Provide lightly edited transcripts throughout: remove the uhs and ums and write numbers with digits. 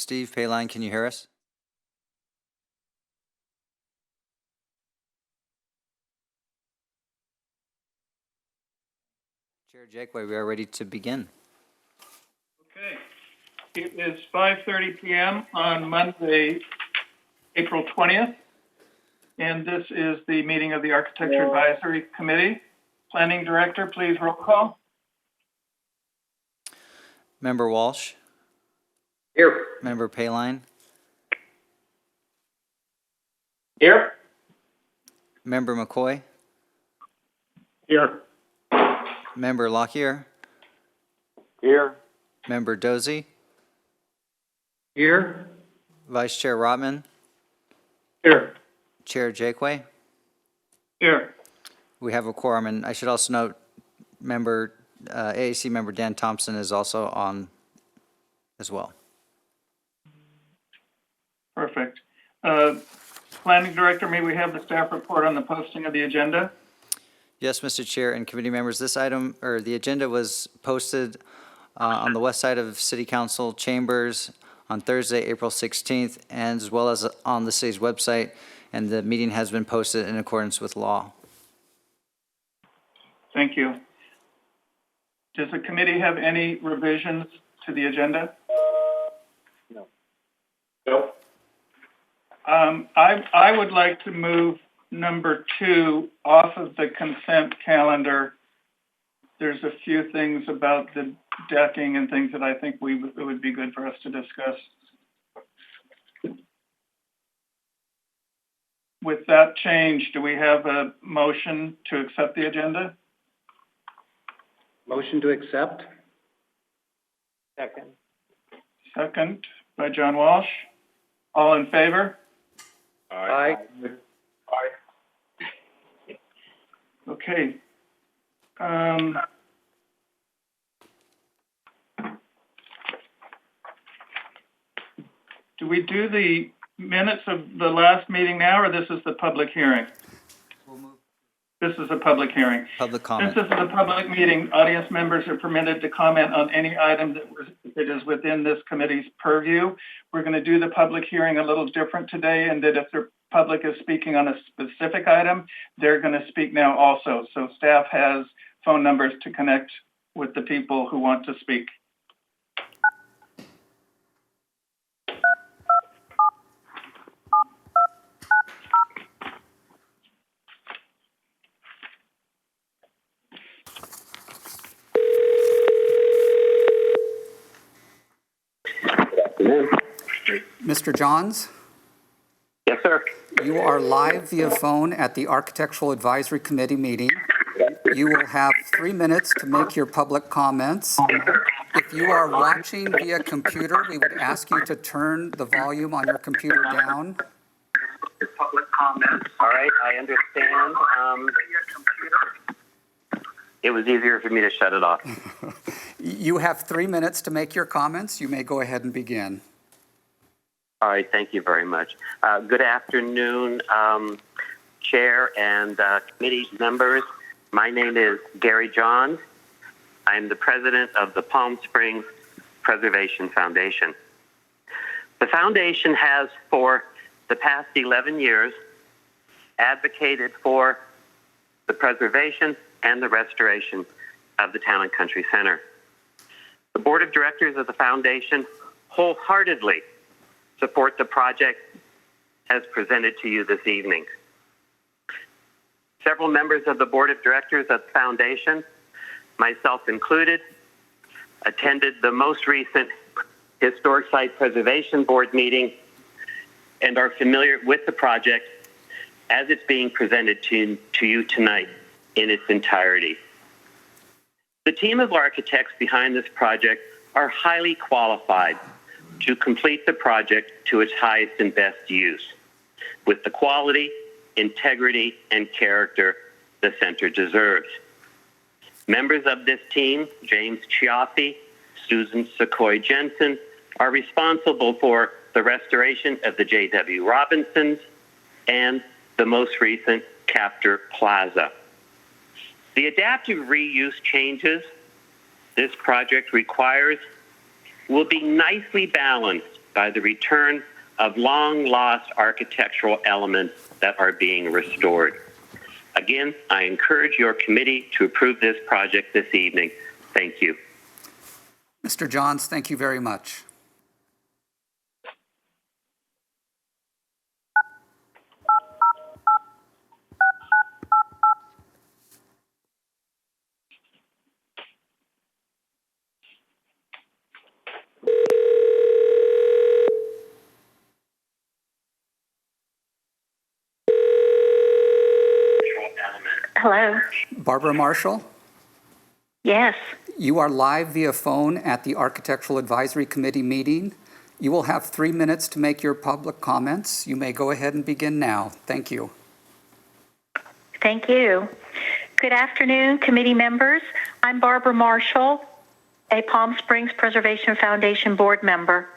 Steve Payline, can you hear us? Chair Jakeway, we are ready to begin. Okay. It is 5:30 p.m. on Monday, April 20th, and this is the meeting of the Architecture Advisory Committee. Planning Director, please roll call. Member Walsh, Here. Member Payline, Here. Member McCoy, Here. Member Lockyer, Here. Member Dozy, Here. Vice Chair Rotman, Here. Chair Jakeway. Here. We have a quorum, and I should also note AAC member Dan Thompson is also on as well. Perfect. Planning Director, may we have the staff report on the posting of the agenda? Yes, Mr. Chair and committee members, this item, or the agenda was posted on the west side of City Council chambers on Thursday, April 16th, and as well as on the city's website, and the meeting has been posted in accordance with law. Thank you. Does the committee have any revisions to the agenda? No. I would like to move number 2 off of the consent calendar. There's a few things about the decking and things that I think it would be good for us to discuss. With that change, do we have a motion to accept the agenda? Motion to accept. Second. Second by John Walsh. All in favor? Aye. Okay. Do we do the minutes of the last meeting now, or this is the public hearing? This is a public hearing. Public comment. Since this is a public meeting, audience members are permitted to comment on any item that is within this committee's purview. We're going to do the public hearing a little different today, and that if the public is speaking on a specific item, they're going to speak now also. So staff has phone numbers to connect with the people who want to speak. Mr. Johns, Yes, sir. you are live via phone at the Architectural Advisory Committee meeting. You will have 3 minutes to make your public comments. If you are watching via computer, we would ask you to turn the volume on your computer down. Public comments. All right, I understand. It was easier for me to shut it off. You have 3 minutes to make your comments. You may go ahead and begin. All right, thank you very much. Good afternoon, Chair and committee members. My name is Gary Johns. I'm the president of the Palm Springs Preservation Foundation. The foundation has, for the past 11 years, advocated for the preservation and the restoration of the Town and Country Center. The board of directors of the foundation wholeheartedly support the project as presented to you this evening. Several members of the board of directors of the foundation, myself included, attended the most recent Historic Site Preservation Board meeting and are familiar with the project as it's being presented to you tonight in its entirety. The team of architects behind this project are highly qualified to complete the project to its highest and best use, with the quality, integrity, and character the center deserves. Members of this team, James Chiaffi, Susan Sequoy Jensen, are responsible for the restoration of the J.W. Robinsons and the most recent Captor Plaza. The adaptive reuse changes this project requires will be nicely balanced by the return of long-lost architectural elements that are being restored. Again, I encourage your committee to approve this project this evening. Thank you. Mr. Johns, thank you very much. Hello. Barbara Marshall, Yes. you are live via phone at the Architectural Advisory Committee meeting. You will have 3 minutes to make your public comments. You may go ahead and begin now. Thank you. Thank you. Good afternoon, committee members. I'm Barbara Marshall, a Palm Springs Preservation Foundation board member.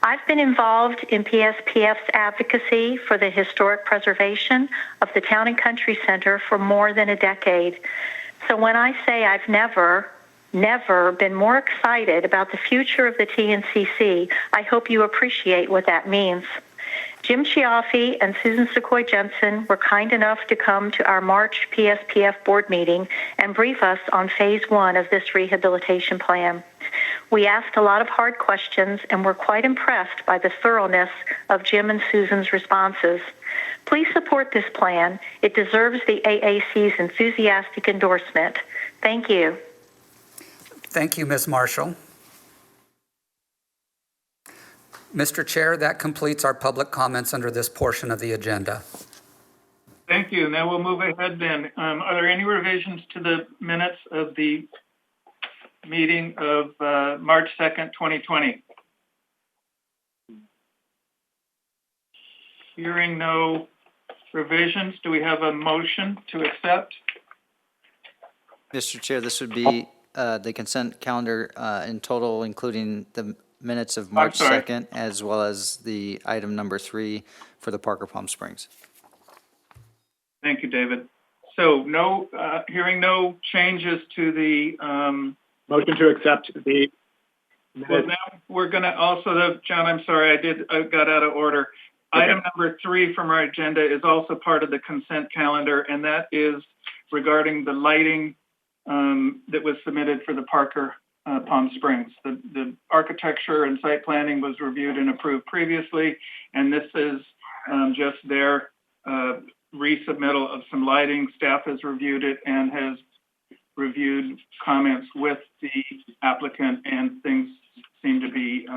I've been involved in PSPF's advocacy for the historic preservation of the Town and Country Center for more than a decade. So when I say I've never been more excited about the future of the TNCC, I hope you appreciate what that means. Jim Chiaffi and Susan Sequoy Jensen were kind enough to come to our March PSPF board meeting and brief us on phase 1 of this rehabilitation plan. We asked a lot of hard questions and were quite impressed by the thoroughness of Jim and Susan's responses. Please support this plan. It deserves the AAC's enthusiastic endorsement. Thank you. Thank you, Ms. Marshall. Mr. Chair, that completes our public comments under this portion of the agenda. Thank you. Now we'll move ahead then. Are there any revisions to the minutes of the meeting of March 2nd, 2020? Hearing no revisions, do we have a motion to accept? Mr. Chair, this would be the consent calendar in total, including the minutes of March sorry. 2nd, as well as the item number 3 for the Parker Palm Springs. Thank you, David. So hearing no changes to the Motion to accept the well, minutes. now we're going to also, John, I'm sorry, I got out of order. Okay. Item number 3 from our agenda is also part of the consent calendar, and that is regarding the lighting that was submitted for the Parker Palm Springs. The architecture and site planning was reviewed and approved previously, and this is just their resubmittal of some lighting. Staff has reviewed it and has reviewed comments with the applicant, and things seem to be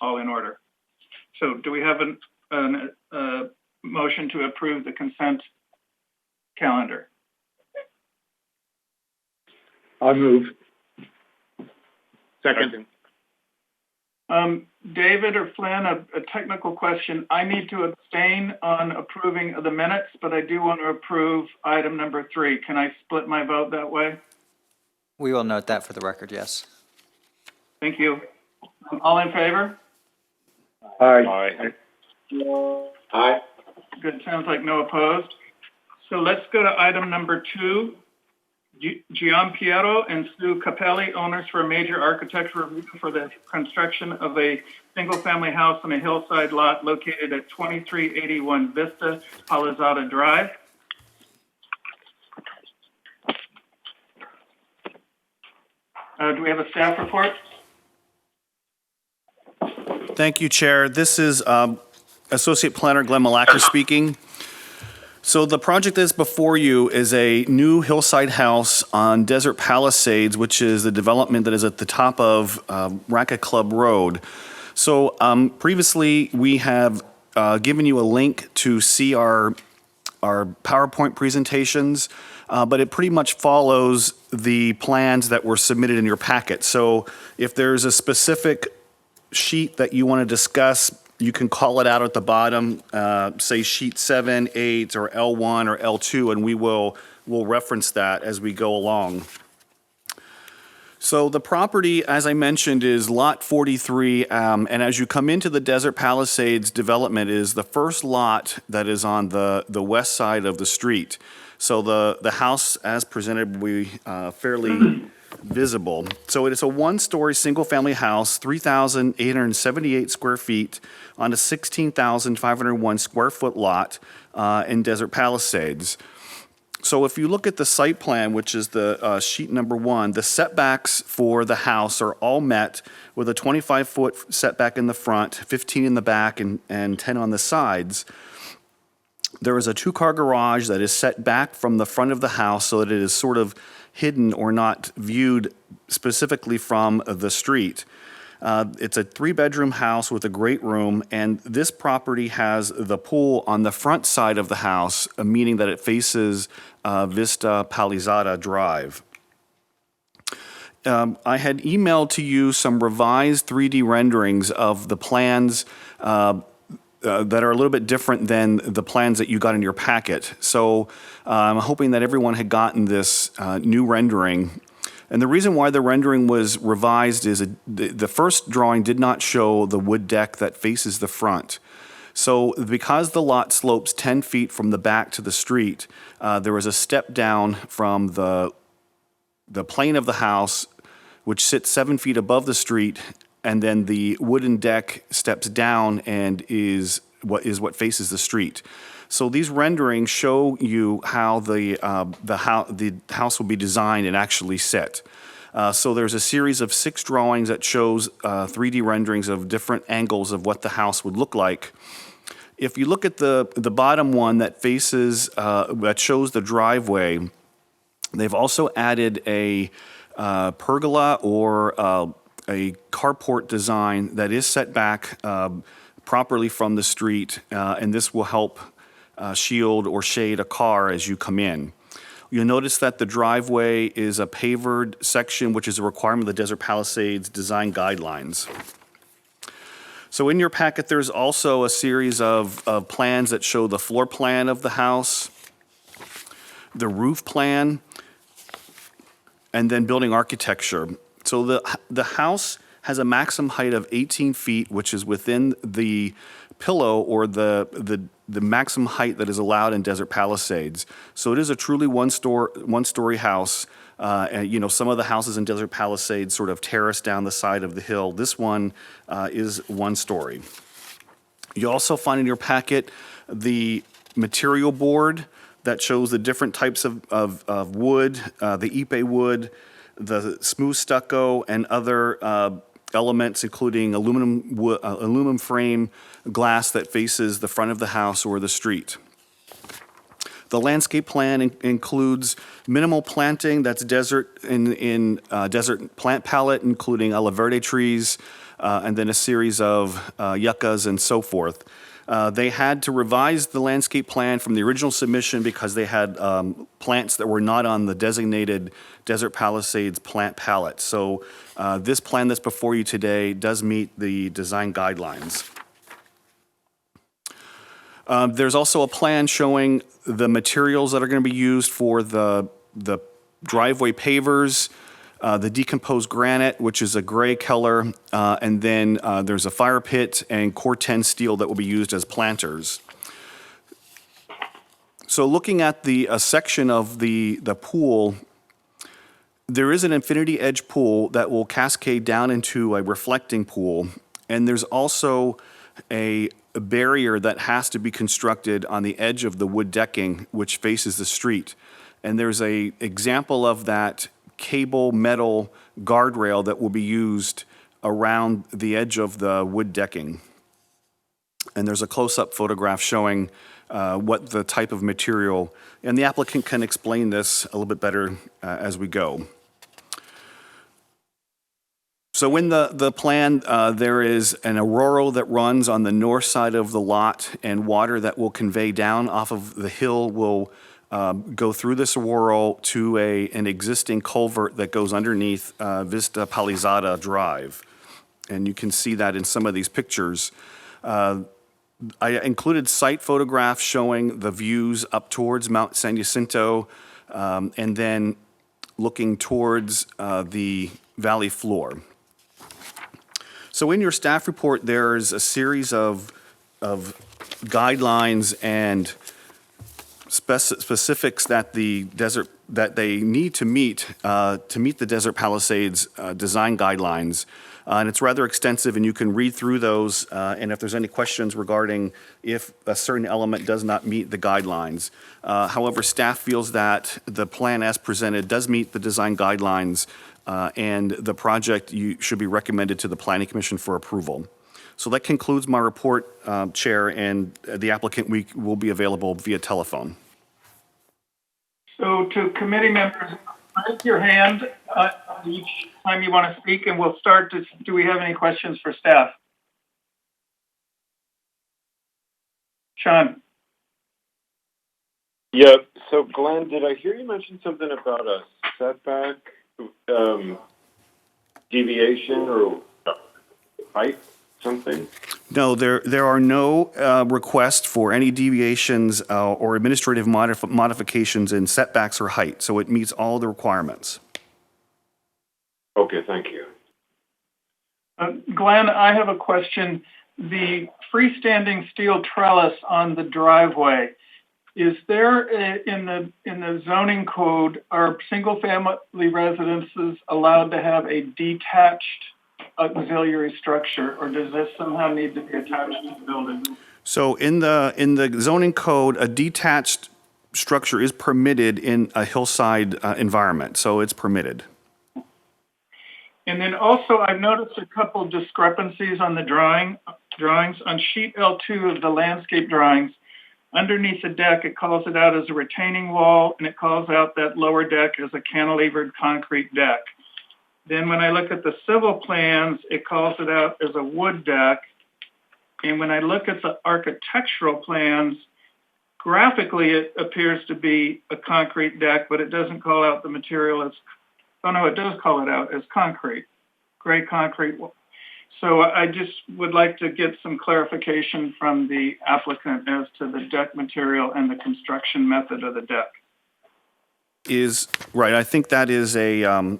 all in order. So do we have a motion to approve the consent calendar? I'll move. Second. David or Flynn, a technical question. I need to abstain on approving of the minutes, but I do want to approve item number 3. Can I split my vote that way? We will note that for the record, yes. Thank you. All in favor? Aye. Aye. Good, sounds like no opposed. So let's go to item number 2. Gian Piero and Sue Capelli, owners for a major architectural review for the construction of a single-family house on a hillside lot located at 2381 Vista Palizada Drive. Do we have a staff report? Thank you, Chair. This is Associate Planner Glenn Malacker speaking. So the project that's before you is a new hillside house on Desert Palisades, which is the development that is at the top of Racquet Club Road. So previously, we have given you a link to see our PowerPoint presentations, but it pretty much follows the plans that were submitted in your packet. So if there's a specific sheet that you want to discuss, you can call it out at the bottom, say sheet 7, 8, or L1 or L2, and we'll reference that as we go along. So the property, as I mentioned, is lot 43, and as you come into the Desert Palisades development, is the first lot that is on the west side of the street. So the house, as presented, will be fairly visible. So it is a one-story, single-family house, 3,878 square feet on a 16,501 square foot lot in Desert Palisades. So if you look at the site plan, which is the sheet number 1, the setbacks for the house are all met with a 25-foot setback in the front, 15 in the back, and 10 on the sides. There is a 2-car garage that is set back from the front of the house so that it is sort of hidden or not viewed specifically from the street. It's a 3-bedroom house with a great room, and this property has the pool on the front side of the house, meaning that it faces Vista Palizada Drive. I had emailed to you some revised 3D renderings of the plans that are a little bit different than the plans that you got in your packet. So I'm hoping that everyone had gotten this new rendering. And the reason why the rendering was revised is the first drawing did not show the wood deck that faces the front. So because the lot slopes 10 feet from the back to the street, there was a step down from the plane of the house, which sits 7 feet above the street, and then the wooden deck steps down and is what faces the street. So these renderings show you how the house will be designed and actually set. So there's a series of 6 drawings that shows 3D renderings of different angles of what the house would look like. If you look at the bottom one that faces that shows the driveway, they've also added a pergola or a carport design that is set back properly from the street, and this will help shield or shade a car as you come in. You'll notice that the driveway is a pavered section, which is a requirement of the Desert Palisades design guidelines. So in your packet, there's also a series of plans that show the floor plan of the house, the roof plan, and then building architecture. So the house has a maximum height of 18 feet, which is within the pillow or the maximum height that is allowed in Desert Palisades. So it is a truly one-story house. And, some of the houses in Desert Palisades sort of terrace down the side of the hill. This one is 1 story. You also find in your packet the material board that shows the different types of wood, the ipe wood, the smooth stucco, and other elements, including aluminum frame glass that faces the front of the house or the street. The landscape plan includes minimal planting, that's desert in desert plant palette, including aloe verde trees, and then a series of yuccas and so forth. They had to revise the landscape plan from the original submission because they had plants that were not on the designated Desert Palisades plant palette. So this plan that's before you today does meet the design guidelines. There's also a plan showing the materials that are going to be used for the driveway pavers, the decomposed granite, which is a gray color, and then there's a fire pit and Corten steel that will be used as planters. So looking at the section of the pool, there is an infinity edge pool that will cascade down into a reflecting pool, and there's also a barrier that has to be constructed on the edge of the wood decking which faces the street. And there's a example of that cable metal guardrail that will be used around the edge of the wood decking. And there's a close-up photograph showing what the type of material, and the applicant can explain this a little bit better as we go. So in the plan, there is an arroyo that runs on the north side of the lot, and water that will convey down off of the hill will go through this arroyo to an existing culvert that goes underneath Vista Palizada Drive. And you can see that in some of these pictures. I included site photographs showing the views up towards Mount San Jacinto, and then looking towards the valley floor. So in your staff report, there's a series of guidelines and specifics that they need to meet the Desert Palisades design guidelines. And it's rather extensive, and you can read through those. And if there's any questions regarding if a certain element does not meet the guidelines. However, staff feels that the plan as presented does meet the design guidelines, and the project should be recommended to the Planning Commission for approval. So that concludes my report, Chair, and the applicant will be available via telephone. So to committee members, raise your hand each time you want to speak, and we'll start. Do we have any questions for staff? Sean? Yeah, so Glenn, did I hear you mention something about a setback deviation or height, something? No, there are no requests for any deviations or administrative modifications in setbacks or height, so it meets all the requirements. Okay, thank you. Glenn, I have a question. The freestanding steel trellis on the driveway, is there in the zoning code, are single-family residences allowed to have a detached auxiliary structure, or does this somehow need to be attached to the building? So in the zoning code, a detached structure is permitted in a hillside environment, so it's permitted. And then also, I've noticed a couple discrepancies on the drawings. On sheet L2 of the landscape drawings, underneath the deck, it calls it out as a retaining wall, and it calls out that lower deck as a cantilevered concrete deck. Then when I look at the civil plans, it calls it out as a wood deck. And when I look at the architectural plans, graphically it appears to be a concrete deck, but it doesn't call out the material as, oh no, it does call it out as concrete, gray concrete. So I just would like to get some clarification from the applicant as to the deck material and the construction method of the deck. Is right. I think that is a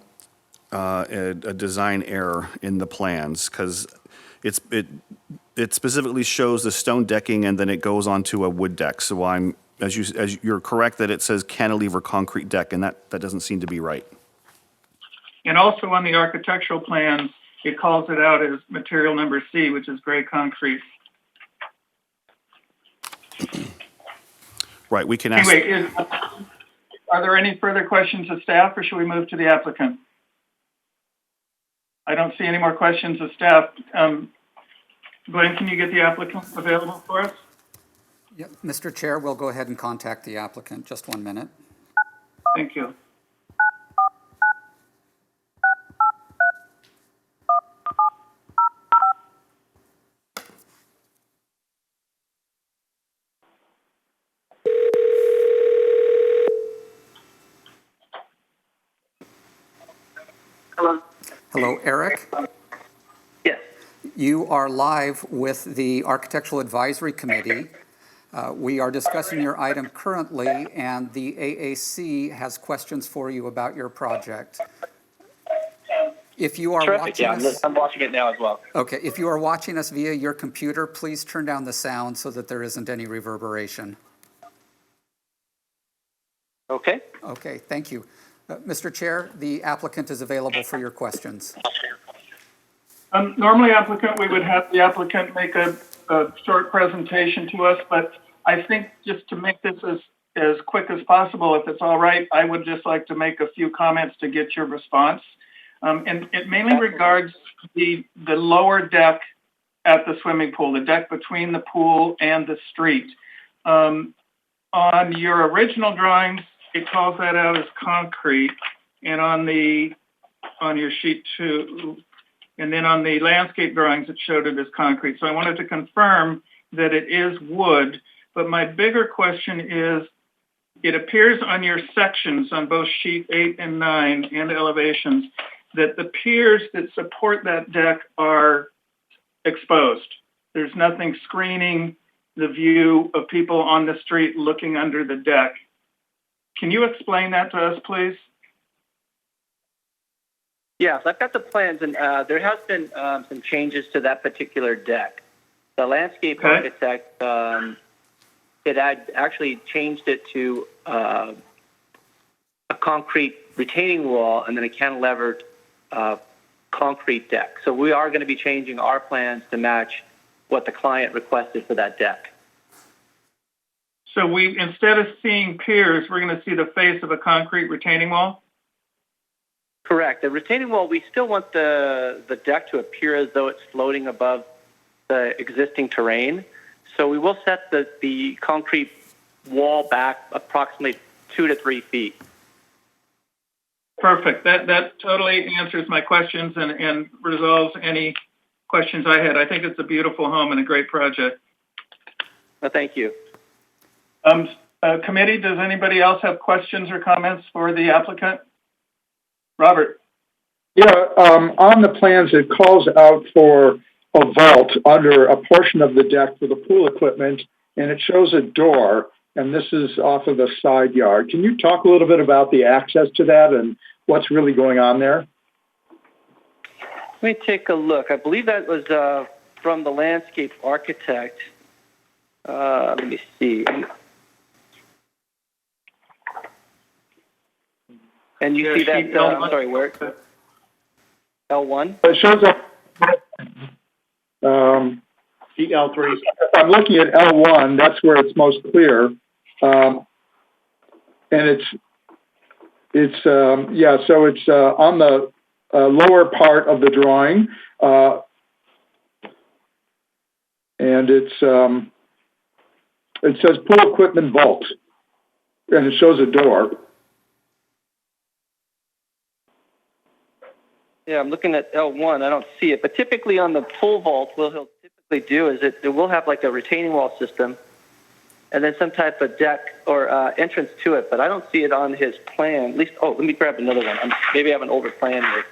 design error in the plans, because it specifically shows the stone decking and then it goes onto a wood deck. So as you're correct that it says cantilever concrete deck, and that doesn't seem to be right. And also on the architectural plans, it calls it out as material number C, which is gray concrete. Right. We can ask. Anyway, are there any further questions of staff, or should we move to the applicant? I don't see any more questions of staff. Glenn, can you get the applicant available for us? Yeah, Mr. Chair, we'll go ahead and contact the applicant. Just 1 minute. Thank you. Hello. Hello, Eric. Yes. You are live with the Architectural Advisory Committee. We are discussing your item currently, and the AAC has questions for you about your project. If you are watching us, I'm watching it now as well. okay, if you are watching us via your computer, please turn down the sound so that there isn't any reverberation. Okay. Okay, thank you. Mr. Chair, the applicant is available for your questions. Normally, we would have the applicant make a short presentation to us, but I think just to make this as quick as possible, if it's all right, I would just like to make a few comments to get your response. And it mainly regards the lower deck at the swimming pool, the deck between the pool and the street. On your original drawings, it calls that out as concrete, and on your sheet 2, and then on the landscape drawings, it showed it as concrete. So I wanted to confirm that it is wood, but my bigger question is, it appears on your sections on both sheet 8 and 9 and elevations that the piers that support that deck are exposed. There's nothing screening the view of people on the street looking under the deck. Can you explain that to us, please? Yes, I've got the plans, and there has been some changes to that particular deck. The landscape Okay. architect it had actually changed it to a concrete retaining wall and then a cantilevered concrete deck. So we are going to be changing our plans to match what the client requested for that deck. So we, instead of seeing piers, we're going to see the face of a concrete retaining wall? Correct. The retaining wall, we still want the deck to appear as though it's floating above the existing terrain. So we will set the concrete wall back approximately 2 to 3 feet. Perfect. That totally answers my questions and resolves any questions I had. I think it's a beautiful home and a great project. Well, thank you. Committee, does anybody else have questions or comments for the applicant? Robert. Yeah, on the plans, it calls out for a vault under a portion of the deck for the pool equipment, and it shows a door, and this is off of the side yard. Can you talk a little bit about the access to that and what's really going on there? Let me take a look. I believe that was from the landscape architect. Let me see. And you see that, I'm sorry, where? L1? It shows up. L3. I'm looking at L1. That's where it's most clear, and it's yeah. So it's on the lower part of the drawing, and it says pool equipment vault, and it shows a door. Yeah, I'm looking at L1. I don't see it. But typically on the pool vault, what he'll typically do is it will have like a retaining wall system and then some type of deck or entrance to it. But I don't see it on his plan. At least, let me grab another one. Maybe I have an older plan here.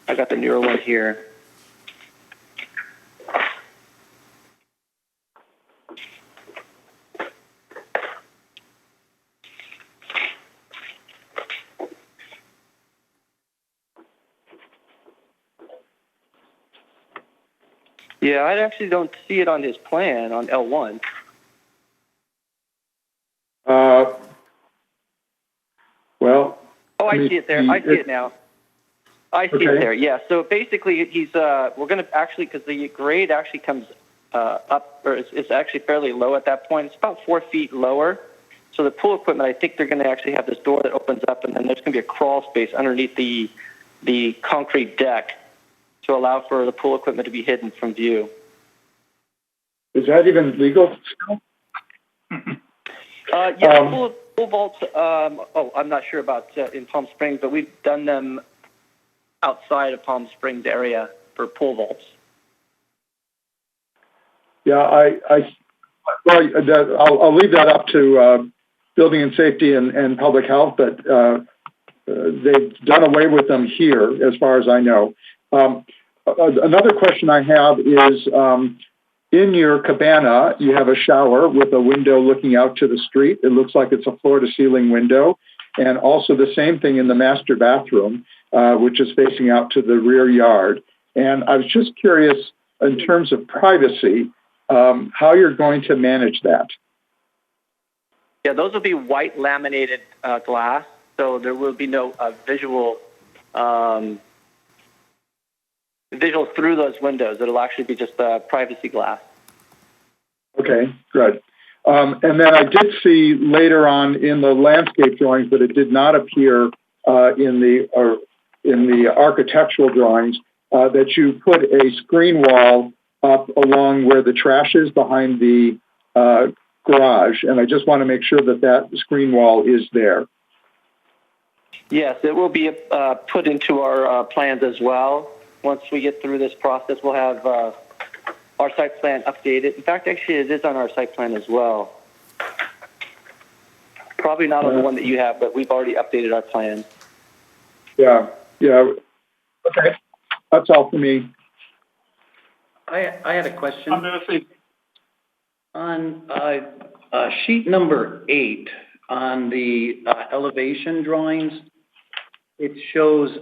I got the newer one here. Yeah, I actually don't see it on his plan on L1. Well. Oh, I see it there. I see it now. I see it there. Yeah. So basically, he's we're going to actually, because the grade actually comes up, or it's actually fairly low at that point. It's about 4 feet lower. So the pool equipment, I think they're going to actually have this door that opens up, and then there's going to be a crawl space underneath the concrete deck to allow for the pool equipment to be hidden from view. Is that even legal still? Yeah, pool vaults, I'm not sure about in Palm Springs, but we've done them outside of Palm Springs area for pool vaults. Yeah, I'll leave that up to building and safety and public health, but they've done away with them here, as far as I know. Another question I have is, in your cabana, you have a shower with a window looking out to the street. It looks like it's a floor-to-ceiling window. And also the same thing in the master bathroom, which is facing out to the rear yard. And I was just curious, in terms of privacy, how you're going to manage that. Yeah, those will be white laminated glass, so there will be no visual through those windows. It'll actually be just privacy glass. Okay, good. And then I did see later on in the landscape drawings, but it did not appear in the architectural drawings, that you put a screen wall up along where the trash is behind the garage. And I just want to make sure that screen wall is there. Yes, it will be put into our plans as well. Once we get through this process, we'll have our site plan updated. In fact, actually, it is on our site plan as well. Probably not on the one that you have, but we've already updated our plan. Yeah. Okay, that's all for me. I had a question. I'm going to see. On sheet number 8 on the elevation drawings, it shows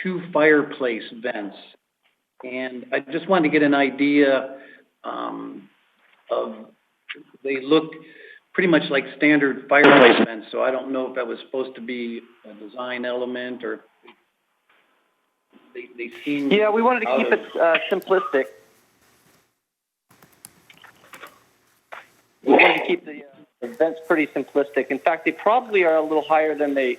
2 fireplace vents. And I just wanted to get an idea of, they look pretty much like standard fireplace vents, so I don't know if that was supposed to be a design element or they seem. Yeah, we wanted to keep it simplistic. We wanted to keep the vents pretty simplistic. In fact, they probably are a little higher than they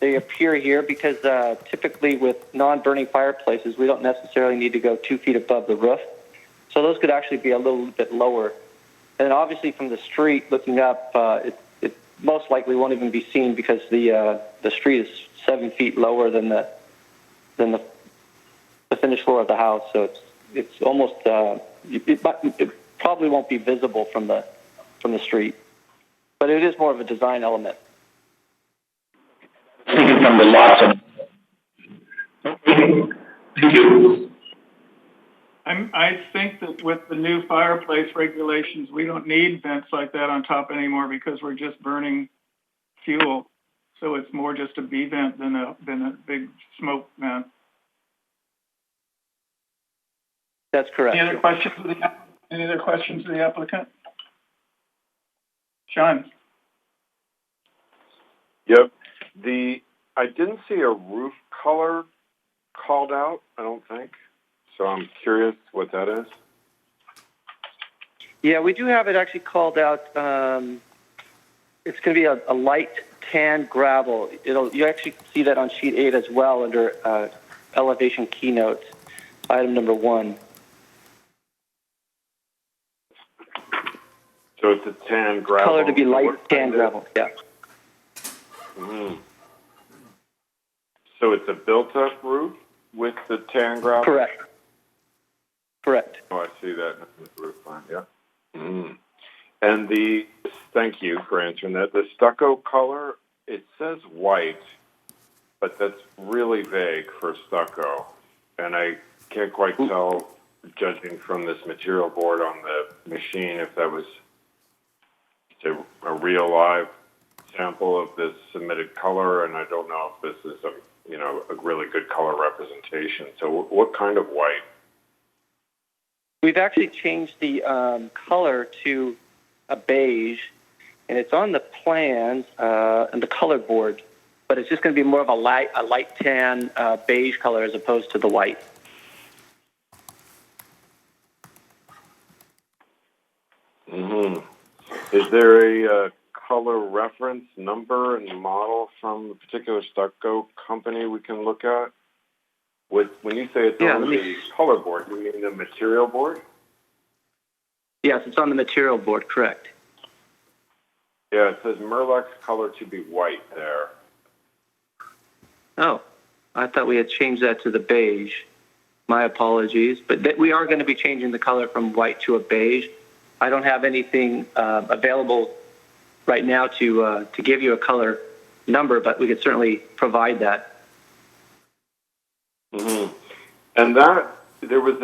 appear here because typically with non-burning fireplaces, we don't necessarily need to go 2 feet above the roof. So those could actually be a little bit lower. And obviously from the street looking up, it most likely won't even be seen because the street is 7 feet lower than the finished floor of the house. So it's almost it probably won't be visible from the street, but it is more of a design element. From the lots. Thank you. I think that with the new fireplace regulations, we don't need vents like that on top anymore because we're just burning fuel. So it's more just a B vent than a big smoke vent. That's correct. Any other questions of the applicant? Sean? Yep. I didn't see a roof color called out, I don't think. So I'm curious what that is. Yeah, we do have it actually called out. It's going to be a light tan gravel. You actually see that on sheet 8 as well under elevation keynote, item number 1. So it's a tan gravel. Color to be light tan gravel, yeah. Mm-hmm. So it's a built-up roof with the tan gravel? Correct. Correct. Oh, I see that in the roof line, yeah. Mm-hmm. And thank you for answering that. The stucco color, it says white, but that's really vague for stucco. And I can't quite tell, judging from this material board on the machine, if that was a real live sample of this submitted color, and I don't know if this is a really good color representation. So what kind of white? We've actually changed the color to a beige, and it's on the plans and the color board, but it's just going to be more of a light tan beige color as opposed to the white. Mm-hmm. Is there a color reference number and model from a particular stucco company we can look at? When you say it's on the color board, you mean the material board? Yes, it's on the material board, correct. Yeah, it says Merlex color to be white there. Oh, I thought we had changed that to the beige. My apologies, but we are going to be changing the color from white to a beige. I don't have anything available right now to give you a color number, but we could certainly provide that. Mm-hmm. And there was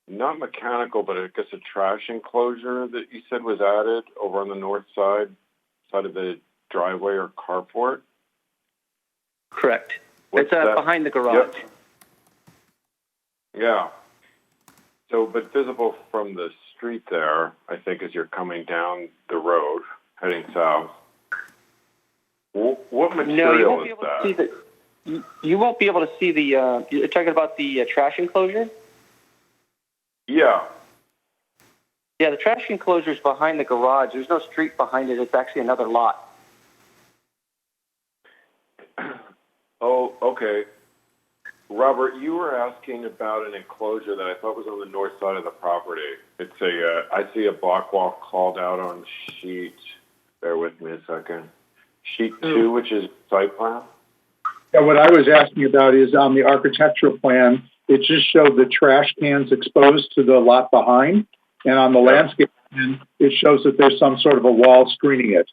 not mechanical, but I guess a trash enclosure that you said was added over on the north side of the driveway or carport? Correct. What's it's behind the garage. Yep. Yeah. So, but visible from the street there, I think, as you're coming down the road, heading south. What material is that? You won't be able to see the, you're talking about the trash enclosure? Yeah. Yeah, the trash enclosure is behind the garage. There's no street behind it. It's actually another lot. Oh, okay. Robert, you were asking about an enclosure that I thought was on the north side of the property. It's I see a block wall called out on sheet, bear with me a second, sheet 2, which is site plan. Yeah, what I was asking about is on the architectural plan, it just showed the trash cans exposed to the lot behind. And on the landscape plan, it shows that there's some sort of a wall screening it.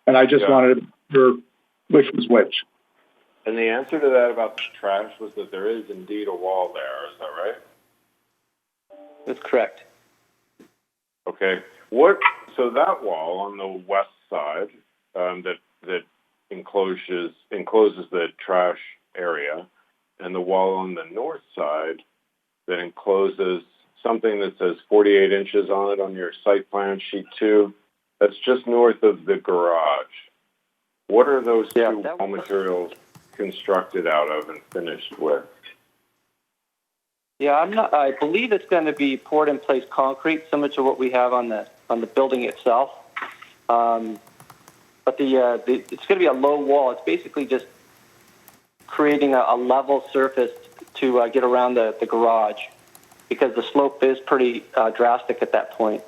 And I just wanted to be sure which was which. And the answer to that about the trash was that there is indeed a wall there. Is that right? That's correct. Okay. So that wall on the west side that encloses the trash area, and the wall on the north side that encloses something that says 48 inches on it on your site plan sheet 2. That's just north of the garage. What are those two wall materials constructed out of and finished with? Yeah, I believe it's going to be poured in place concrete, similar to what we have on the building itself. But it's going to be a low wall. It's basically just creating a level surface to get around the garage, because the slope is pretty drastic at that point.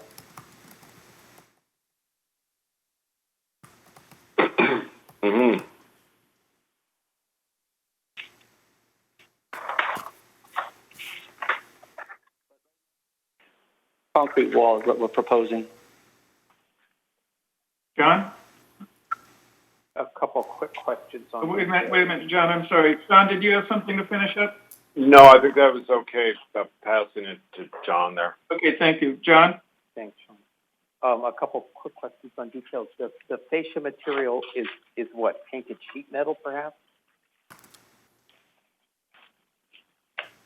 Mm-hmm. Concrete wall is what we're proposing. John? A couple quick questions on. Wait a minute, John, I'm sorry. John, did you have something to finish up? No, I think that was okay. Passing it to John there. Okay, thank you. John? Thanks, Sean. A couple quick questions on details. The fascia material is what? Painted sheet metal, perhaps?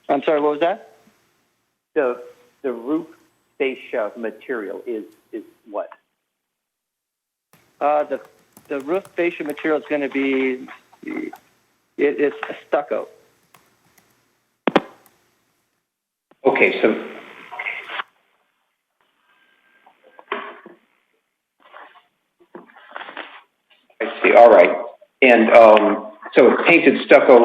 I'm sorry, what was that? The roof fascia material is what? The roof fascia material is going to be, it's a stucco. Okay, so I see. All right, and so it's painted stucco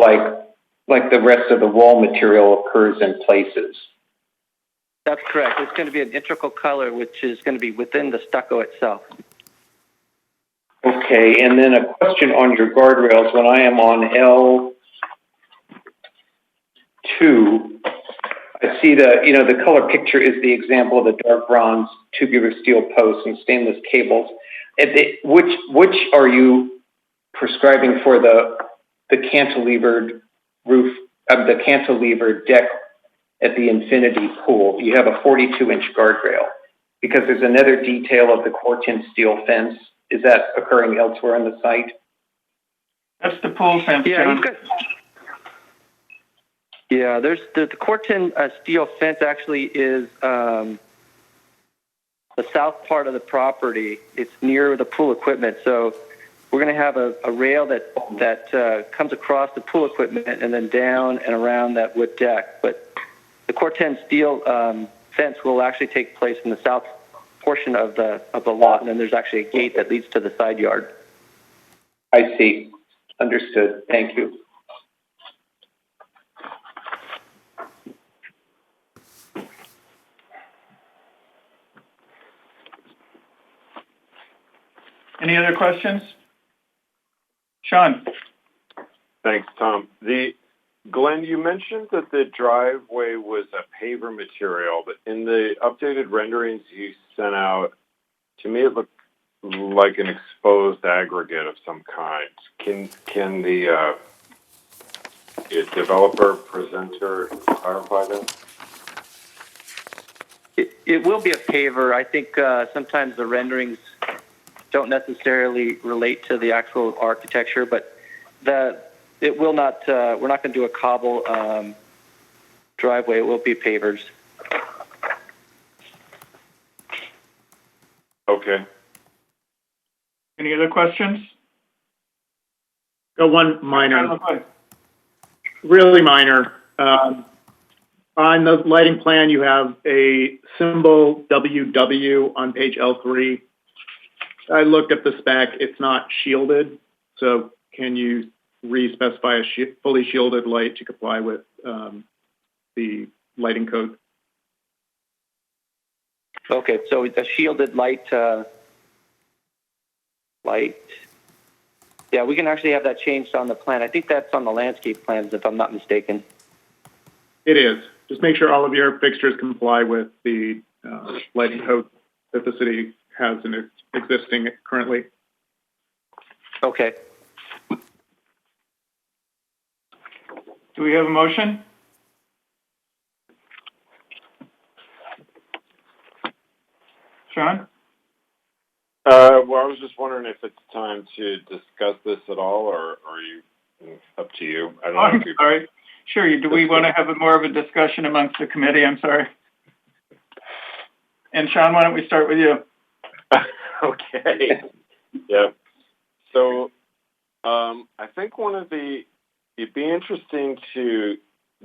like the rest of the wall material occurs in places. That's correct. It's going to be an integral color, which is going to be within the stucco itself. Okay, and then a question on your guardrails. When I am on L2, I see the color picture is the example of the dark bronze tubular steel posts and stainless cables. Which are you prescribing for the cantilevered roof, the cantilevered deck at the infinity pool? You have a 42-inch guardrail, because there's another detail of the Corten steel fence. Is that occurring elsewhere on the site? That's the pool fence, Yeah, John. there's the Corten steel fence actually is the south part of the property. It's near the pool equipment, so we're going to have a rail that comes across the pool equipment and then down and around that wood deck. But the Corten steel fence will actually take place in the south portion of the lot, and then there's actually a gate that leads to the side yard. I see. Understood. Thank you. Any other questions? Sean? Thanks, Tom. Glenn, you mentioned that the driveway was a paver material, but in the updated renderings you sent out, to me it looked like an exposed aggregate of some kind. Can the developer presenter clarify that? It will be a paver. I think sometimes the renderings don't necessarily relate to the actual architecture, but it will not. We're not going to do a cobble driveway. It will be pavers. Okay. Any other questions? Got one minor, really minor. On the lighting plan, you have a symbol WW on page L3. I looked at the spec, it's not shielded. So can you re-specify a fully shielded light to comply with the lighting code? Okay, so a shielded light. Yeah, we can actually have that changed on the plan. I think that's on the landscape plans, if I'm not mistaken. It is. Just make sure all of your fixtures comply with the lighting code that the city has in its existing currently. Okay. Do we have a motion? Sean? Well, I was just wondering if it's time to discuss this at all, or are you up to you? I don't know. I'm sorry. Sure. Do we want to have more of a discussion amongst the committee? I'm sorry. And Sean, why don't we start with you? Okay. Yeah. So I think it'd be interesting to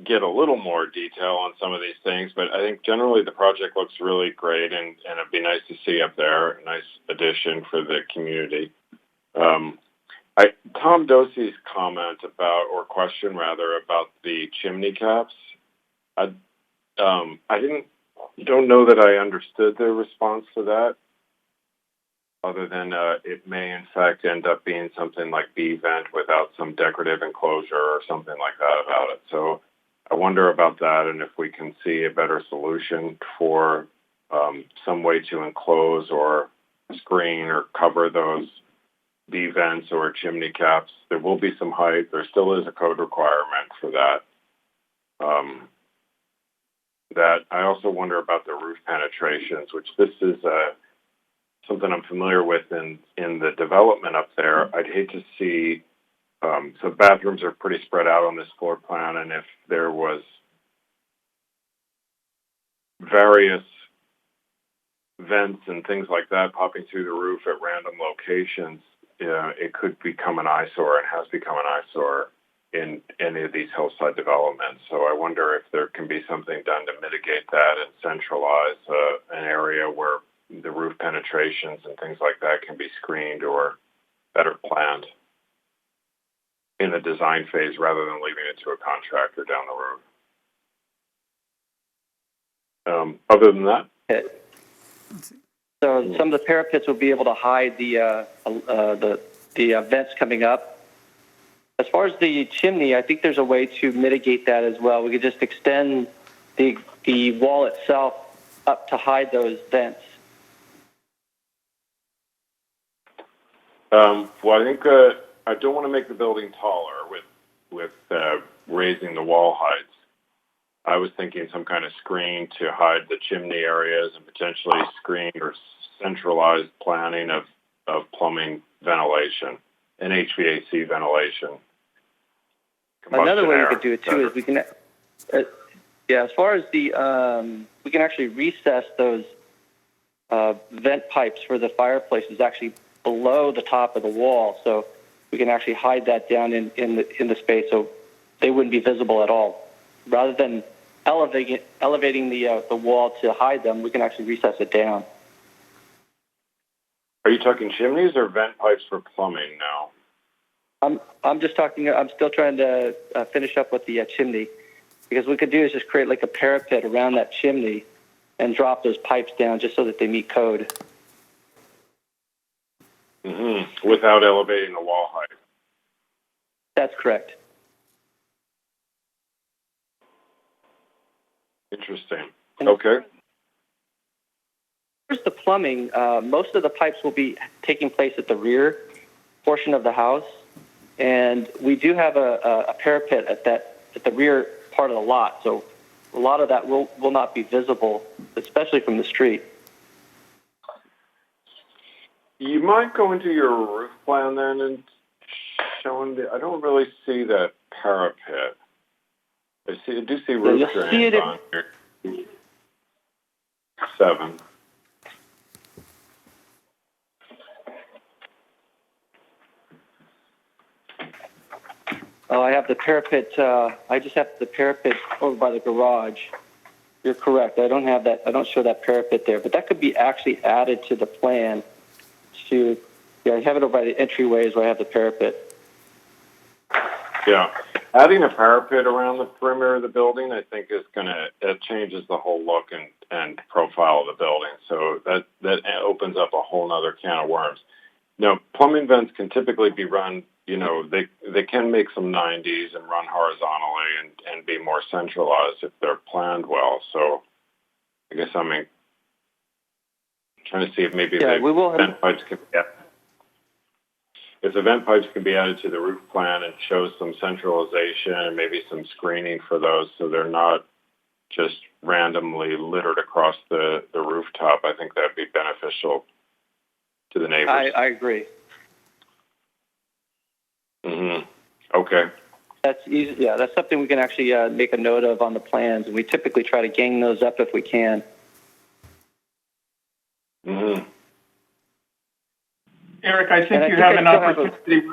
get a little more detail on some of these things, but I think generally the project looks really great, and it'd be nice to see up there, a nice addition for the community. Tom Dosey's comment or question rather, about the chimney caps, I don't know that I understood the response to that, other than it may in fact end up being something like B-vent without some decorative enclosure or something like that about it. So I wonder about that, and if we can see a better solution for some way to enclose or screen or cover those B-vents or chimney caps. There will be some height. There still is a code requirement for that. That I also wonder about the roof penetrations, which this is something I'm familiar with in the development up there. I'd hate to see, so bathrooms are pretty spread out on this floor plan, and if there was various vents and things like that popping through the roof at random locations, it could become an eyesore and has become an eyesore in any of these hillside developments. So I wonder if there can be something done to mitigate that and centralize an area where the roof penetrations and things like that can be screened or better planned in the design phase rather than leaving it to a contractor down the road. Other than that? So some of the parapets will be able to hide the vents coming up. As far as the chimney, I think there's a way to mitigate that as well. We could just extend the wall itself up to hide those vents. Well, I think I don't want to make the building taller with raising the wall heights. I was thinking some kind of screen to hide the chimney areas and potentially screen or centralized planning of plumbing ventilation and HVAC ventilation. Another way we could do it too is we can, as far as the, we can actually recess those vent pipes for the fireplaces actually below the top of the wall, so we can actually hide that down in the space, so they wouldn't be visible at all. Rather than elevating the wall to hide them, we can actually recess it down. Are you talking chimneys or vent pipes for plumbing now? I'm just talking. I'm still trying to finish up with the chimney, because what we could do is just create like a parapet around that chimney and drop those pipes down just so that they meet code. Mm-hmm. Without elevating the wall height. That's correct. Interesting. Okay. Here's the plumbing. Most of the pipes will be taking place at the rear portion of the house, and we do have a parapet at the rear part of the lot. So a lot of that will not be visible, especially from the street. You might go into your roof plan then and showing I don't really see that parapet. I do see roof drains on here. 7. Oh, I have the parapet. I just have the parapet over by the garage. You're correct. I don't have that. I don't show that parapet there, but that could be actually added to the plan. I have it over by the entryways where I have the parapet. Yeah. Adding a parapet around the perimeter of the building, I think, it changes the whole look and profile of the building. So that opens up a whole other can of worms. Now, plumbing vents can typically be run, they can make some 90s and run horizontally and be more centralized if they're planned well. So I guess I'm trying to see if maybe vent pipes can be added. If the vent pipes can be added to the roof plan and shows some centralization and maybe some screening for those so they're not just randomly littered across the rooftop, I think that'd be beneficial to the neighbors. I agree. Mm-hmm. Okay. That's easy. Yeah, that's something we can actually make a note of on the plans, and we typically try to gang those up if we can. Mm-hmm. Eric, I think And I you think have I an still have a- opportunity.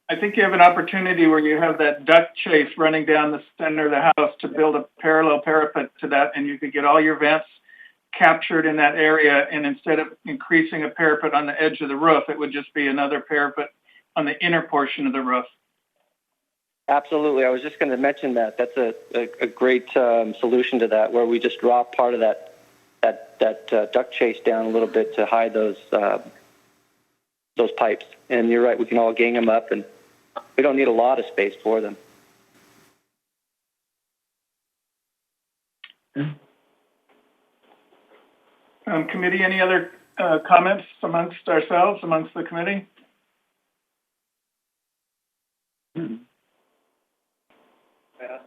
I think you have an opportunity where you have that duck chase running down the center of the house to build a parallel parapet to that, and you could get all your vents captured in that area. And instead of increasing a parapet on the edge of the roof, it would just be another parapet on the inner portion of the roof. Absolutely. I was just going to mention that. That's a great solution to that, where we just drop part of that duct chase down a little bit to hide those pipes. And you're right, we can all gang them up, and we don't need a lot of space for them. Committee, any other comments amongst ourselves, amongst the committee?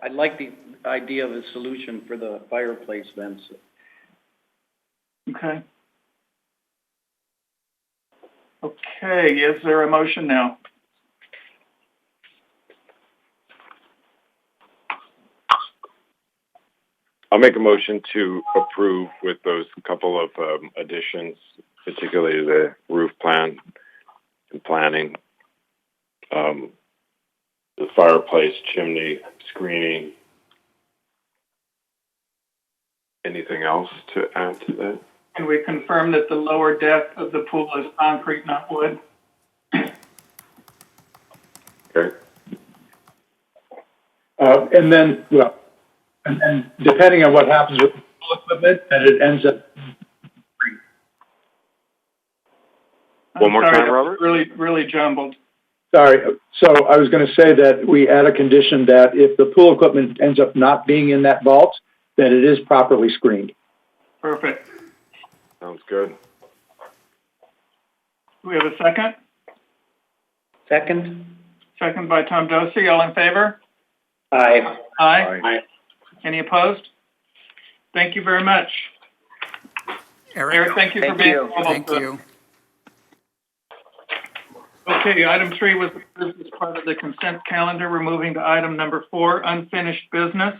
I like the idea of a solution for the fireplace vents. Okay. Okay, is there a motion now? I'll make a motion to approve with those couple of additions, particularly the roof plan and planning, the fireplace, chimney, screening. Anything else to add to that? Can we confirm that the lower depth of the pool is concrete, not wood? Okay. And then, well, and depending on what happens with the pool equipment, and it ends up. One more Sorry, time, that was Robert? really jumbled. Sorry. So I was going to say that we add a condition that if the pool equipment ends up not being in that vault, that it is properly screened. Perfect. Sounds good. Do we have a second? Second? Second by Tom Dosey. All in favor? Aye. Aye. Aye. Any opposed? Thank you very much. Eric, thank you for Thank being you. available. Thank you. Okay, item 3 was approved as part of the consent calendar. We're moving to item number 4, unfinished business.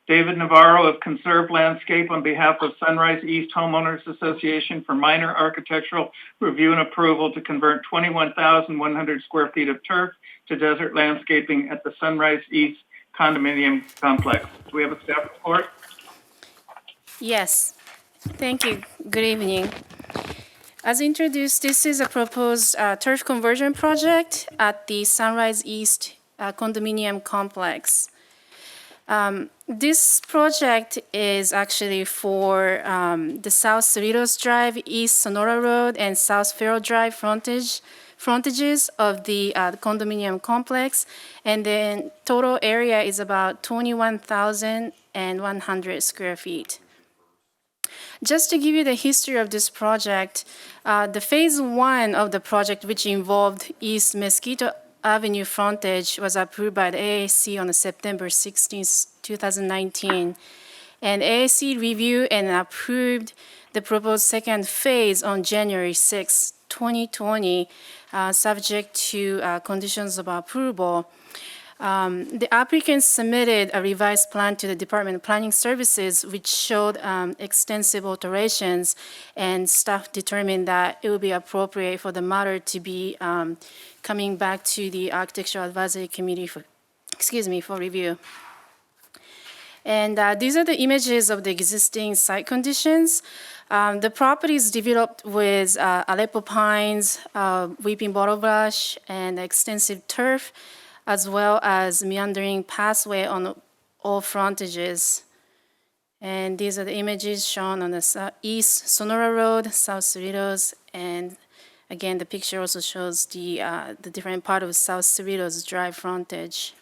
David Navarro of Conserve Landscape on behalf of Sunrise East Homeowners Association for minor architectural review and approval to convert 21,100 square feet of turf to desert landscaping at the Sunrise East condominium complex. Do we have a staff report? Yes, thank you. Good evening. As introduced, this is a proposed turf conversion project at the Sunrise East condominium complex. This project is actually for the South Cerritos Drive, East Sonora Road, and South Farrow Drive frontages of the condominium complex, and the total area is about 21,100 square feet. Just to give you the history of this project, the phase 1 of the project, which involved East Mesquite Avenue frontage, was approved by the AAC on September 16, 2019. And AAC reviewed and approved the proposed second phase on January 6, 2020, subject to conditions of approval. The applicant submitted a revised plan to the Department of Planning Services, which showed extensive alterations, and staff determined that it would be appropriate for the matter to be coming back to the Architectural Advisory Committee for review. And these are the images of the existing site conditions. The property is developed with Aleppo pines, weeping bottlebrush, and extensive turf, as well as meandering pathway on all frontages. And these are the images shown on the East Sonora Road, South Cerritos, and again, the picture also shows the different part of South Cerritos Drive frontage.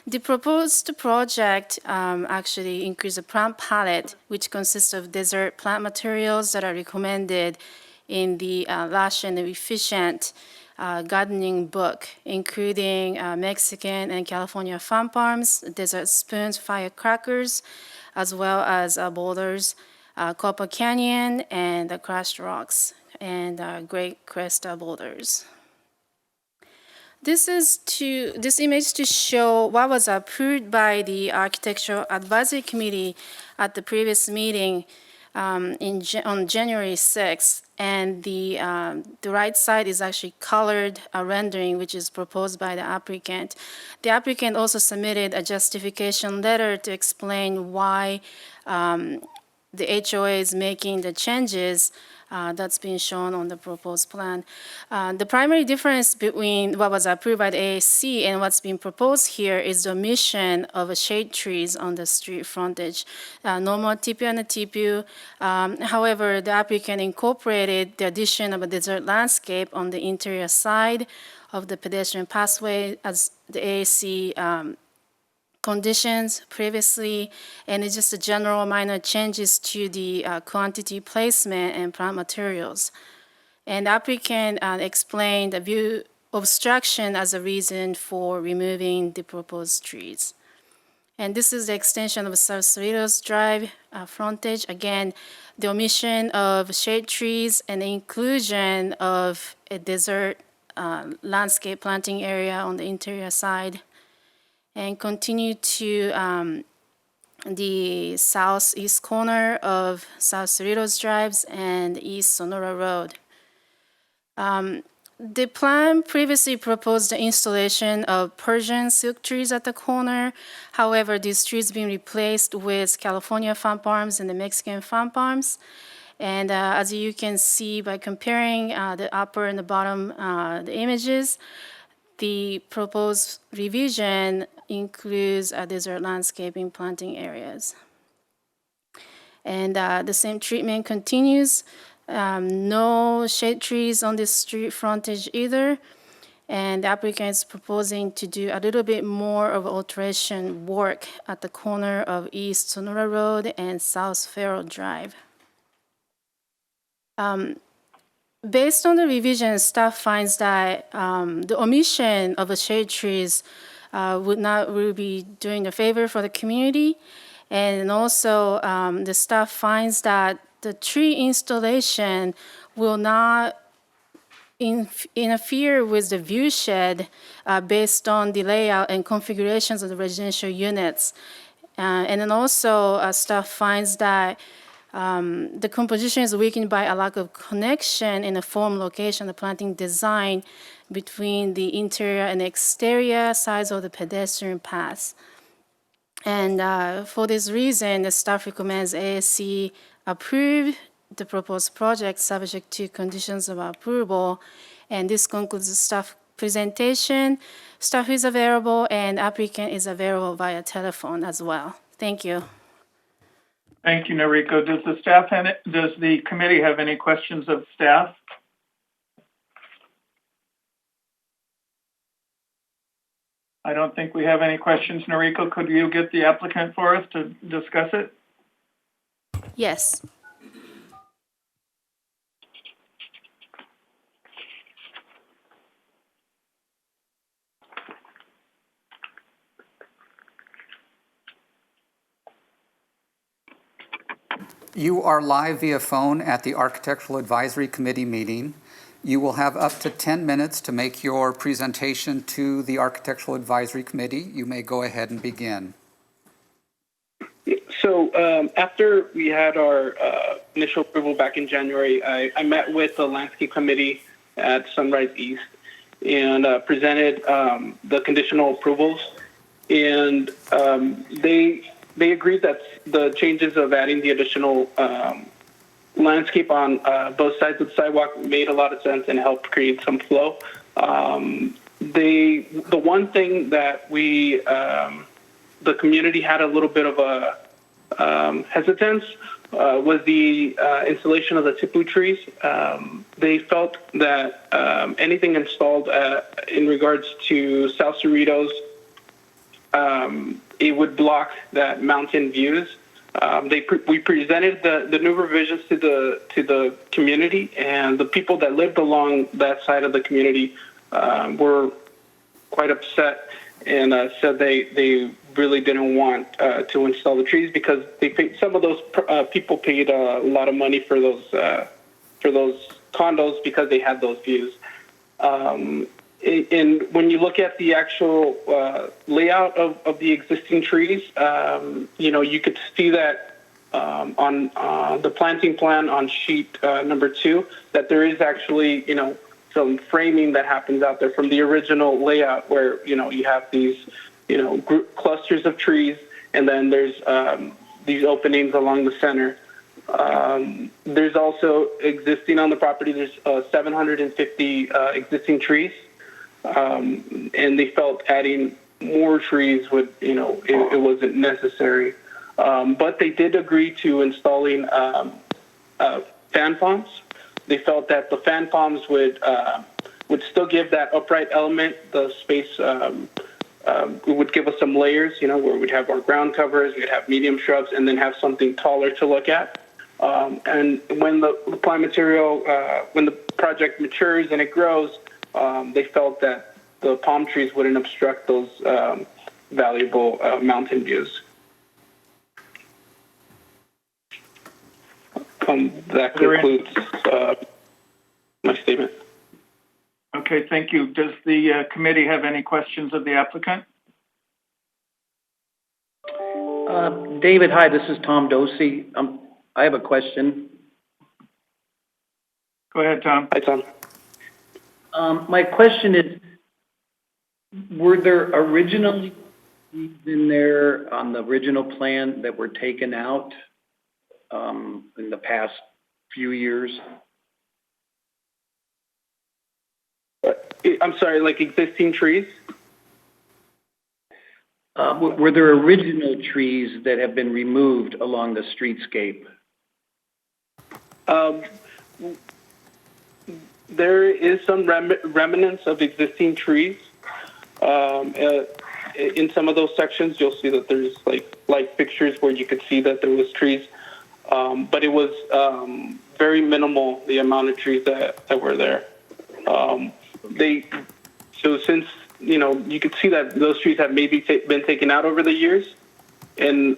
The proposed project actually includes a plant palette, which consists of desert plant materials that are recommended in the lush and efficient gardening book, including Mexican and California farm palms, desert spoons, firecrackers, as well as boulders, Copper Canyon, and the crushed rocks, and Great Crest boulders. This image to show what was approved by the Architectural Advisory Committee at the previous meeting. on January 6th, and the right side is actually colored rendering, which is proposed by the applicant. The applicant also submitted a justification letter to explain why the HOA is making the changes that's being shown on the proposed plan. The primary difference between what was approved by the AAC and what's being proposed here is the omission of shade trees on the street frontage. No more TPU and a TPU. However, the applicant incorporated the addition of a desert landscape on the interior side of the pedestrian pathway as the AAC conditions previously, and it's just a general minor changes to the quantity placement and plant materials. And the applicant explained the view obstruction as a reason for removing the proposed trees. And this is the extension of South Cerritos Drive frontage. Again, the omission of shade trees and the inclusion of a desert landscape planting area on the interior side, and continue to the southeast corner of South Cerritos Drives and East Sonora Road. The plan previously proposed the installation of Persian silk trees at the corner. However, these trees being replaced with California farm palms and the Mexican farm palms. And as you can see by comparing the upper and the bottom the images, the proposed revision includes desert landscaping planting areas. And the same treatment continues. No shade trees on the street frontage either. And the applicant is proposing to do a little bit more of alteration work at the corner of East Sonora Road and South Farrell Drive. Based on the revision, staff finds that the omission of the shade trees would be doing a favor for the community. And also the staff finds that the tree installation will not interfere with the view shed based on the layout and configurations of the residential units. And then also staff finds that the composition is weakened by a lack of connection in the form, location, the planting design between the interior and exterior sides of the pedestrian paths. And for this reason, the staff recommends ASC approve the proposed project subject to conditions of approval. And this concludes the staff presentation. Staff is available and applicant is available via telephone as well. Thank you. Thank you, Noriko. Does the committee have any questions of staff? I don't think we have any questions. Noriko, could you get the applicant for us to discuss it? Yes. You are live via phone at the Architectural Advisory Committee meeting. You will have up to 10 minutes to make your presentation to the Architectural Advisory Committee. You may go ahead and begin. So after we had our initial approval back in January, I met with the landscape committee at Sunrise East and presented the conditional approvals. And they agreed that the changes of adding the additional landscape on both sides of the sidewalk made a lot of sense and helped create some flow. The one thing that we, the community had a little bit of a hesitance was the installation of the TPU trees. They felt that anything installed in regards to South Cerritos, it would block that mountain views. We presented the new revisions to the community, and the people that lived along that side of the community were quite upset and said they really didn't want to install the trees because they paid, some of those people paid a lot of money for those condos because they had those views. And when you look at the actual layout of the existing trees, you could see that on the planting plan on sheet number 2 that there is actually, some framing that happens out there from the original layout where, you have these, clusters of trees, and then there's these openings along the center. There's also existing on the property, there's 750 existing trees, and they felt adding more trees would, it wasn't necessary. But they did agree to installing fan palms. They felt that the fan palms would still give that upright element, the space. It would give us some layers, where we'd have our ground covers, we'd have medium shrubs, and then have something taller to look at. And when the plant material, when the project matures and it grows, they felt that the palm trees wouldn't obstruct those valuable mountain views. That concludes my statement. Okay, thank you. Does the committee have any questions of the applicant? David, hi, this is Tom Dosey. I have a question. Go ahead, Tom. Hi, Tom. My question is, were there originally trees in there on the original plan that were taken out in the past few years? I'm sorry, like existing trees? Were there original trees that have been removed along the streetscape? There is some remnants of existing trees. In some of those sections, you'll see that there's like light fixtures where you could see that there was trees. But it was very minimal, the amount of trees that were there. So since, you could see that those trees have maybe been taken out over the years. And,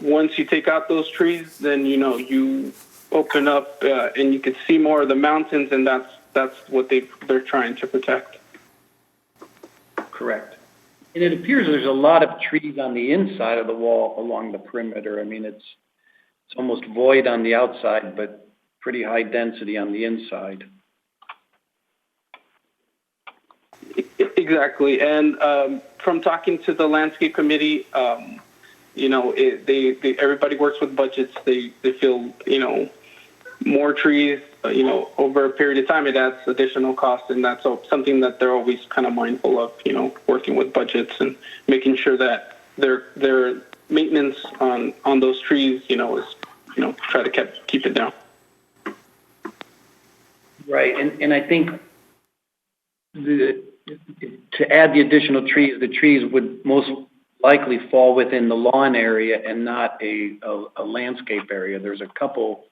once you take out those trees, then, you open up and you can see more of the mountains, and that's what they're trying to protect. Correct. And it appears there's a lot of trees on the inside of the wall along the perimeter. I mean, it's almost void on the outside, but pretty high density on the inside. Exactly. And from talking to the landscape committee, everybody works with budgets. They feel, more trees, over a period of time, it adds additional cost. And that's something that they're always kind of mindful of, working with budgets and making sure that their maintenance on those trees, is, try to keep it down. Right. And I think to add the additional trees, the trees would most likely fall within the lawn area and not a landscape area. There's a couple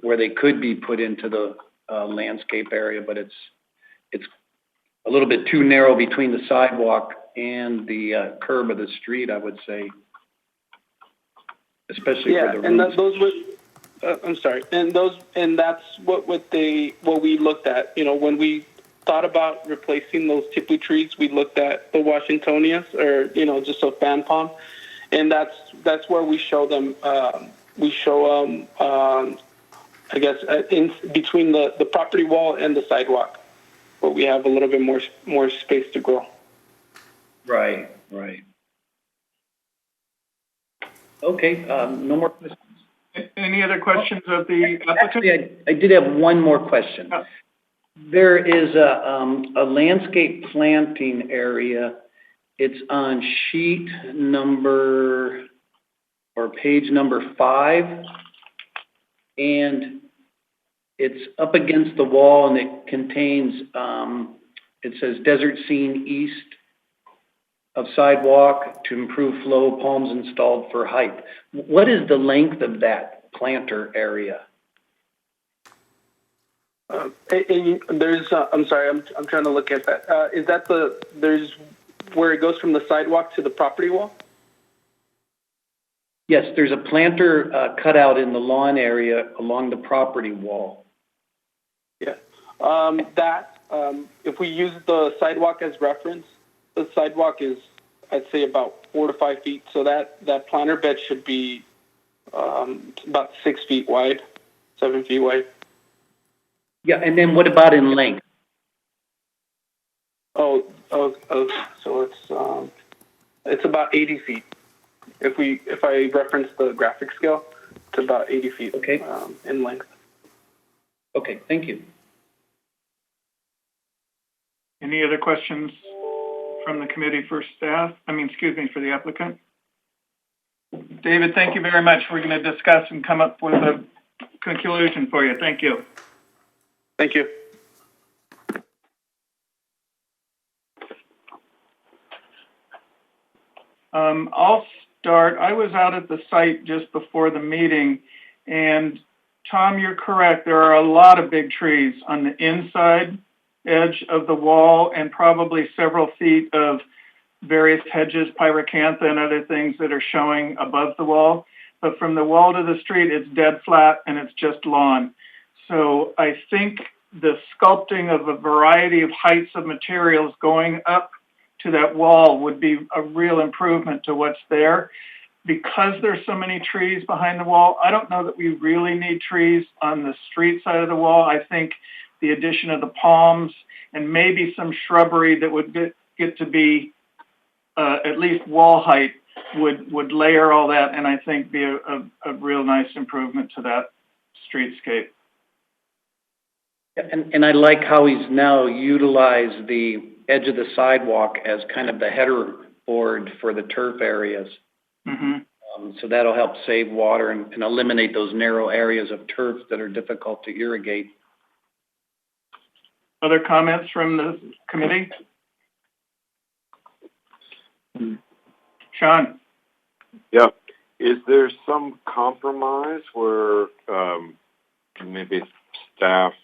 where they could be put into the landscape area, but it's a little bit too narrow between the sidewalk and the curb of the street, I would say, especially for the and roots. those would. I'm sorry, and that's what we looked at. When we thought about replacing those tippy trees, we looked at the Washingtonias, or just a fan palm, and that's where we show them. We show them, I guess, in between the property wall and the sidewalk, where we have a little bit more space to grow. Right. Okay, no more questions. Any other questions of the applicant? Actually, I did have one more question. There is a landscape planting area. It's on sheet number or page number 5, and it's up against the wall, and it contains, it says desert scene east of sidewalk to improve flow, palms installed for height. What is the length of that planter area? There's, I'm sorry, I'm trying to look at that. Is that there's where it goes from the sidewalk to the property wall? Yes, there's a planter cut out in the lawn area along the property wall. Yeah. If we use the sidewalk as reference, the sidewalk is, I'd say, about 4 to 5 feet. So that planter bed should be It's about 6 feet wide, 7 feet wide. Yeah, and then what about in length? So it's about 80 feet. If I reference the graphic scale, it's about 80 feet. Okay. In length. Okay, thank you. Any other questions from the committee for staff? For the applicant? David, thank you very much. We're going to discuss and come up with a conclusion for you. Thank you. Thank you. I'll start. I was out at the site just before the meeting, and Tom, you're correct. There are a lot of big trees on the inside edge of the wall and probably several feet of various hedges, pyracantha and other things that are showing above the wall. But from the wall to the street, it's dead flat and it's just lawn. So I think the sculpting of a variety of heights of materials going up to that wall would be a real improvement to what's there. Because there's so many trees behind the wall, I don't know that we really need trees on the street side of the wall. I think the addition of the palms and maybe some shrubbery that would get to be at least wall height would layer all that, and I think be a real nice improvement to that streetscape. And I like how he's now utilized the edge of the sidewalk as kind of the header board for the turf areas. Mm-hmm. So that'll help save water and eliminate those narrow areas of turf that are difficult to irrigate. Other comments from the committee? Sean? Yeah. Is there some compromise where maybe staff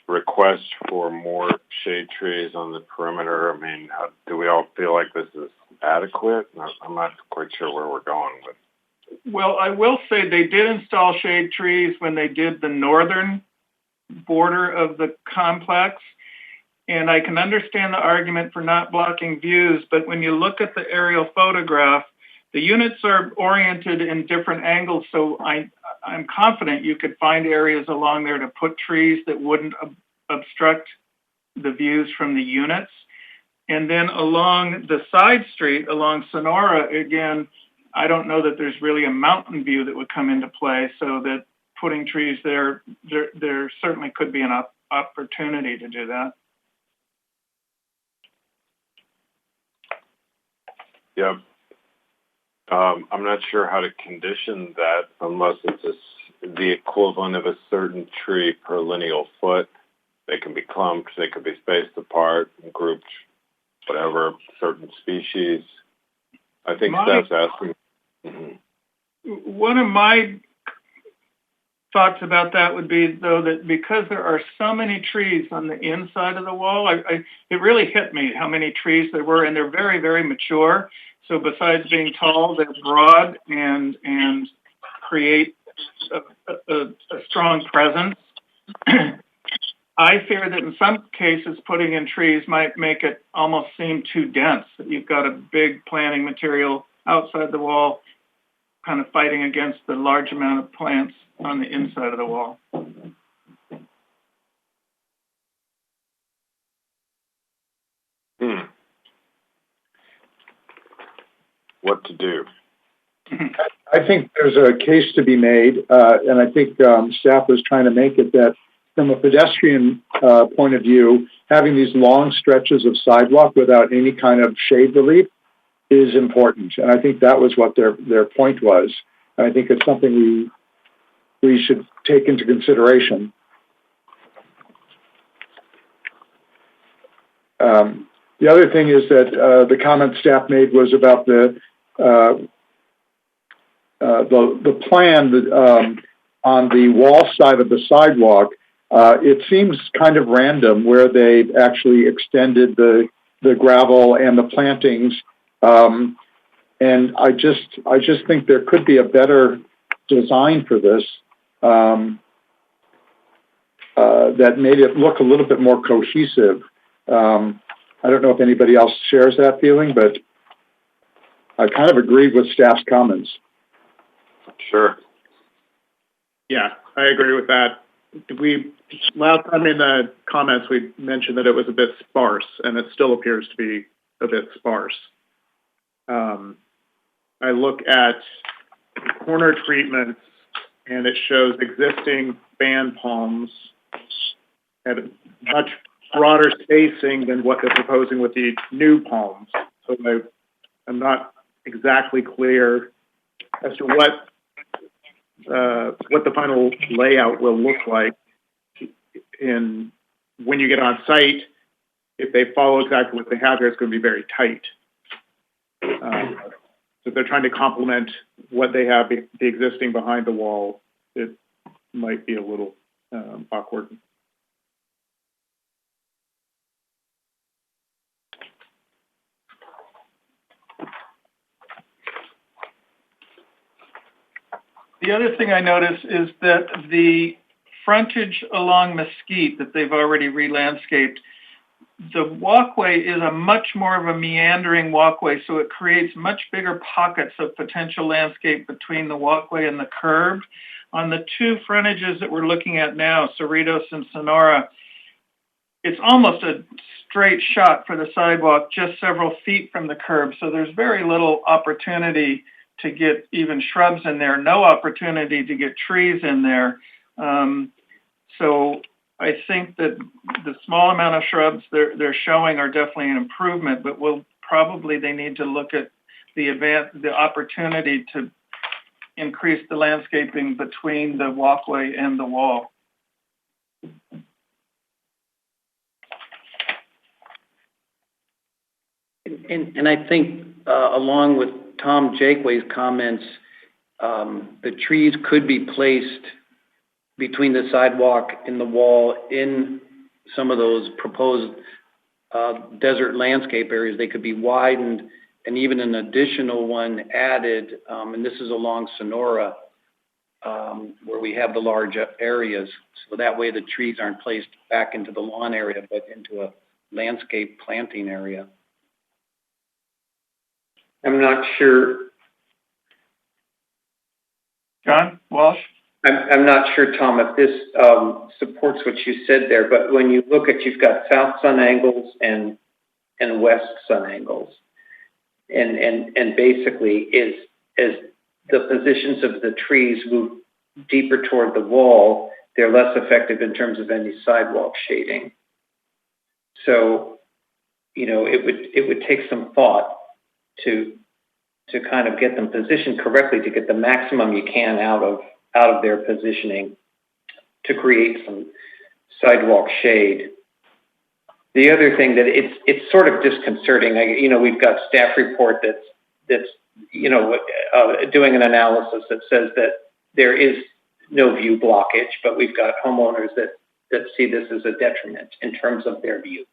request for more shade trees on the perimeter? I mean, do we all feel like this is adequate? I'm not quite sure where we're going with. Well, I will say they did install shade trees when they did the northern border of the complex. And I can understand the argument for not blocking views, but when you look at the aerial photograph, the units are oriented in different angles. So I'm confident you could find areas along there to put trees that wouldn't obstruct the views from the units. And then along the side street, along Sonora, again, I don't know that there's really a mountain view that would come into play, so that putting trees there certainly could be an opportunity to do that. Yep. I'm not sure how to condition that unless it's the equivalent of a certain tree per lineal foot. They can be clumped, they could be spaced apart, grouped, whatever, certain species. I think staff's asking. Mm-hmm. One of my thoughts about that would be, though, that because there are so many trees on the inside of the wall, it really hit me how many trees there were, and they're very, very mature. So besides being tall, they're broad and create a strong presence. I fear that in some cases, putting in trees might make it almost seem too dense, that you've got a big planting material outside the wall, kind of fighting against the large amount of plants on the inside of the wall. What to do? I think there's a case to be made, and I think staff was trying to make it that from a pedestrian point of view, having these long stretches of sidewalk without any kind of shade relief is important. And I think that was what their point was. And I think it's something we should take into consideration. The other thing is that the comment staff made was about the plan that, on the wall side of the sidewalk. It seems kind of random where they actually extended the gravel and the plantings, and I just think there could be a better design for this that made it look a little bit more cohesive. I don't know if anybody else shares that feeling, but I kind of agreed with staff's comments. Sure. Yeah, I agree with that. Last time in the comments, we mentioned that it was a bit sparse, and it still appears to be a bit sparse. I look at corner treatments, and it shows existing band palms at a much broader spacing than what they're proposing with the new palms. So I'm not exactly clear as to what the final layout will look like when you get on site. If they follow exactly what they have here, it's going to be very tight. So if they're trying to complement what they have, the existing behind the wall, it might be a little awkward. The other thing I notice is that the frontage along Mesquite that they've already re-landscaped, the walkway is a much more of a meandering walkway, so it creates much bigger pockets of potential landscape between the walkway and the curb. On the two frontages that we're looking at now, Cerritos and Sonora, it's almost a straight shot for the sidewalk, just several feet from the curb, so there's very little opportunity to get even shrubs in there, no opportunity to get trees in there. So I think that the small amount of shrubs they're showing are definitely an improvement, but they need to look at the opportunity to increase the landscaping between the walkway and the wall. And I think along with Tom Jakeway's comments, the trees could be placed between the sidewalk and the wall in some of those proposed desert landscape areas. They could be widened and even an additional one added, and this is along Sonora, where we have the large areas. So that way the trees aren't placed back into the lawn area, but into a landscape planting area. I'm not sure. John Walsh? I'm not sure, Tom, if this supports what you said there, but when you look at, you've got south sun angles and west sun angles. And basically as the positions of the trees move deeper toward the wall, they're less effective in terms of any sidewalk shading. So, it would take some thought to kind of get them positioned correctly to get the maximum you can out of their positioning to create some sidewalk shade. The other thing that it's sort of disconcerting, we've got staff report that's doing an analysis that says that there is no view blockage, but we've got homeowners that see this as a detriment in terms of their views.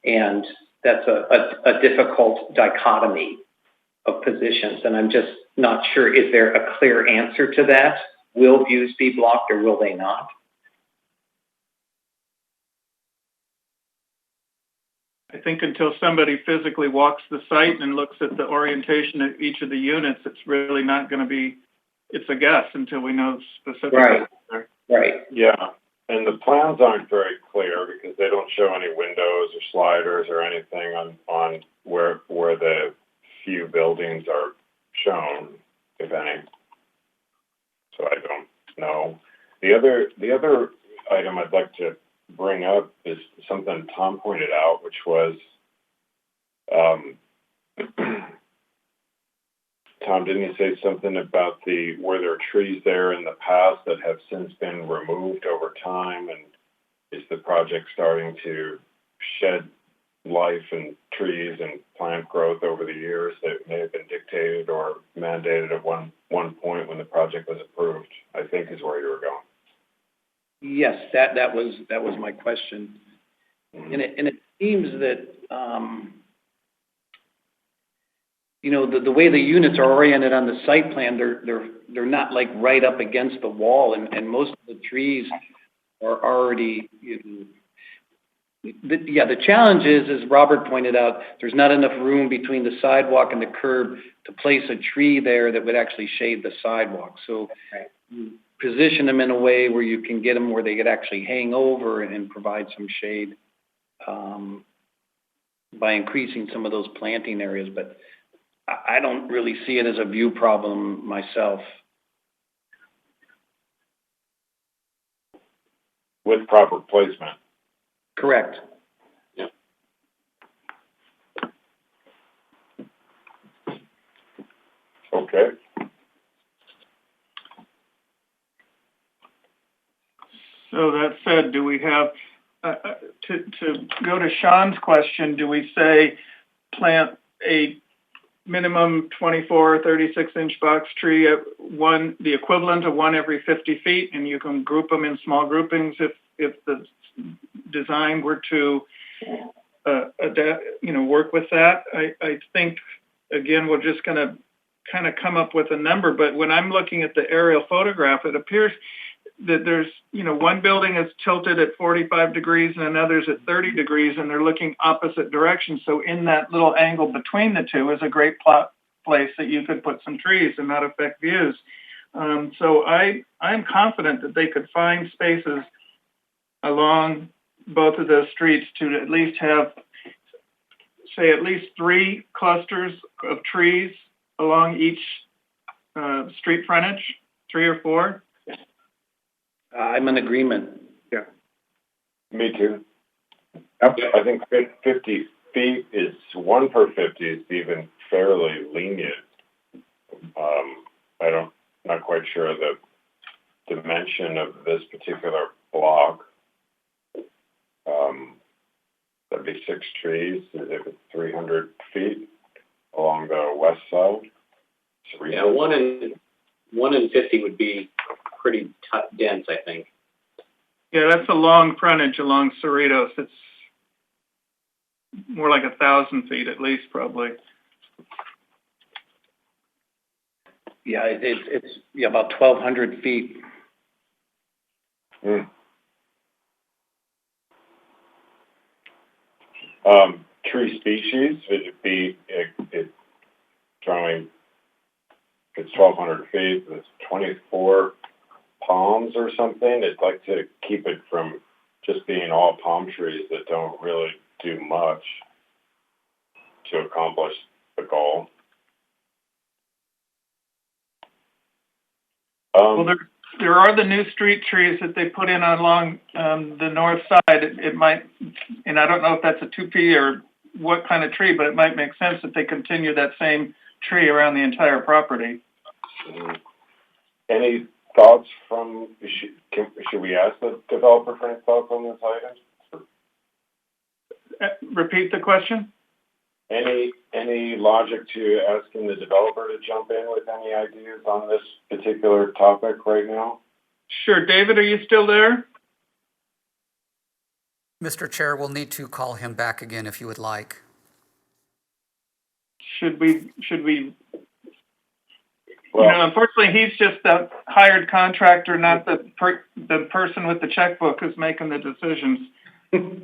And that's a difficult dichotomy of positions. And I'm just not sure, is there a clear answer to that? Will views be blocked or will they not? I think until somebody physically walks the site and looks at the orientation of each of the units, it's really not going to be, it's a guess until we know specifically. Right. Yeah. And the plans aren't very clear because they don't show any windows or sliders or anything on where the few buildings are shown, if any. So I don't know. The other item I'd like to bring up is something Tom pointed out, which was, Tom, didn't you say something about were there trees there in the past that have since been removed over time, and is the project starting to shed life and trees and plant growth over the years that may have been dictated or mandated at one point when the project was approved, I think is where you were going. Yes, that was my question. Mm-hmm. And it seems that the way the units are oriented on the site plan, they're not like right up against the wall, and most of the trees are already the challenge is, as Robert pointed out, there's not enough room between the sidewalk and the curb to place a tree there that would actually shade the sidewalk. So you position them in a way where you can get them where they could actually hang over and provide some shade by increasing some of those planting areas. But I don't really see it as a view problem myself. With proper placement. Correct. Yeah. Okay. So that said, do we have, to go to Sean's question, do we say plant a minimum 24 or 36-inch box tree at the equivalent of one every 50 feet, and you can group them in small groupings if the design were to work with that? I think, again, we're just going to kind of come up with a number, but when I'm looking at the aerial photograph, it appears that there's, one building is tilted at 45 degrees and another's at 30 degrees, and they're looking opposite directions. So in that little angle between the two is a great place that you could put some trees and not affect views. So I'm confident that they could find spaces along both of those streets to at least have, say, at least 3 clusters of trees along each street frontage, 3 or 4. I'm in agreement. Yeah. Me too. I think 50 feet is 1 per 50 is even fairly lenient. Not quite sure the dimension of this particular block. That'd be 6 trees. If it's 300 feet along the west side. Yeah, 1 in 50 would be pretty dense, I think. Yeah, that's a long frontage along Cerritos. It's more like 1,000 feet at least, probably. Yeah, it's about 1,200 feet. Tree species, would it be drawing? It's 1,200 feet. It's 24 palms or something. I'd like to keep it from just being all palm trees that don't really do much to accomplish the goal. Well, there are the new street trees that they put in along the north side. It might, and I don't know if that's a 2P or what kind of tree, but it might make sense that they continue that same tree around the entire property. Any thoughts from, should we ask the developer for any thoughts on this item? Repeat the question? Any logic to asking the developer to jump in with any ideas on this particular topic right now? Sure. David, are you still there? Mr. Chair, we'll need to call him back again if you would like. Should we? Well, unfortunately, he's just a hired contractor, not the person with the checkbook who's making the decisions.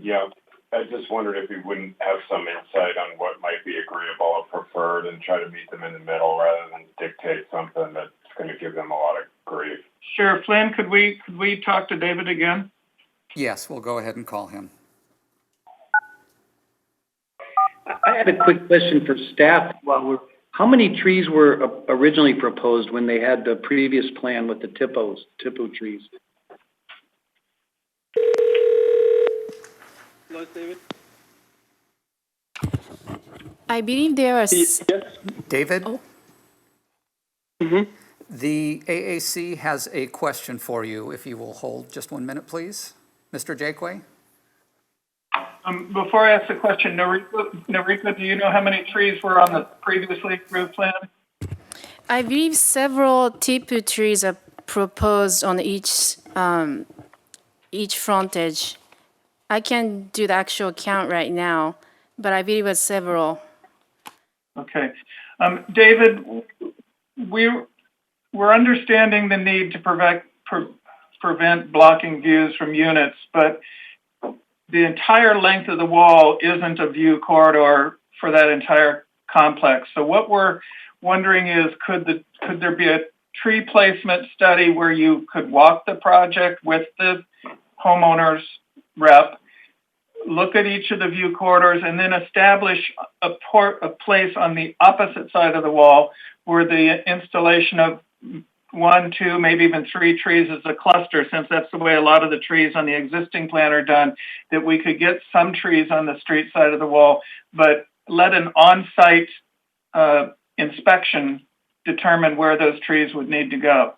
Yeah, I just wondered if we wouldn't have some insight on what might be agreeable or preferred and try to meet them in the middle rather than dictate something that's going to give them a lot of grief. Sure. Flynn, could we talk to David again? Yes, we'll go ahead and call him. I had a quick question for staff. How many trees were originally proposed when they had the previous plan with the tipo trees? Hello, David. I believe there are... David? Oh. Mm-hmm. The AAC has a question for you, if you will hold just 1 minute, please. Mr. Jakeway? Before I ask the question, Noriko, do you know how many trees were on the previously approved plan? I believe several tipo trees are proposed on each frontage. I can't do the actual count right now, but I believe it's several. Okay. David, we're understanding the need to prevent blocking views from units, but the entire length of the wall isn't a view corridor for that entire complex. So what we're wondering is, could there be a tree placement study where you could walk the project with the homeowner's rep, look at each of the view corridors, and then establish a place on the opposite side of the wall where the installation of 1, 2, maybe even 3 trees as a cluster, since that's the way a lot of the trees on the existing plan are done, that we could get some trees on the street side of the wall, but let an on-site inspection determine where those trees would need to go.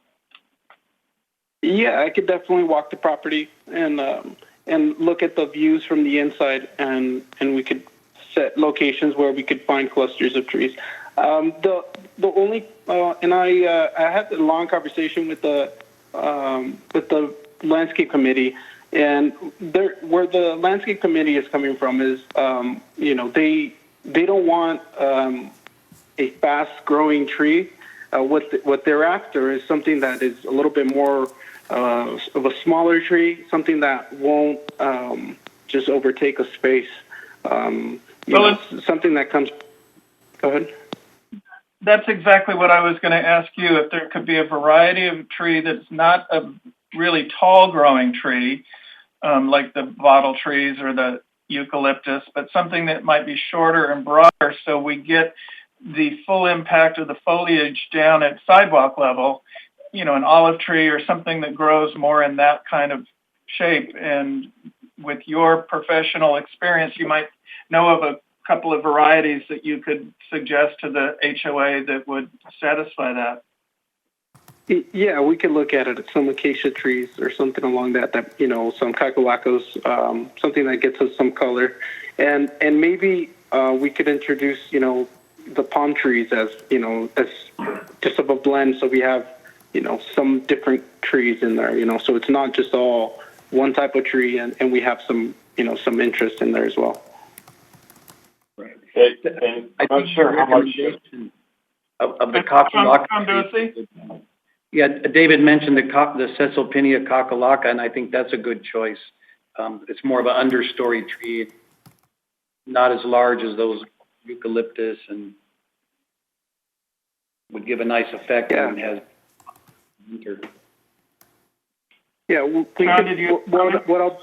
Yeah, I could definitely walk the property and look at the views from the inside, and we could set locations where we could find clusters of trees. The only and I had a long conversation with the landscape committee, and where the landscape committee is coming from is they don't want a fast growing tree. What they're after is something that is a little bit more of a smaller tree, something that won't just overtake a space. Something that comes. Go ahead. That's exactly what I was going to ask you, if there could be a variety of tree that's not a really tall growing tree, like the bottle trees or the eucalyptus, but something that might be shorter and broader, so we get the full impact of the foliage down at sidewalk level, an olive tree or something that grows more in that kind of shape. And with your professional experience, you might know of a couple of varieties that you could suggest to the HOA that would satisfy that. Yeah, we could look at it at some acacia trees or something along that some cacawacos, something that gets us some color. And maybe we could introduce, the palm trees as just of a blend, so we have, some different trees in there, so it's not just all one type of tree, and we have some, some interest in there as well. Right. And I'm not sure how much of the Kakalaka. Tom Ducey? Yeah, David mentioned the Caesalpinia Kakalaka, and I think that's a good choice. It's more of an understory tree, not as large as those eucalyptus, and would give a nice effect. Yeah. And has winter. Yeah, what else?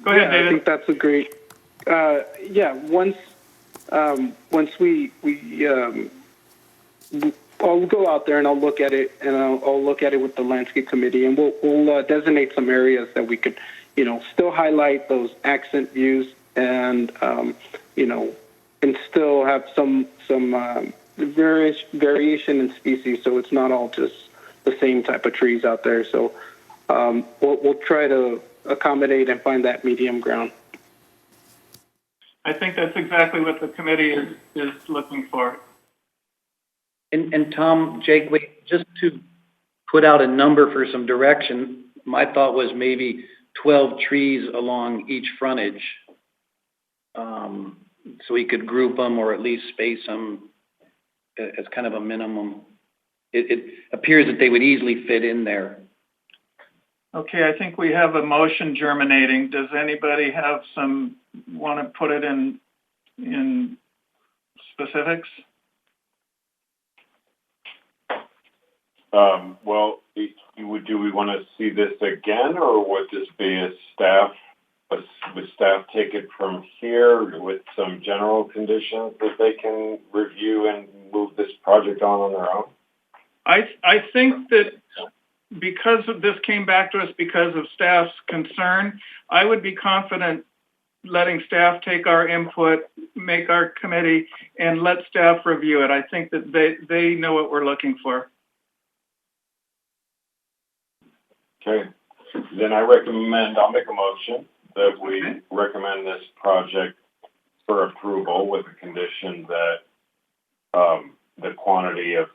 Go ahead, David. I think that's a great. Once we I'll go out there and I'll look at it, and I'll look at it with the landscape committee, and we'll designate some areas that we could, still highlight those accent views, and and still have some variation in species, so it's not all just the same type of trees out there. So we'll try to accommodate and find that medium ground. I think that's exactly what the committee is looking for. And Tom, Jake, just to put out a number for some direction, my thought was maybe 12 trees along each frontage. So we could group them or at least space them as kind of a minimum. It appears that they would easily fit in there. Okay, I think we have a motion germinating. Does anybody want to put it in specifics? Well, do we want to see this again, or would this be would staff take it from here with some general conditions that they can review and move this project on their own? I think that because this came back to us because of staff's concern, I would be confident letting staff take our input, make our committee, and let staff review it. I think that they know what we're looking for. Okay, then I'll make a motion that we recommend this project for approval with the condition that the quantity of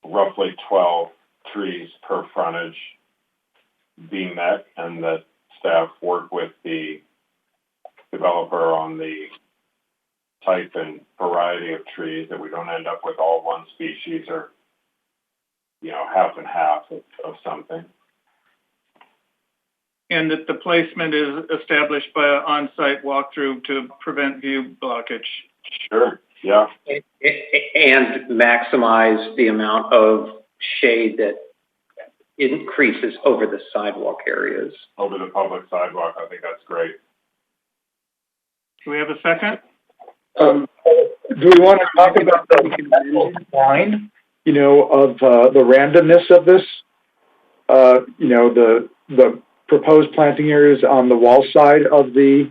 roughly 12 trees per frontage be met, and that staff work with the developer on the type and variety of trees, that we don't end up with all one species or, half and half of something. and that the placement is established by an on-site walkthrough to prevent view blockage. Sure, yeah. And maximize the amount of shade that increases over the sidewalk areas. Over the public sidewalk, I think that's great. Do we have a second? Do we want to talk about the line, of the randomness of this? The proposed planting areas on the wall side of the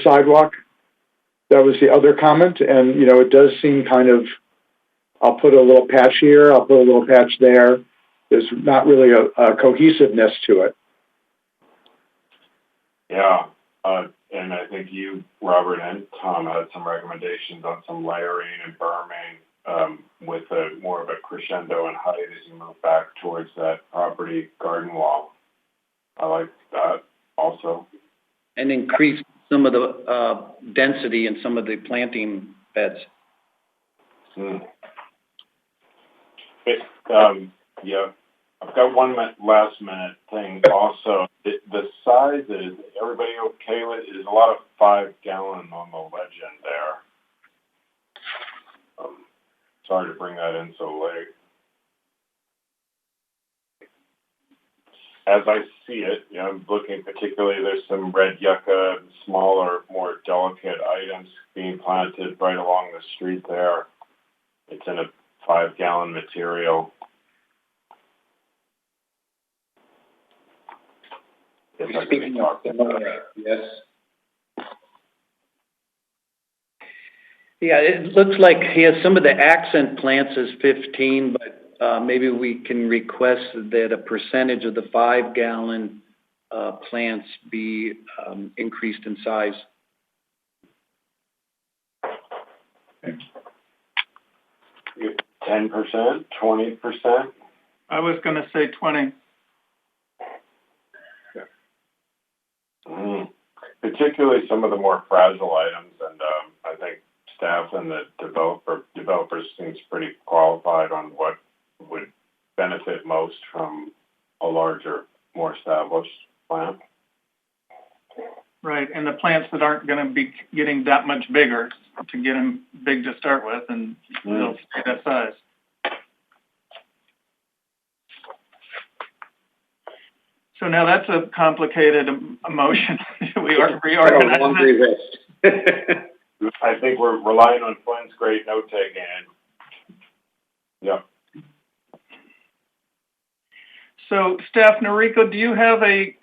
sidewalk. That was the other comment, and it does seem kind of, I'll put a little patch here, I'll put a little patch there. There's not really a cohesiveness to it. Yeah, and I think you, Robert, and Tom had some recommendations on some layering and berming with more of a crescendo in height as you move back towards that property garden wall. I like that also. And increase some of the density in some of the planting beds. Yeah, I've got one last minute thing also. The size is everybody okay with? There's a lot of 5 gallon on the legend there. Sorry to bring that in so late. As I see it, I'm looking particularly, there's some red yucca, smaller, more delicate items being planted right along the street there. It's in a 5 gallon material. Speaking of yes. Yeah, it looks like he has some of the accent plants as 15, but maybe we can request that a percentage of the 5 gallon plants be increased in size. 10%, 20%? I was going to say 20. Particularly some of the more fragile items, and I think staff and the developers seems pretty qualified on what would benefit most from a larger, more established plant. Right, and the plants that aren't going to be getting that much bigger to get them big to start with, and they'll stay that size. So now that's a complicated emotion. We are reorganizing. I think we're relying on Flynn's great note-taking. Yeah. So, staff, Noriko, do you have a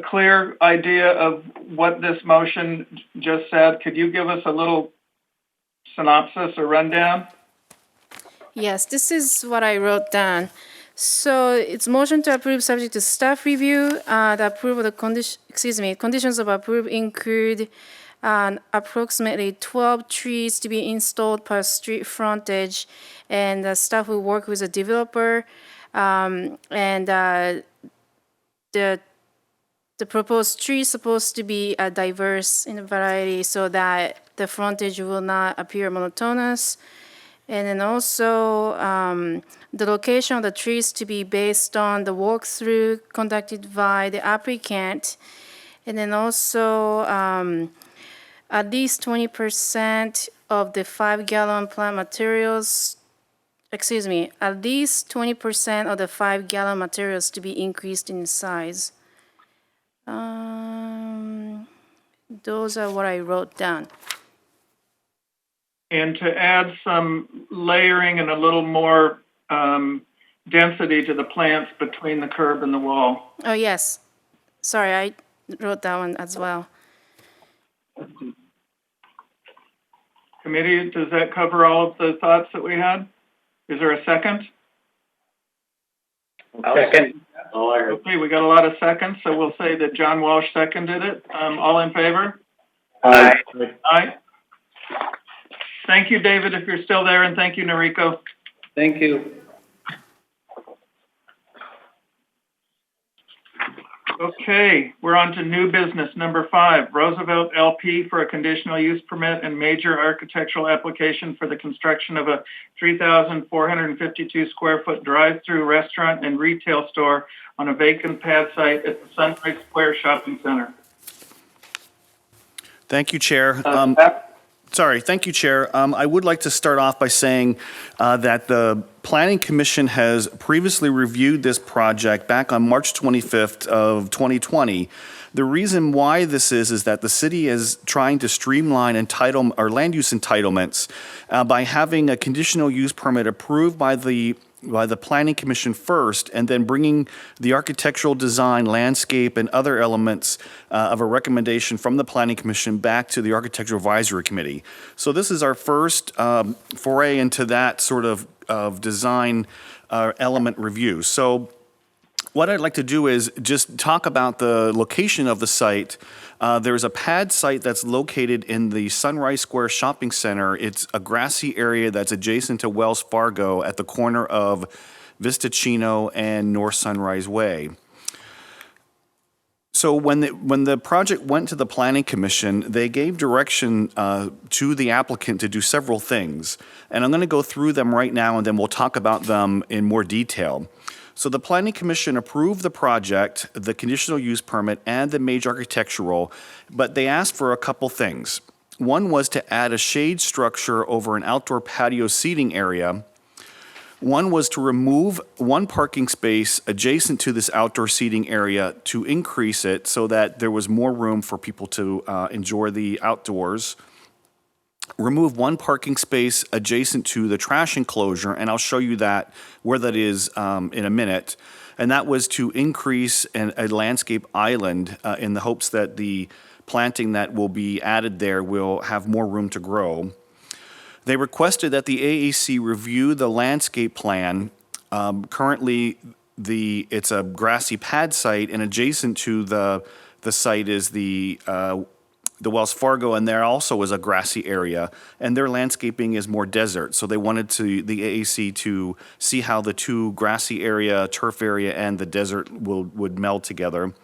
clear idea of what this motion just said? Could you give us a little synopsis or rundown? Yes, this is what I wrote down. So it's motion to approve subject to staff review. The approval of the conditions of approval include approximately 12 trees to be installed per street frontage, and the staff will work with the developer. The proposed tree is supposed to be diverse in variety so that the frontage will not appear monotonous. And then also the location of the trees to be based on the walkthrough conducted by the applicant. And then also at least 20% of the 5 gallon plant materials, at least 20% of the 5 gallon materials to be increased in size. Those are what I wrote down. And to add some layering and a little more density to the plants between the curb and the wall. Oh, yes. Sorry, I wrote that one as well. Committee, does that cover all of the thoughts that we had? Is there a second? Second. Okay, we got a lot of seconds, so we'll say that John Walsh seconded it. All in favor? Aye. Aye. Thank you, David, if you're still there, and thank you, Noriko. Thank you. Okay, we're on to new business. Number 5, Roosevelt LP for a conditional use permit and major architectural application for the construction of a 3,452 square foot drive-through restaurant and retail store on a vacant pad site at the Sunrise Square Shopping Center. Thank you, Chair. Thank you, Chair. I would like to start off by saying that the Planning Commission has previously reviewed this project back on March 25th of 2020. The reason why this is that the city is trying to streamline land use entitlements by having a conditional use permit approved by the Planning Commission first, and then bringing the architectural design, landscape, and other elements of a recommendation from the Planning Commission back to the Architectural Advisory Committee. So this is our first foray into that sort of design element review. So what I'd like to do is just talk about the location of the site. There's a pad site that's located in the Sunrise Square Shopping Center. It's a grassy area that's adjacent to Wells Fargo at the corner of Vista Chino and North Sunrise Way. So when the project went to the Planning Commission, they gave direction to the applicant to do several things. And I'm going to go through them right now, and then we'll talk about them in more detail. So the Planning Commission approved the project, the conditional use permit, and the major architectural, but they asked for a couple things. One was to add a shade structure over an outdoor patio seating area. One was to remove one parking space adjacent to this outdoor seating area to increase it so that there was more room for people to enjoy the outdoors. Remove one parking space adjacent to the trash enclosure, and I'll show you where that is in a minute. And that was to increase a landscape island in the hopes that the planting that will be added there will have more room to grow. They requested that the AAC review the landscape plan. Currently, it's a grassy pad site, and adjacent to the site is the Wells Fargo, and there also is a grassy area, and their landscaping is more desert. So they wanted the AAC to see how the two grassy area, turf area, and the desert would meld together.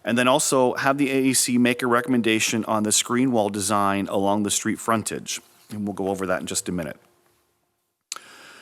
And then also have the AAC make a recommendation on the screen wall design along the street frontage. And we'll go over that in just a minute.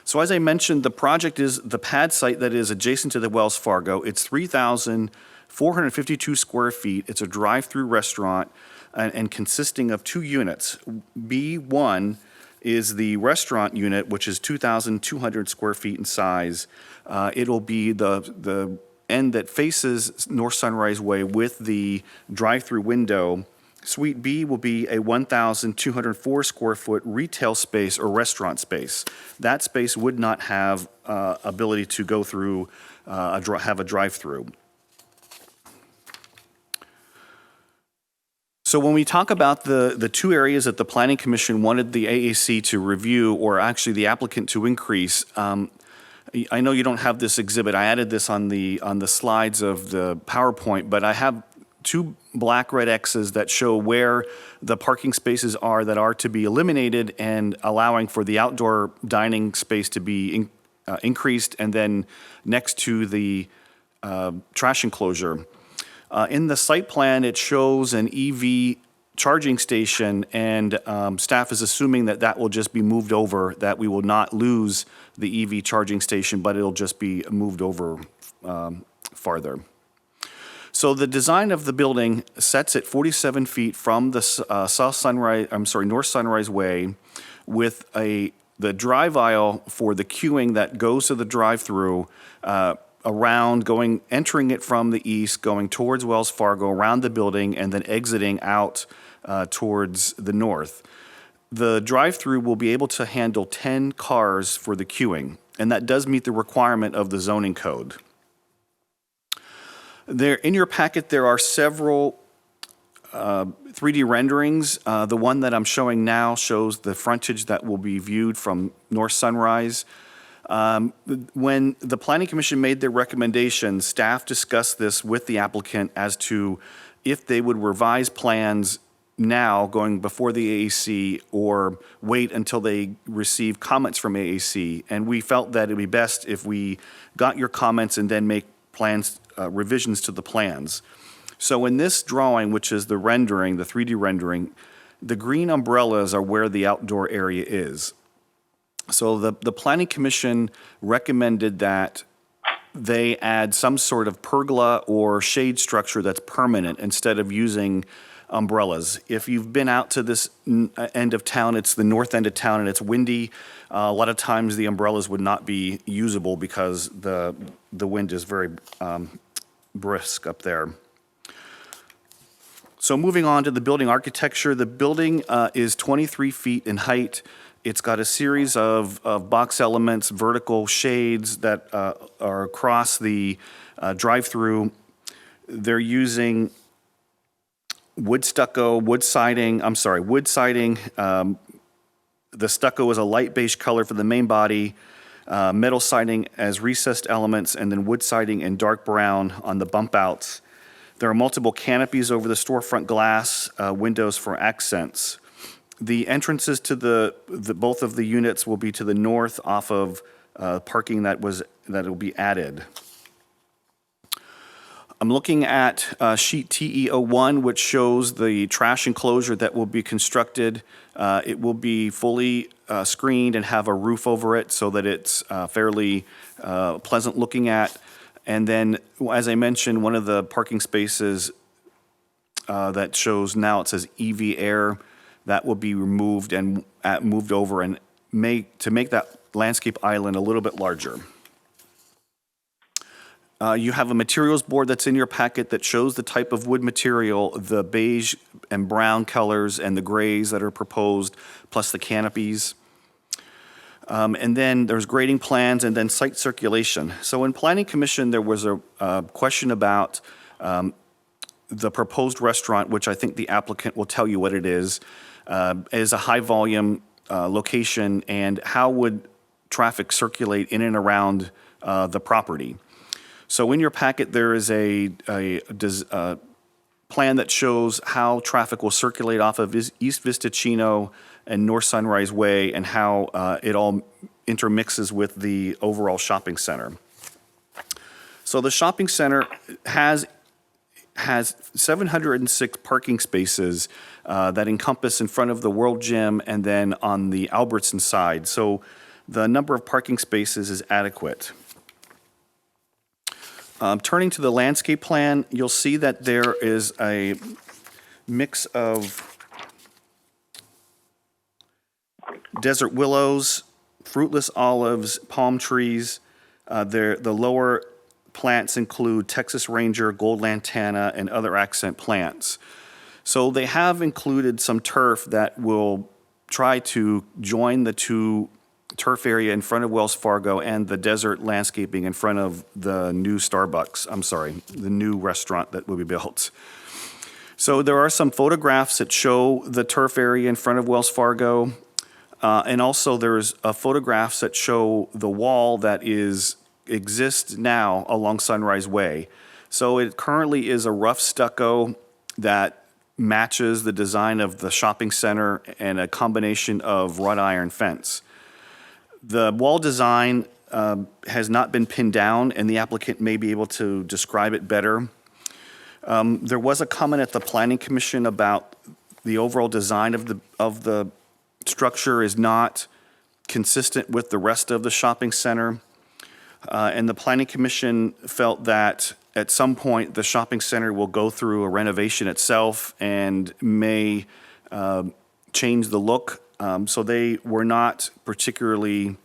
So as I mentioned, the project is the pad site that is adjacent to the Wells Fargo. It's 3,452 square feet. It's a drive-through restaurant and consisting of 2 units. B1 is the restaurant unit, which is 2,200 square feet in size. It'll be the end that faces North Sunrise Way with the drive-through window. Suite B will be a 1,204 square foot retail space or restaurant space. That space would not have ability to go through, have a drive-through. So when we talk about the 2 areas that the Planning Commission wanted the AAC to review, or actually the applicant to increase, I know you don't have this exhibit. I added this on the slides of the PowerPoint, but I have 2 black red X's that show where the parking spaces are that are to be eliminated, and allowing for the outdoor dining space to be increased, and then next to the trash enclosure. In the site plan, it shows an EV charging station, and staff is assuming that will just be moved over, that we will not lose the EV charging station, but it'll just be moved over farther. So the design of the building sets at 47 feet from the North Sunrise Way, with the drive aisle for the queuing that goes to the drive-through, entering it from the east, going towards Wells Fargo, around the building, and then exiting out towards the north. The drive-through will be able to handle 10 cars for the queuing, and that does meet the requirement of the zoning code. In your packet, there are several 3D renderings. The one that I'm showing now shows the frontage that will be viewed from North Sunrise. When the Planning Commission made their recommendation, staff discussed this with the applicant as to if they would revise plans now, going before the AAC, or wait until they receive comments from AAC. And we felt that it'd be best if we got your comments and then make plans revisions to the plans. So in this drawing, which is the rendering, the 3D rendering, the green umbrellas are where the outdoor area is. So the Planning Commission recommended that they add some sort of pergola or shade structure that's permanent instead of using umbrellas. If you've been out to this end of town, it's the north end of town and it's windy, a lot of times the umbrellas would not be usable because the wind is very brisk up there. So moving on to the building architecture, the building is 23 feet in height. It's got a series of box elements, vertical shades that are across the drive-through. They're using wood stucco, wood siding. The stucco is a light beige color for the main body, metal siding as recessed elements, and then wood siding in dark brown on the bump outs. There are multiple canopies over the storefront glass, windows for accents. The entrances to both of the units will be to the north off of parking that will be added. I'm looking at sheet TE01, which shows the trash enclosure that will be constructed. It will be fully screened and have a roof over it so that it's fairly pleasant looking at. And then, as I mentioned, one of the parking spaces that shows now, it says EV Air, that will be removed and moved over and to make that landscape island a little bit larger. You have a materials board that's in your packet that shows the type of wood material, the beige and brown colors and the grays that are proposed, plus the canopies. And then there's grading plans and then site circulation. So in Planning Commission, there was a question about the proposed restaurant, which I think the applicant will tell you what it is a high volume location, and how would traffic circulate in and around the property. So in your packet, there is a plan that shows how traffic will circulate off of East Vista Chino and North Sunrise Way, and how it all intermixes with the overall shopping center. So the shopping center has 706 parking spaces that encompass in front of the World Gym and then on the Albertson side. So the number of parking spaces is adequate. Turning to the landscape plan, you'll see that there is a mix of desert willows, fruitless olives, palm trees. The lower plants include Texas Ranger, gold lantana, and other accent plants. So they have included some turf that will try to join the two turf area in front of Wells Fargo and the desert landscaping in front of the new the new restaurant that will be built. So there are some photographs that show the turf area in front of Wells Fargo. And also there's photographs that show the wall that exists now along Sunrise Way. So it currently is a rough stucco that matches the design of the shopping center and a combination of wrought iron fence. The wall design has not been pinned down, and the applicant may be able to describe it better. There was a comment at the Planning Commission about the overall design of the structure is not consistent with the rest of the shopping center. And the Planning Commission felt that at some point the shopping center will go through a renovation itself and may change the look. So they were not particularly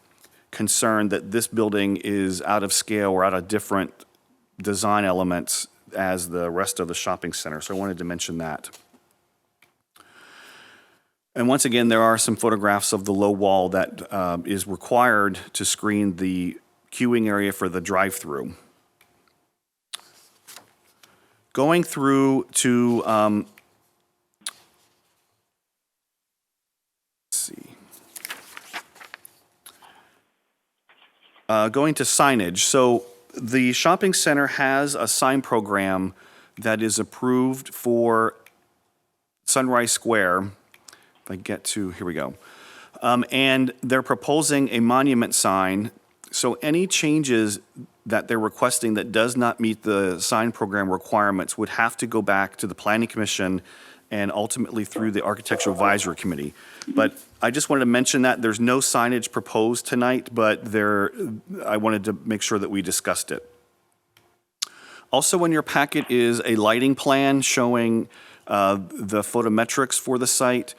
concerned that this building is out of scale or out of different design elements as the rest of the shopping center. So I wanted to mention that. And once again, there are some photographs of the low wall that is required to screen the queuing area for the drive-through. Going through to, let's see. Going to signage. So the shopping center has a sign program that is approved for Sunrise Square. If I get to, here we go. And they're proposing a monument sign. So any changes that they're requesting that does not meet the sign program requirements would have to go back to the Planning Commission and ultimately through the Architectural Advisory Committee. But I just wanted to mention that there's no signage proposed tonight, but I wanted to make sure that we discussed it. Also in your packet is a lighting plan showing the photometrics for the site.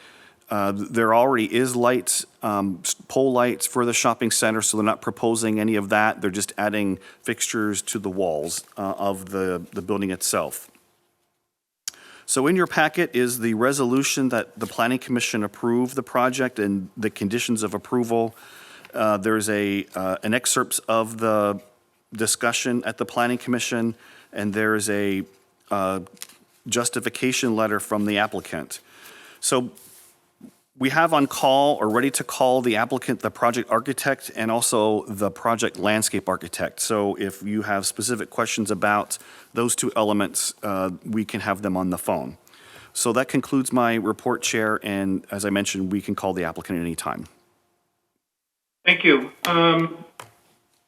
There already is lights, pole lights for the shopping center, so they're not proposing any of that. They're just adding fixtures to the walls of the building itself. So in your packet is the resolution that the Planning Commission approved the project and the conditions of approval. There's an excerpt of the discussion at the Planning Commission, and there's a justification letter from the applicant. So we have on call or ready to call the applicant, the project architect, and also the project landscape architect. So if you have specific questions about those two elements, we can have them on the phone. So that concludes my report, Chair, and as I mentioned, we can call the applicant at any time. Thank you.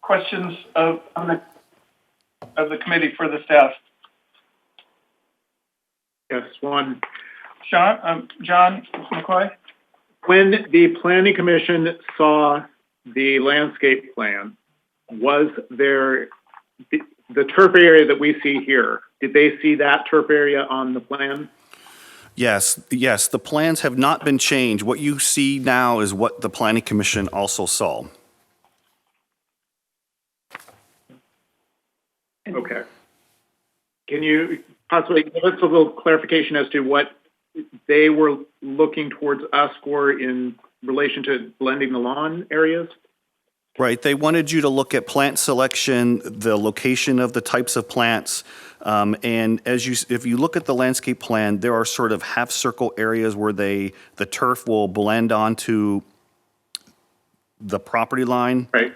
Questions of the committee for the staff? Yes, one. John McCoy? When the Planning Commission saw the landscape plan, was there the turf area that we see here? Did they see that turf area on the plan? Yes, the plans have not been changed. What you see now is what the Planning Commission also saw. Okay. Can you possibly give us a little clarification as to what they were looking towards us for in relation to blending the lawn areas? Right, they wanted you to look at plant selection, the location of the types of plants, and if you look at the landscape plan, there are sort of half circle areas where the turf will blend onto the property line. Right.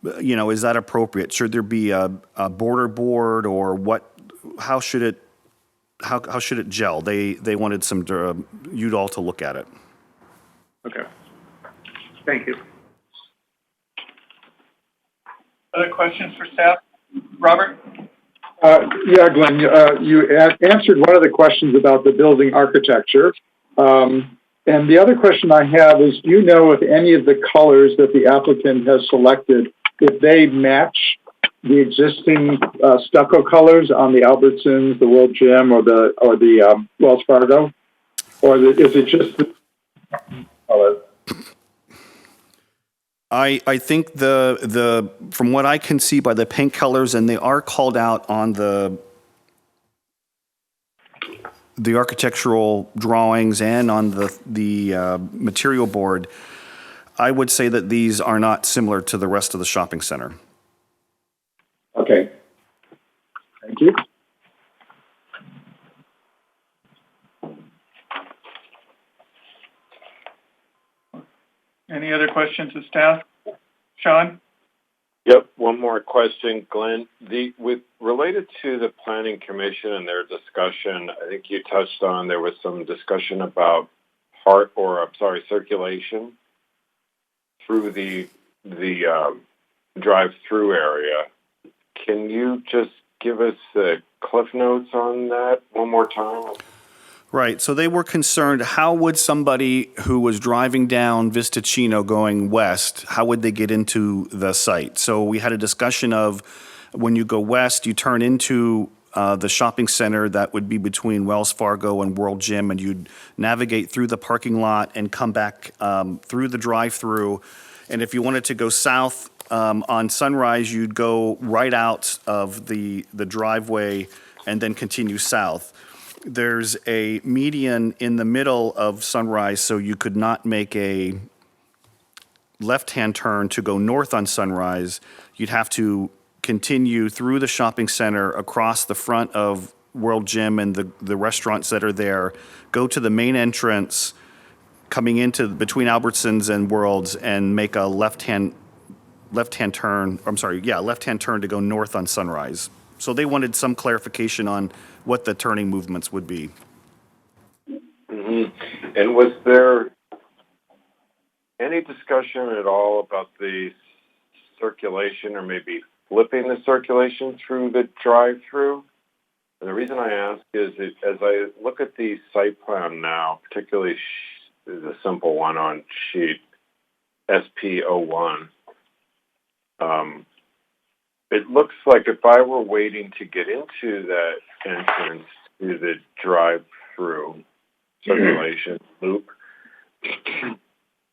Is that appropriate? Should there be a border board or what? How should it gel? They wanted you all to look at it. Okay. Thank you. Other questions for staff? Robert? Yeah, Glenn, you answered one of the questions about the building architecture. And the other question I have is, do you know if any of the colors that the applicant has selected, if they match the existing stucco colors on the Albertsons, the World Gym, or the Wells Fargo? Or is it just the color? I think from what I can see by the paint colors, and they are called out on the architectural drawings and on the material board, I would say that these are not similar to the rest of the shopping center. Okay. Thank you. Any other questions of staff? Sean? Yep, one more question, Glenn. Related to the Planning Commission and their discussion, I think you touched on there was some discussion about circulation through the drive-through area. Can you just give us the cliff notes on that one more time? Right. So they were concerned, how would somebody who was driving down Vista Chino going west, how would they get into the site? So we had a discussion of when you go west, you turn into the shopping center that would be between Wells Fargo and World Gym, and you'd navigate through the parking lot and come back through the drive-through. And if you wanted to go south on Sunrise, you'd go right out of the driveway and then continue south. There's a median in the middle of Sunrise, so you could not make a left-hand turn to go north on Sunrise. You'd have to continue through the shopping center, across the front of World Gym and the restaurants that are there, go to the main entrance, coming into between Albertsons and Worlds, and make a left-hand turn to go north on Sunrise. So they wanted some clarification on what the turning movements would be. Mm-hmm. And was there any discussion at all about the circulation or maybe flipping the circulation through the drive-through. And the reason I ask is as I look at the site plan now, particularly the simple one on sheet SP01, it looks like if I were waiting to get into that entrance to the drive-through circulation loop,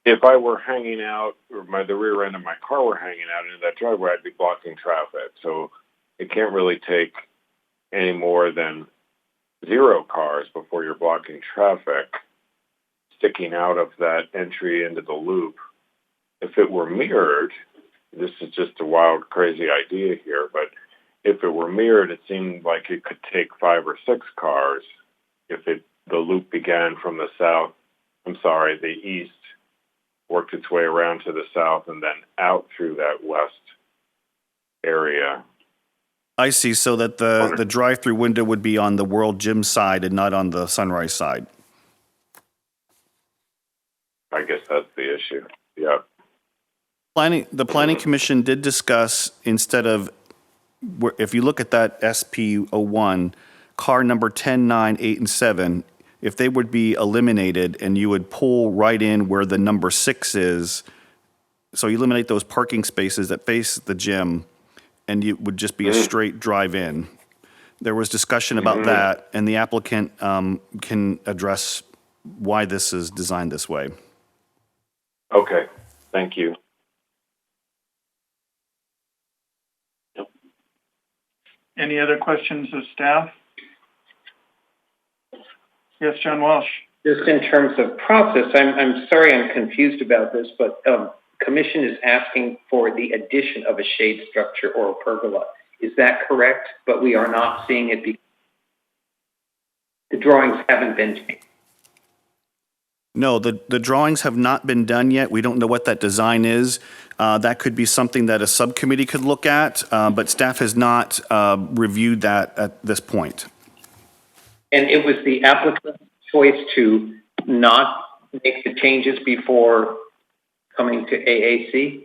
if I were hanging out, or the rear end of my car were hanging out into that driveway, I'd be blocking traffic. So it can't really take any more than 0 cars before you're blocking traffic sticking out of that entry into the loop. If it were mirrored, this is just a wild, crazy idea here, but if it were mirrored, it seemed like it could take 5 or 6 cars if the loop began from the east, worked its way around to the south, and then out through that west area. I see, so that the drive-through window would be on the World Gym side and not on the Sunrise side. I guess that's the issue. Yeah. The Planning Commission did discuss, instead of, if you look at that SP01, car number 10, 9, 8, and 7, if they would be eliminated and you would pull right in where the number 6 is, so you eliminate those parking spaces that face the gym, and it would just be a straight drive-in. There was discussion about that, and the applicant can address why this is designed this way. Okay, thank you. Any other questions of staff? Yes, John Walsh. Just in terms of process, I'm sorry I'm confused about this, but Commission is asking for the addition of a shade structure or a pergola. Is that correct? But we are not seeing it because the drawings haven't been changed. No, the drawings have not been done yet. We don't know what that design is. That could be something that a subcommittee could look at, but staff has not reviewed that at this point. And it was the applicant's choice to not make the changes before coming to AAC?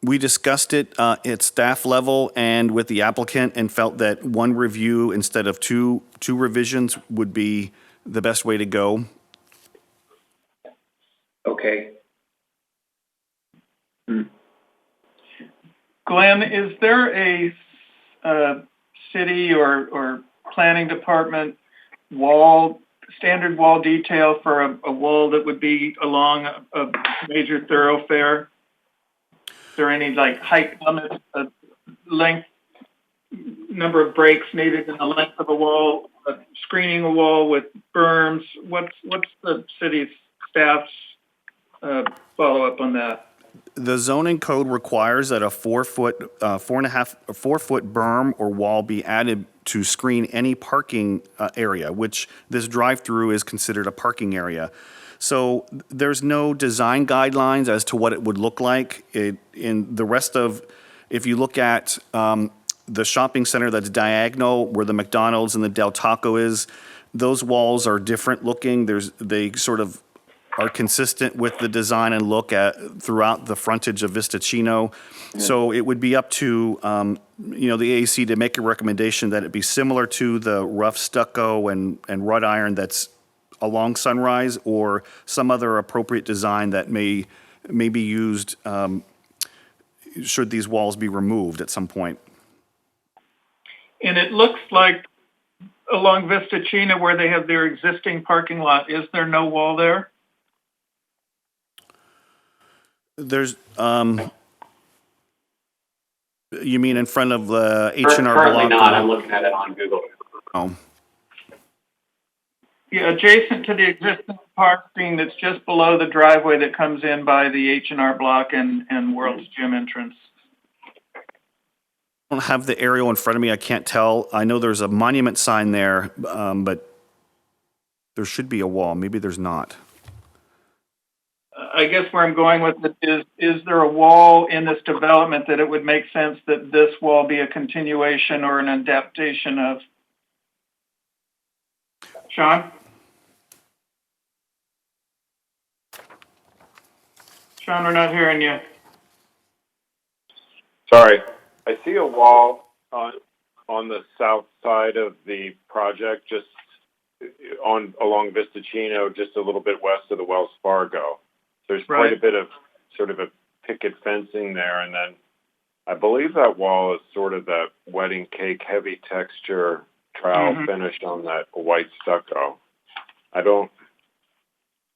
We discussed it at staff level and with the applicant and felt that one review instead of two revisions would be the best way to go. Okay. Glenn, is there a city or planning department standard wall detail for a wall that would be along a major thoroughfare? Is there any height limit, length, number of breaks needed in the length of a wall, screening a wall with berms? What's the city's staff's follow up on that? The zoning code requires that a 4-foot berm or wall be added to screen any parking area, which this drive-through is considered a parking area. So there's no design guidelines as to what it would look like. In the rest of, if you look at the shopping center that's diagonal where the McDonald's and the Del Taco is, those walls are different looking. They sort of are consistent with the design and look at throughout the frontage of Vista Chino. So it would be up to the AAC to make a recommendation that it be similar to the rough stucco and wrought iron that's along Sunrise, or some other appropriate design that may be used should these walls be removed at some point. And it looks like along Vista Chino where they have their existing parking lot, is there no wall there? There's, you mean in front of the H&R block? Currently not. I'm looking at it on Google. Oh. Yeah, adjacent to the existing parking that's just below the driveway that comes in by the H&R block and World's Gym entrance. I don't have the aerial in front of me. I can't tell. I know there's a monument sign there, but there should be a wall. Maybe there's not. I guess where I'm going with it is there a wall in this development that it would make sense that this wall be a continuation or an adaptation of? Sean? Sean, we're not hearing you. Sorry, I see a wall on the south side of the project, just along Vistacino, just a little bit west of the Wells Fargo. There's quite a bit of sort of a picket fencing there, and then I believe that wall is sort of that wedding cake heavy texture trowel finish on that white stucco. I don't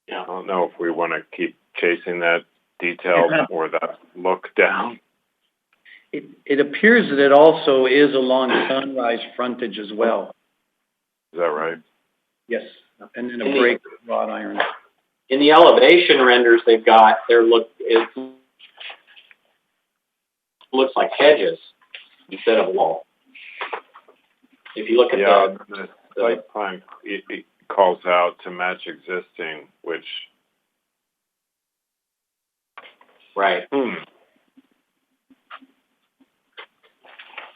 know if we want to keep chasing that detail or that look down. It appears that it also is along Sunrise frontage as well. Is that right? Yes, and then a break with wrought iron. In the elevation renders they've got, it looks like hedges instead of wall. If you look at the site plan, it calls out to match existing, which right.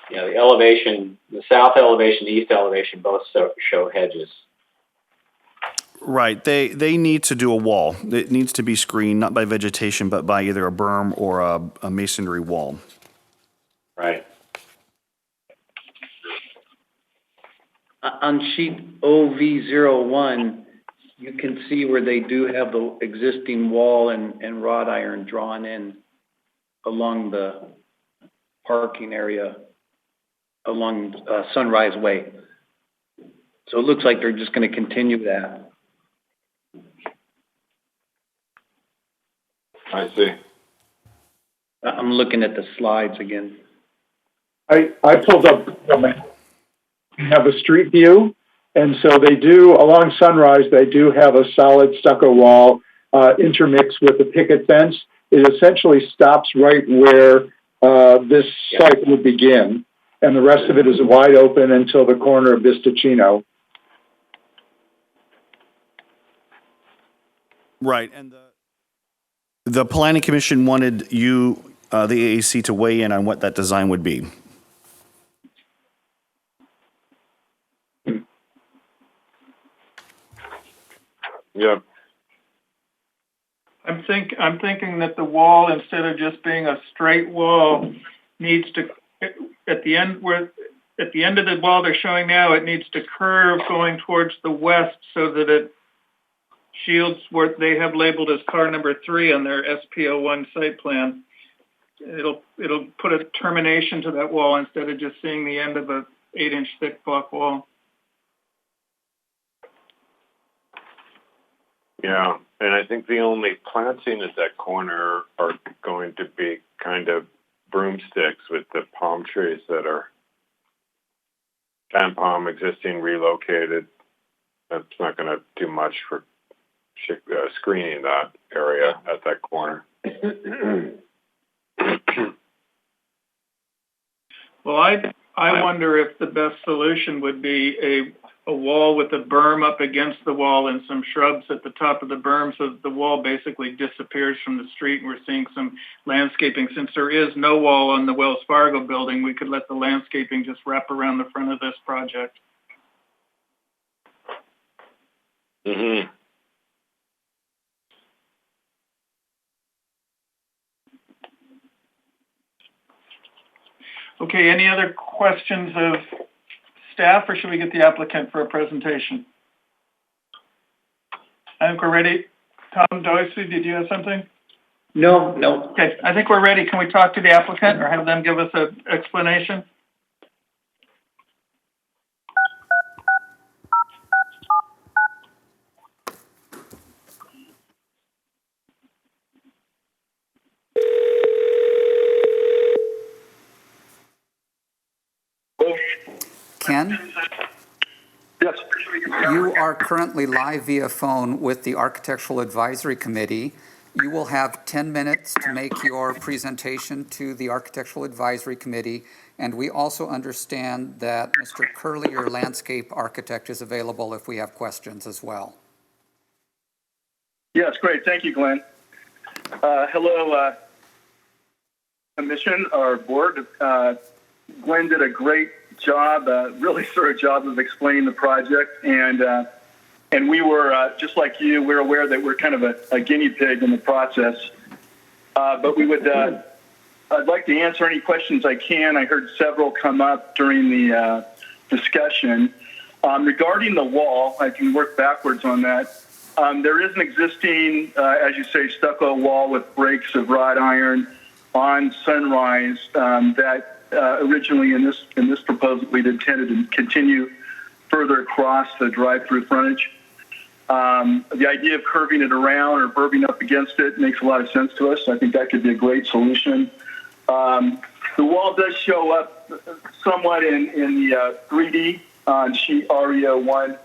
Yeah, the elevation, the south elevation, the east elevation, both show hedges. Right. They need to do a wall. It needs to be screened, not by vegetation, but by either a berm or a masonry wall. Right. On sheet OV01, you can see where they do have the existing wall and wrought iron drawn in along the parking area along Sunrise Way. So it looks like they're just going to continue that. I see. I'm looking at the slides again. I pulled up, we have a street view, and so they do, along Sunrise, they do have a solid stucco wall intermixed with a picket fence. It essentially stops right where this site would begin, and the rest of it is wide open until the corner of Vistacino. Right, and the planning commission wanted you, the AAC, to weigh in on what that design would be. Yeah. I'm thinking that the wall, instead of just being a straight wall, needs to, at the end of the wall they're showing now, it needs to curve going towards the west so that it shields what they have labeled as car number 3 on their SPO1 site plan. It'll put a termination to that wall instead of just seeing the end of a 8-inch thick block wall. Yeah, and I think the only planting at that corner are going to be kind of broomsticks with the palm trees that are fan palm existing, relocated. That's not going to do much for screening that area at that corner. Well, I wonder if the best solution would be a wall with a berm up against the wall and some shrubs at the top of the berm so that the wall basically disappears from the street and we're seeing some landscaping. Since there is no wall on the Wells Fargo building, we could let the landscaping just wrap around the front of this project. Mm-hmm. Okay, any other questions of staff, or should we get the applicant for a presentation? I think we're ready. Tom Doisy, did you have something? No. Okay, I think we're ready. Can we talk to the applicant or have them give us an explanation? Ken? Yes. You are currently live via phone with the Architectural Advisory Committee. You will have 10 minutes to make your presentation to the Architectural Advisory Committee, and we also understand that Mr. Curley, your landscape architect, is available if we have questions as well. Yes, great. Thank you, Glenn. Hello, Commission, our board. Glenn did a great job, really thorough job of explaining the project, and we were just like you. We're aware that we're kind of a guinea pig in the process, but we would I'd like to answer any questions I can. I heard several come up during the discussion. Regarding the wall, I can work backwards on that. There is an existing, as you say, stucco wall with breaks of wrought iron on Sunrise that originally in this proposal we'd intended to continue further across the drive-through frontage. The idea of curving it around or burbing up against it makes a lot of sense to us. I think that could be a great solution. The wall does show up somewhat in the 3D on sheet REO1.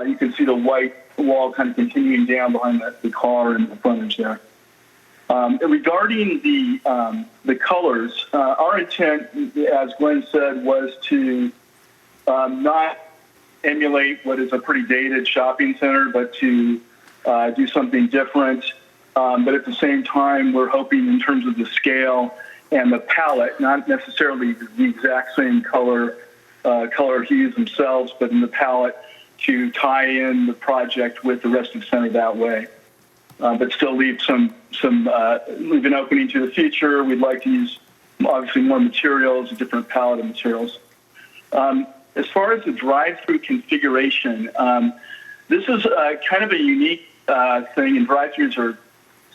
You can see the white wall kind of continuing down behind the car and the frontage there. Regarding the colors, our intent, as Glenn said, was to not emulate what is a pretty dated shopping center, but to do something different. But at the same time, we're hoping in terms of the scale and the palette, not necessarily the exact same color hues themselves, but in the palette to tie in the project with the rest of the center that way. But still leave leave an opening to the future. We'd like to use obviously more materials, a different palette of materials. As far as the drive-through configuration, this is kind of a unique thing, and drive-throughs are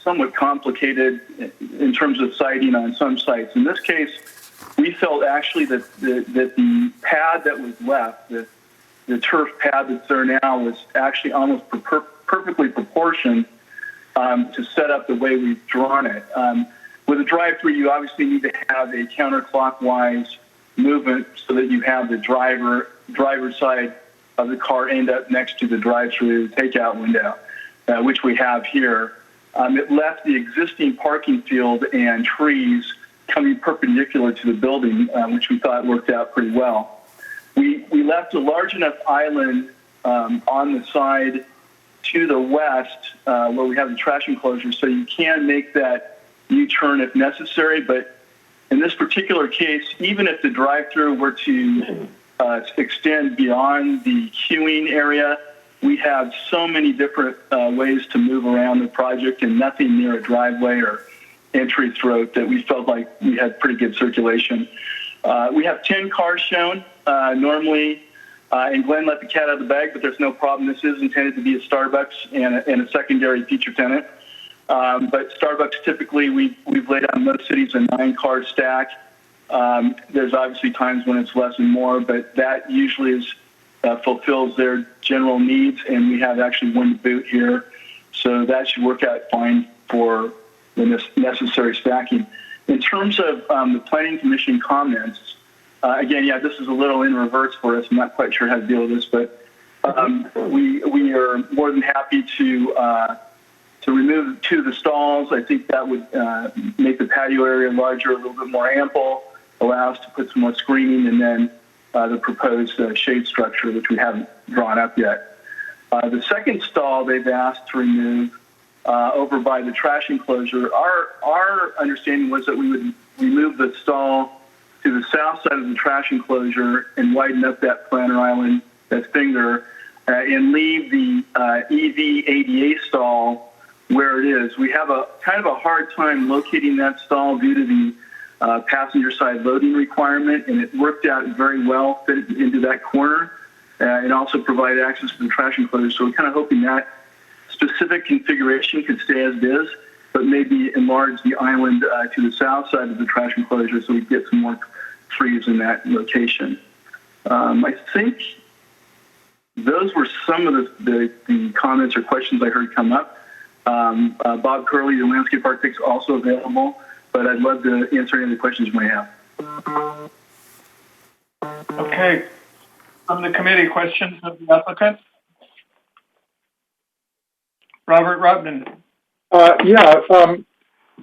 somewhat complicated in terms of siting on some sites. In this case, we felt actually that the pad that was left, the turf pad that's there now, was actually almost perfectly proportioned to set up the way we've drawn it. With a drive-through, you obviously need to have a counterclockwise movement so that you have the driver's side of the car end up next to the drive-through takeout window, which we have here. It left the existing parking field and trees coming perpendicular to the building, which we thought worked out pretty well. We left a large enough island on the side to the west where we have the trash enclosure, so you can make that U-turn if necessary. But in this particular case, even if the drive-through were to extend beyond the queuing area, we have so many different ways to move around the project and nothing near a driveway or entry throat that we felt like we had pretty good circulation. We have 10 cars shown normally, and Glenn let the cat out of the bag, but there's no problem. This is intended to be a Starbucks and a secondary feature tenant. But Starbucks, typically, we've laid out in most cities a 9-car stack. There's obviously times when it's less and more, but that usually fulfills their general needs, and we have actually one to boot here. So that should work out fine for the necessary stacking. In terms of the Planning Commission comments, again, this is a little in reverse for us. I'm not quite sure how to deal with this, but we are more than happy to remove 2 of the stalls. I think that would make the patio area larger, a little bit more ample, allow us to put some more screening, and then the proposed shade structure, which we haven't drawn up yet. The second stall they've asked to remove over by the trash enclosure. Our understanding was that we would remove the stall to the south side of the trash enclosure and widen up that planter island, that finger, and leave the EV ADA stall where it is. We have a kind of a hard time locating that stall due to the passenger side loading requirement, and it worked out very well, fit into that corner, and also provide access to the trash enclosure. So we're kind of hoping that specific configuration could stay as it is, but maybe enlarge the island to the south side of the trash enclosure so we get some more trees in that location. I think those were some of the comments or questions I heard come up. Bob Curley, the landscape architect, is also available, but I'd love to answer any of the questions you may have. Okay. From the committee, questions of the applicant? Robert Robden.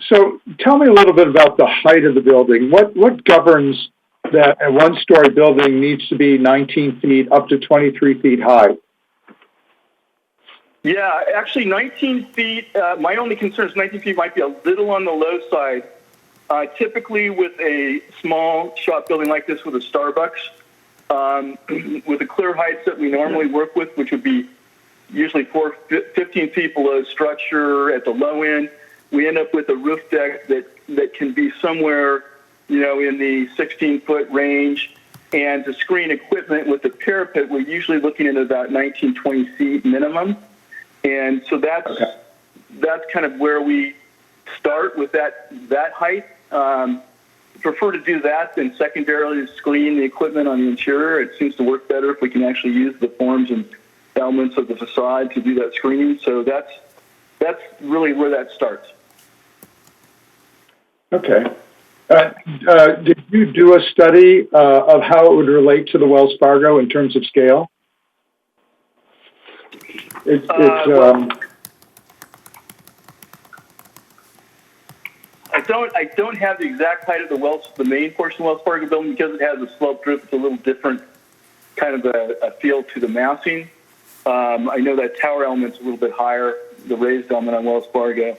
So tell me a little bit about the height of the building. What governs that a one-story building needs to be 19 feet up to 23 feet high? Yeah, actually 19 feet, my only concern is 19 feet might be a little on the low side. Typically with a small shop building like this with a Starbucks, with the clear heights that we normally work with, which would be usually 15 feet below structure at the low end, we end up with a roof deck that that can be somewhere, in the 16-foot range. And to screen equipment with the parapet, we're usually looking at about 19, 20 feet minimum. And so that's kind of where we start with that height. Prefer to do that than secondarily screen the equipment on the interior. It seems to work better if we can actually use the forms and elements of the facade to do that screening. So that's really where that starts. Okay. Did you do a study of how it would relate to the Wells Fargo in terms of scale? I don't have the exact height of the main portion of Wells Fargo building because it has a sloped roof. It's a little different kind of a feel to the massing. I know that tower element's a little bit higher, the raised element on Wells Fargo,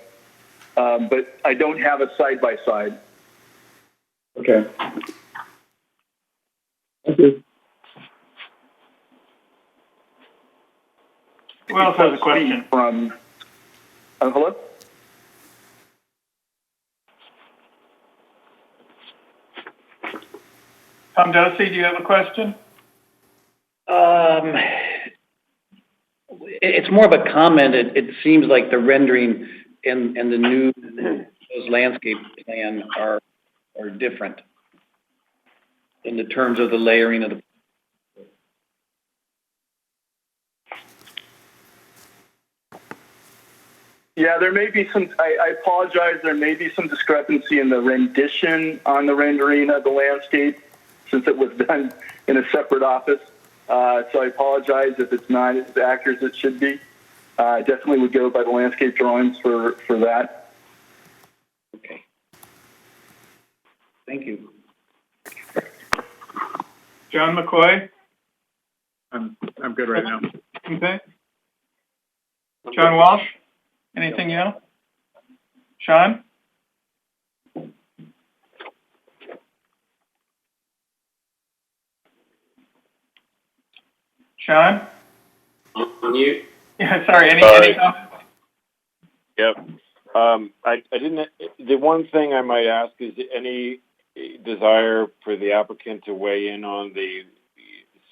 but I don't have a side-by-side. Okay. Thank you. Who else has a question? Hello? Tom Dosey, do you have a question? It's more of a comment. It seems like the rendering and the new landscape plan are different in the terms of the layering of the. Yeah, there may be some, I apologize, there may be some discrepancy in the rendition on the rendering of the landscape since it was done in a separate office. So I apologize if it's not as accurate as it should be. I definitely would go by the landscape drawings for that. Okay. Thank you. John McCoy? I'm good right now. Okay. John Walsh? Anything else? Sean? Sean? Mute. Yeah, sorry. Any comments? Yep. I didn't. The one thing I might ask is any desire for the applicant to weigh in on the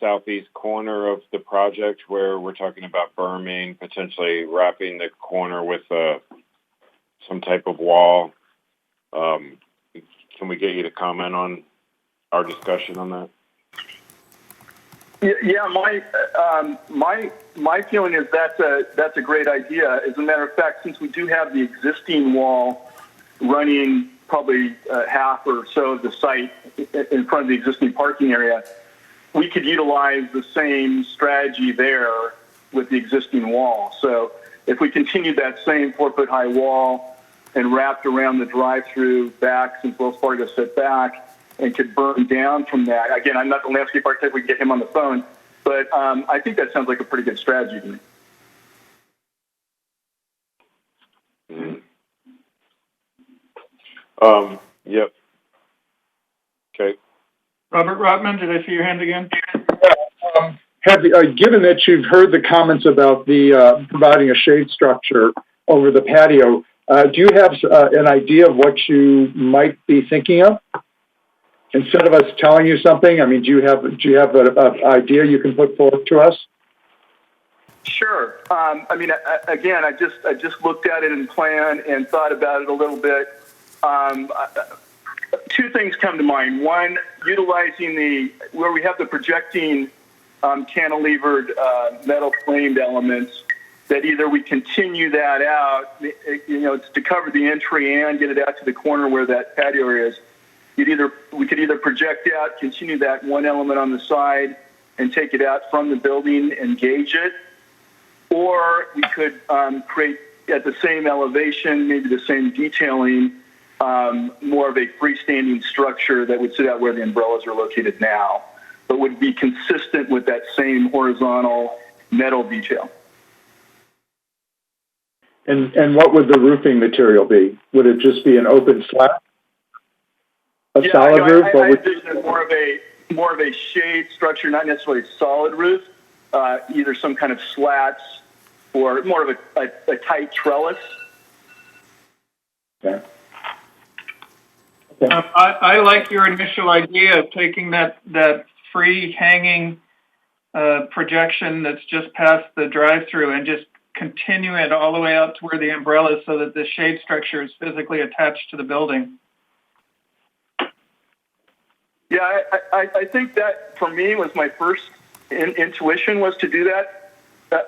southeast corner of the project where we're talking about berming, potentially wrapping the corner with some type of wall. Can we get you to comment on our discussion on that? Yeah, my feeling is that's a great idea. As a matter of fact, since we do have the existing wall running probably half or so of the site in front of the existing parking area, we could utilize the same strategy there with the existing wall. So if we continue that same 4-foot high wall and wrapped around the drive-through back, since Wells Fargo set back, and could burn down from that. Again, I'm not the landscape architect. We can get him on the phone, but I think that sounds like a pretty good strategy to me. Yep. Okay. Robert Rotman, did I see your hand again? Given that you've heard the comments about the providing a shade structure over the patio, do you have an idea of what you might be thinking of? Instead of us telling you something, I mean, do you have an idea you can put forth to us? Sure. I mean, again, I just looked at it in plan and thought about it a little bit. Two things come to mind. One, utilizing where we have the projecting cantilevered metal framed elements, that either we continue that out, it's to cover the entry and get it out to the corner where that patio area is. We could either project out, continue that one element on the side and take it out from the building and gauge it, or we could create at the same elevation, maybe the same detailing, more of a freestanding structure that would sit out where the umbrellas are located now, but would be consistent with that same horizontal metal detail. And what would the roofing material be? Would it just be an open slat? Solid roof? I envision more of a shade structure, not necessarily a solid roof, either some kind of slats or more of a tight trellis. Okay. I like your initial idea of taking that free hanging projection that's just past the drive-through and just continue it all the way out to where the umbrella is so that the shade structure is physically attached to the building. Yeah, I think that for me was my first intuition was to do that.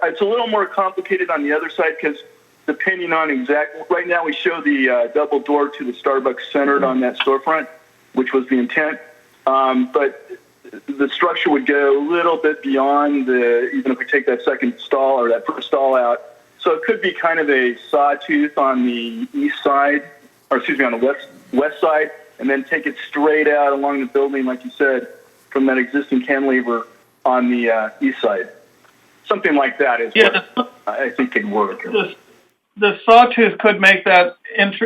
It's a little more complicated on the other side because depending on right now we show the double door to the Starbucks centered on that storefront, which was the intent. But the structure would go a little bit beyond even if we take that second stall or that first stall out. So it could be kind of a sawtooth on the east side, or excuse me, on the west side, and then take it straight out along the building, like you said, from that existing cantilever on the east side. Something like that is what I think could work. The sawtooth could make that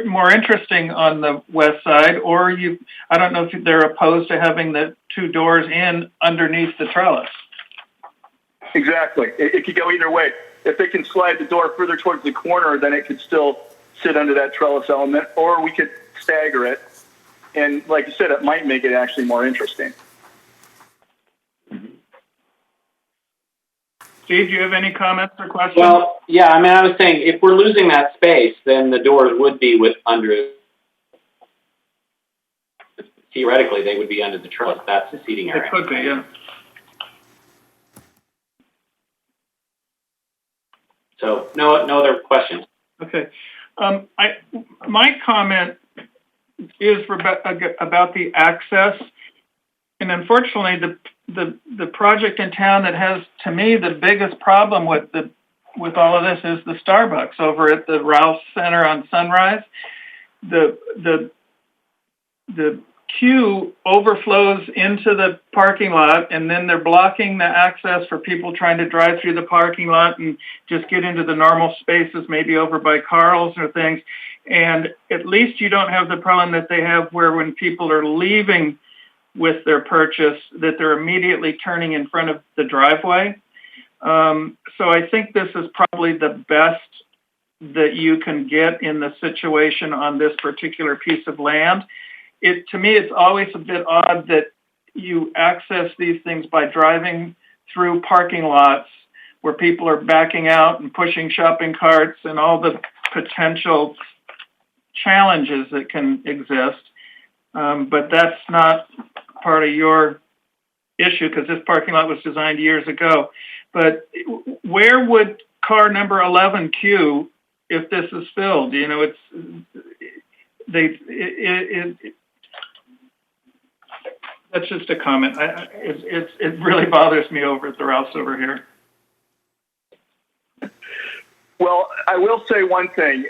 more interesting on the west side, or I don't know if they're opposed to having the two doors in underneath the trellis. Exactly. It could go either way. If they can slide the door further towards the corner, then it could still sit under that trellis element, or we could stagger it. And like you said, it might make it actually more interesting. Steve, do you have any comments or questions? Well, yeah, I mean, I was saying if we're losing that space, then the doors would be theoretically, they would be under the trellis. That's the seating area. It could be, yeah. So no other questions. Okay. My comment is about the access, and unfortunately, the project in town that has, to me, the biggest problem with all of this is the Starbucks over at the Rouse Center on Sunrise. The queue overflows into the parking lot, and then they're blocking the access for people trying to drive through the parking lot and just get into the normal spaces, maybe over by Carl's or things. And at least you don't have the problem that they have where when people are leaving with their purchase, that they're immediately turning in front of the driveway. So I think this is probably the best that you can get in the situation on this particular piece of land. To me, it's always a bit odd that you access these things by driving through parking lots where people are backing out and pushing shopping carts and all the potential challenges that can exist. But that's not part of your issue because this parking lot was designed years ago. But where would car number 11 queue if this is filled? You know, that's just a comment. It really bothers me over at the Rouse over here. Well, I will say one thing.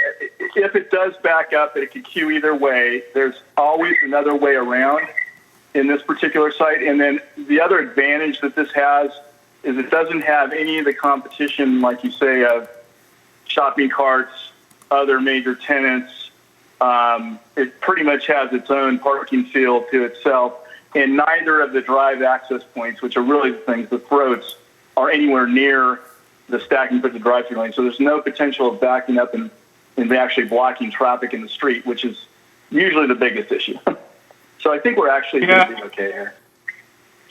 If it does back up, it could queue either way. There's always another way around in this particular site. And then the other advantage that this has is it doesn't have any of the competition, like you say, of shopping carts, other major tenants. It pretty much has its own parking field to itself. And neither of the drive access points, which are really the things, the throats, are anywhere near the stacking for the drive-through lane. So there's no potential of backing up and actually blocking traffic in the street, which is usually the biggest issue. So I think we're actually doing okay here.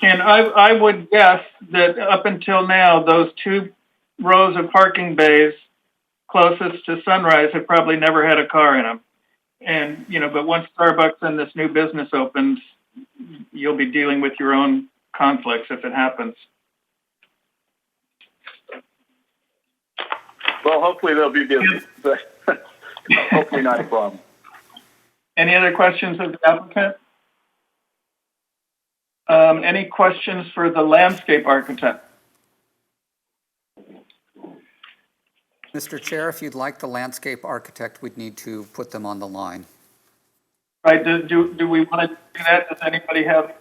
And I would guess that up until now, those two rows of parking bays closest to Sunrise have probably never had a car in them. And, but once Starbucks and this new business opens, you'll be dealing with your own conflicts if it happens. Well, hopefully they'll be busy, but hopefully not a problem. Any other questions of the applicant? Any questions for the landscape architect? Mr. Chair, if you'd like the landscape architect, we'd need to put them on the line. Right, do we want to do that? Does anybody have?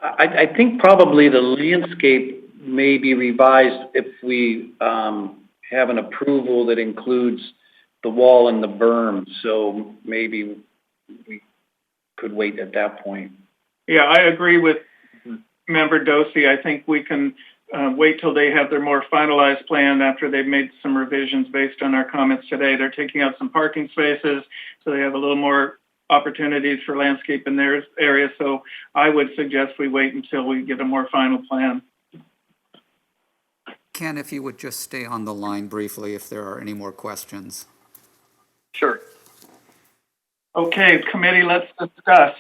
I think probably the landscape may be revised if we have an approval that includes the wall and the berm. So maybe we could wait at that point. Yeah, I agree with Member Dosey. I think we can wait till they have their more finalized plan after they've made some revisions based on our comments today. They're taking out some parking spaces, so they have a little more opportunities for landscape in their area. So I would suggest we wait until we get a more final plan. Ken, if you would just stay on the line briefly if there are any more questions. Sure. Okay, committee, let's discuss.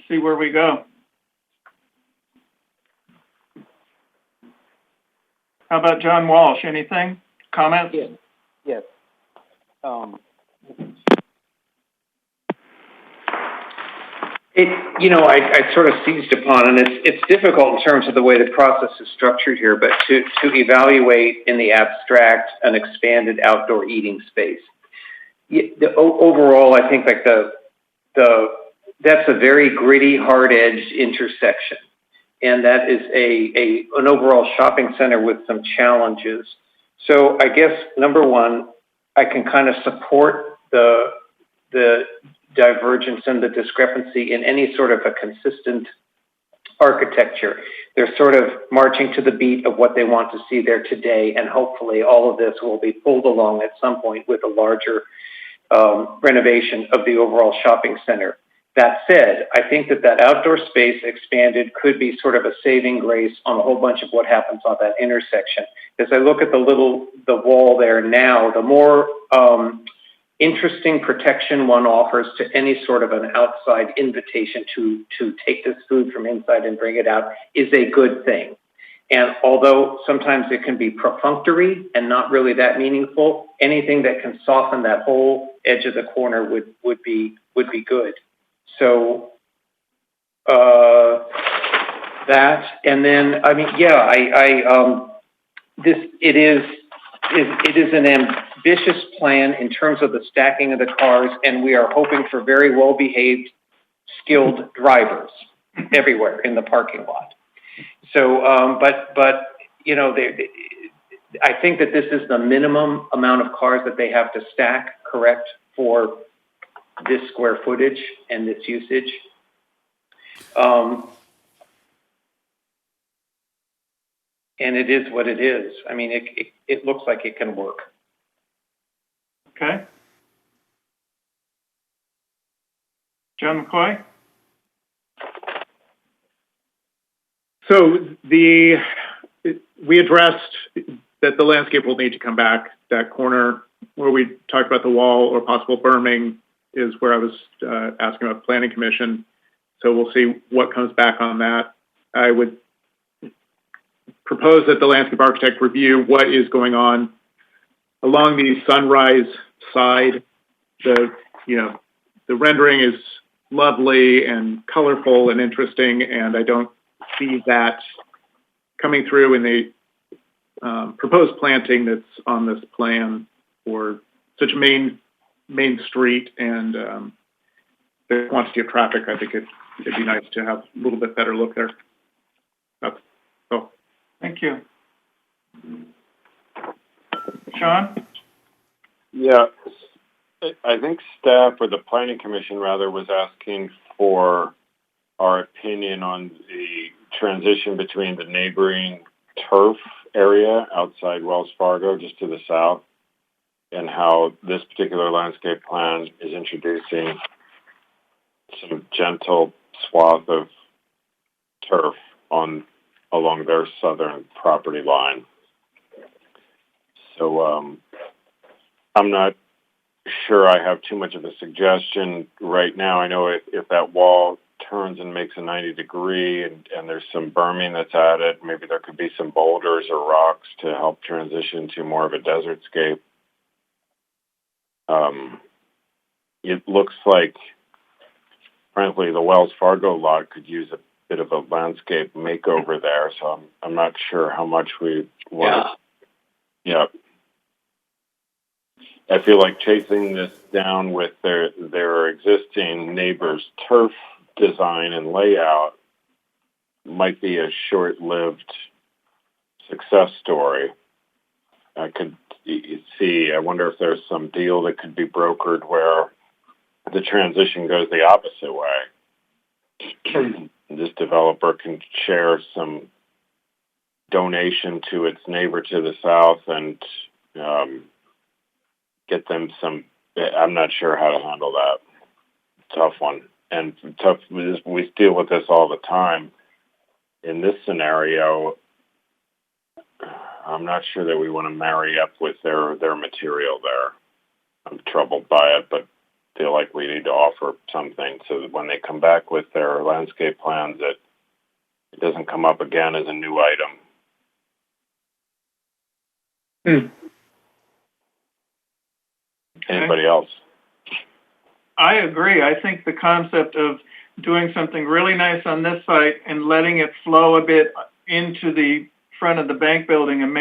See where we go. How about John Walsh? Anything? Comments? Yes. I sort of seized upon, and it's difficult in terms of the way the process is structured here, but to evaluate in the abstract an expanded outdoor eating space. Overall, I think like that's a very gritty, hard-edged intersection, and that is an overall shopping center with some challenges. So I guess number one, I can kind of support the divergence and the discrepancy in any sort of a consistent architecture. They're sort of marching to the beat of what they want to see there today, and hopefully all of this will be pulled along at some point with a larger renovation of the overall shopping center. That said, I think that outdoor space expanded could be sort of a saving grace on a whole bunch of what happens on that intersection. As I look at the wall there now, the more interesting protection one offers to any sort of an outside invitation to take this food from inside and bring it out is a good thing. And although sometimes it can be perfunctory and not really that meaningful, anything that can soften that whole edge of the corner would be good. So that, and then it is an ambitious plan in terms of the stacking of the cars, and we are hoping for very well-behaved, skilled drivers everywhere in the parking lot. So, I think that this is the minimum amount of cars that they have to stack, correct, for this square footage and this usage. And it is what it is. I mean, it looks like it can work. Okay. John McCoy? So we addressed that the landscape will need to come back. That corner where we talked about the wall or possible berming is where I was asking about the Planning Commission. So we'll see what comes back on that. I would propose that the landscape architect review what is going on along the Sunrise side. The rendering is lovely and colorful and interesting, and I don't see that coming through in the proposed planting that's on this plan for such a main street and the quantity of traffic. I think it'd be nice to have a little bit better look there. That's all. Thank you. Sean? Yeah, I think staff, or the Planning Commission rather, was asking for our opinion on the transition between the neighboring turf area outside Wells Fargo, just to the south, and how this particular landscape plan is introducing some gentle swath of turf along their southern property line. So I'm not sure I have too much of a suggestion right now. I know if that wall turns and makes a 90-degree and there's some berming that's added, maybe there could be some boulders or rocks to help transition to more of a desert scape. It looks like, frankly, the Wells Fargo lot could use a bit of a landscape makeover there, so I'm not sure how much we want to... Yeah. I feel like chasing this down with their existing neighbor's turf design and layout might be a short-lived success story. I could see, I wonder if there's some deal that could be brokered where the transition goes the opposite way. This developer can share some donation to its neighbor to the south and get them some. I'm not sure how to handle that. Tough one. And tough. We deal with this all the time. In this scenario, I'm not sure that we want to marry up with their material there. I'm troubled by it, but feel like we need to offer something so that when they come back with their landscape plans, that it doesn't come up again as a new item. Anybody else? I agree. I think the concept of doing something really nice on this site and letting it flow a bit into the front of the bank building and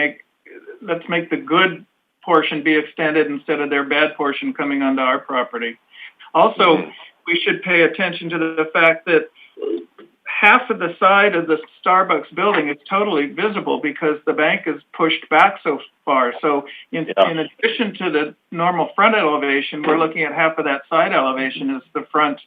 let's make the good portion be extended instead of their bad portion coming onto our property. Also, we should pay attention to the fact that half of the side of the Starbucks building is totally visible because the bank is pushed back so far. So in addition to the normal front elevation, we're looking at half of that side elevation as the front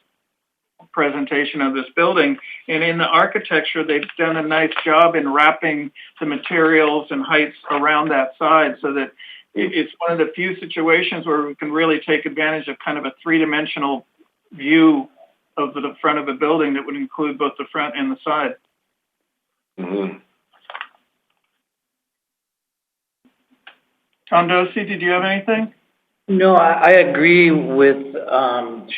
presentation of this building. And in the architecture, they've done a nice job in wrapping the materials and heights around that side so that it's one of the few situations where we can really take advantage of kind of a three-dimensional view of the front of a building that would include both the front and the side. Tom Dosey, did you have anything? No, I agree with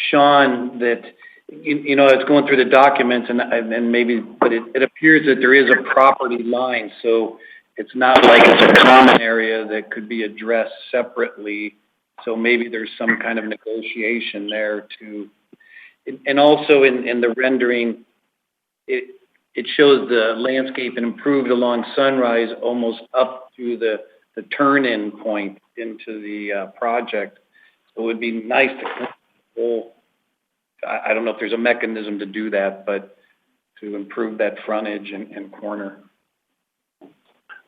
Sean that, you know, I was going through the documents and maybe, but it appears that there is a property line. So it's not like it's a common area that could be addressed separately. So maybe there's some kind of negotiation there too. And also in the rendering, it shows the landscape improved along Sunrise almost up to the turn-in point into the project. So it would be nice to control. I don't know if there's a mechanism to do that, but to improve that frontage and corner.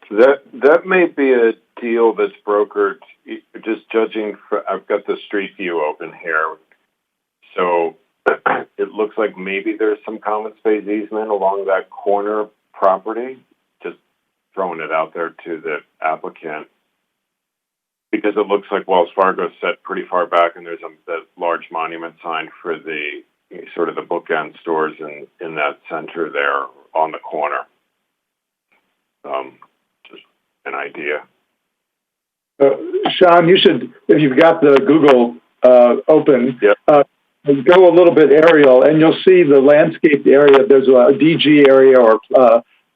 That may be a deal that's brokered, just judging for, I've got the street view open here. So it looks like maybe there's some common space easement along that corner property, just throwing it out there to the applicant. Because it looks like Wells Fargo's set pretty far back and there's that large monument sign for the sort of the bookend stores in that center there on the corner. Just an idea. Sean, you should, if you've got the Google open, go a little bit aerial and you'll see the landscape area. There's a DG area or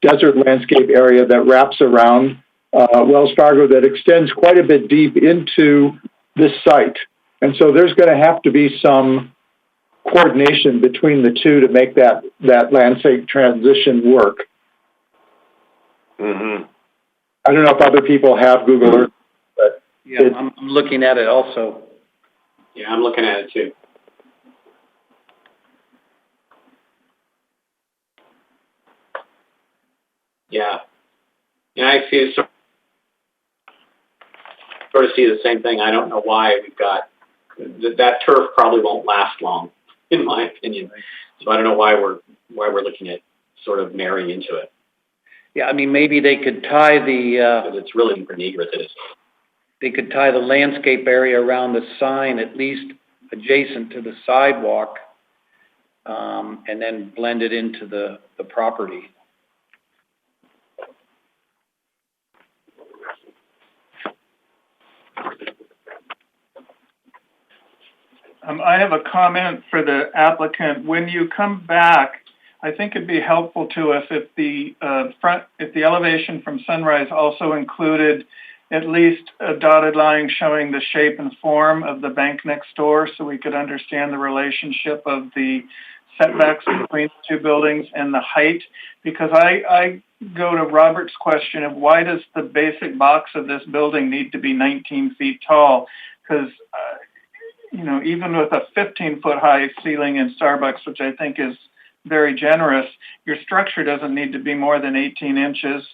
desert landscape area that wraps around Wells Fargo that extends quite a bit deep into this site. And so there's going to have to be some coordination between the two to make that landscape transition work. I don't know if other people have Google Earth, but yeah, I'm looking at it also. Yeah, I'm looking at it too. Yeah. Yeah, I see sort of see the same thing. I don't know why we've got that turf probably won't last long, in my opinion. So I don't know why we're looking at sort of marrying into it. Yeah, I mean, maybe they could tie it's really pretty eager as it is. They could tie the landscape area around the sign at least adjacent to the sidewalk, and then blend it into the property. I have a comment for the applicant. When you come back, I think it'd be helpful to us if the elevation from Sunrise also included at least a dotted line showing the shape and form of the bank next door, so we could understand the relationship of the setbacks between the two buildings and the height. Because I go to Robert's question of why does the basic box of this building need to be 19 feet tall? Because you know, even with a 15-foot high ceiling in Starbucks, which I think is very generous, your structure doesn't need to be more than 18 inches.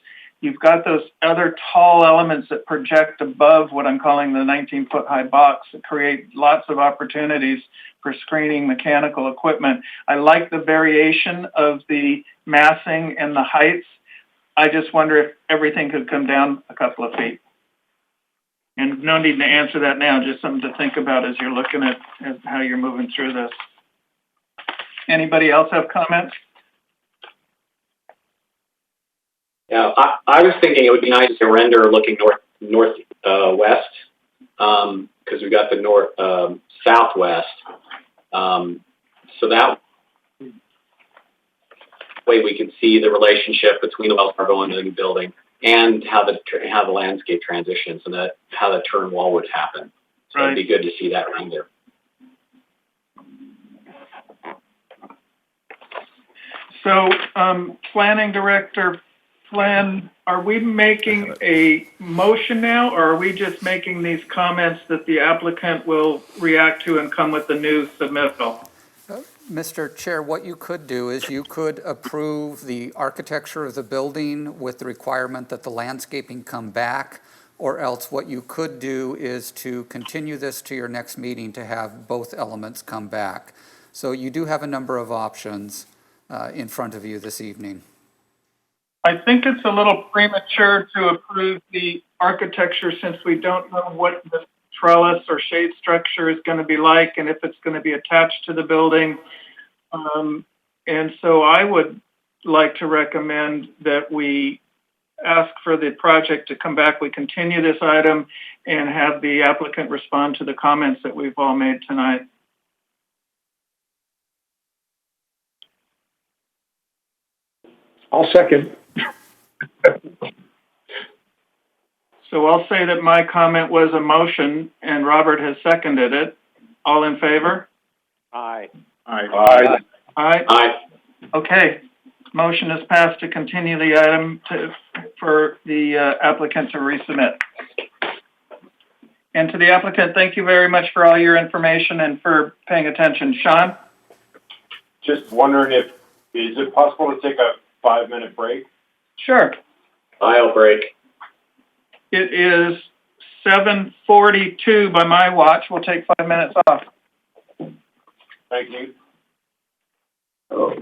You've got those other tall elements that project above what I'm calling the 19-foot high box that create lots of opportunities for screening mechanical equipment. I like the variation of the massing and the heights. I just wonder if everything could come down a couple of feet. And no need to answer that now, just something to think about as you're looking at how you're moving through this. Anybody else have comments? Yeah, I was thinking it would be nice to render looking northwest, because we got the southwest. So that way we could see the relationship between the Wells Fargo and the new building, and how the landscape transitions, and how the turn wall would happen. So Right. it'd be good to see that render. So, Planning Director Flynn, are we making a motion now, or are we just making these comments that the applicant will react to and come with the new submittal? Mr. Chair, what you could do is you could approve the architecture of the building with the requirement that the landscaping come back, or else what you could do is to continue this to your next meeting to have both elements come back. So you do have a number of options in front of you this evening. I think it's a little premature to approve the architecture since we don't know what the trellis or shade structure is going to be like and if it's going to be attached to the building. And so I would like to recommend that we ask for the project to come back. We continue this item and have the applicant respond to the comments that we've all made tonight. I'll second. So I'll say that my comment was a motion and Robert has seconded it. All in favor? Aye. Aye. Aye. Aye. Aye. Okay. Motion is passed to continue the item for the applicant to resubmit. And to the applicant, thank you very much for all your information and for paying attention. Sean? Just wondering is it possible to take a 5-minute break? Sure. Aisle break. It is 7:42 by my watch. We'll take 5 minutes off. Thank you. Oh.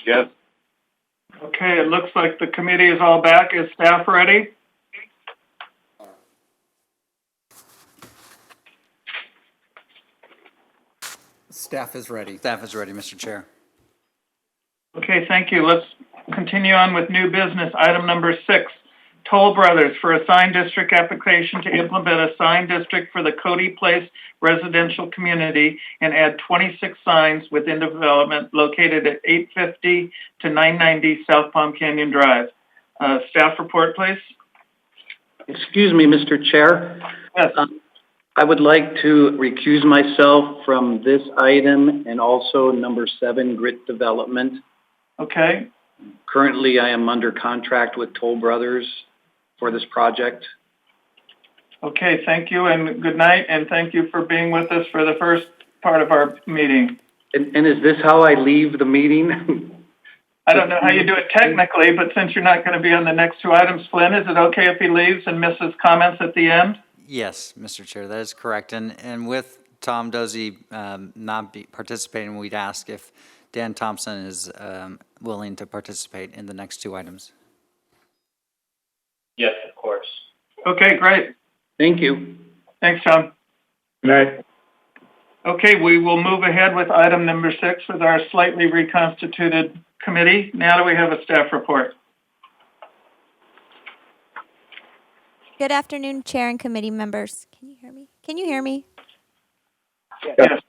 Yes. Okay, it looks like the committee is all back. Is staff ready? Staff is ready. Staff is ready, Mr. Chair. Okay, thank you. Let's continue on with new business. Item number 6, Toll Brothers for a sign district application to implement a sign district for the Cody Place residential community and add 26 signs within development located at 850 to 990 South Palm Canyon Drive. Staff report, please. Excuse me, Mr. Chair. Yes. I would like to recuse myself from this item and also number 7, Grit Development. Okay. Currently, I am under contract with Toll Brothers for this project. Okay, thank you and good night, and thank you for being with us for the first part of our meeting. And is this how I leave the meeting? I don't know how you do it technically, but since you're not going to be on the next 2 items, Flynn, is it okay if he leaves and misses comments at the end? Yes, Mr. Chair, that is correct. And with Tom Dozy not participating, we'd ask if Dan Thompson is willing to participate in the next 2 items. Yes, of course. Okay, great. Thank you. Thanks, Tom. Good night. Okay, we will move ahead with item number 6 with our slightly reconstituted committee. Now do we have a staff report? Good afternoon, Chair and committee members. Can you hear me? Can you hear me? Yes.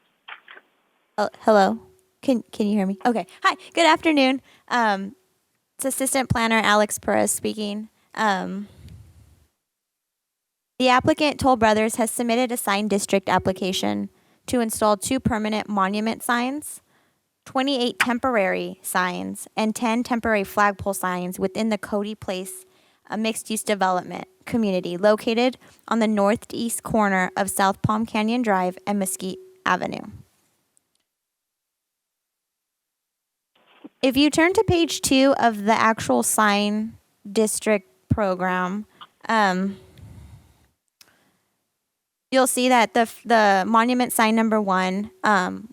Oh, hello. Can you hear me? Okay. Hi. Good afternoon. It's Assistant Planner Alex Perez speaking. The applicant, Toll Brothers, has submitted a sign district application to install 2 permanent monument signs, 28 temporary signs, and 10 temporary flagpole signs within the Cody Place, a mixed-use development community located on the northeast corner of South Palm Canyon Drive and Mesquite Avenue. If you turn to page 2 of the actual sign district program, you'll see that the monument sign number 1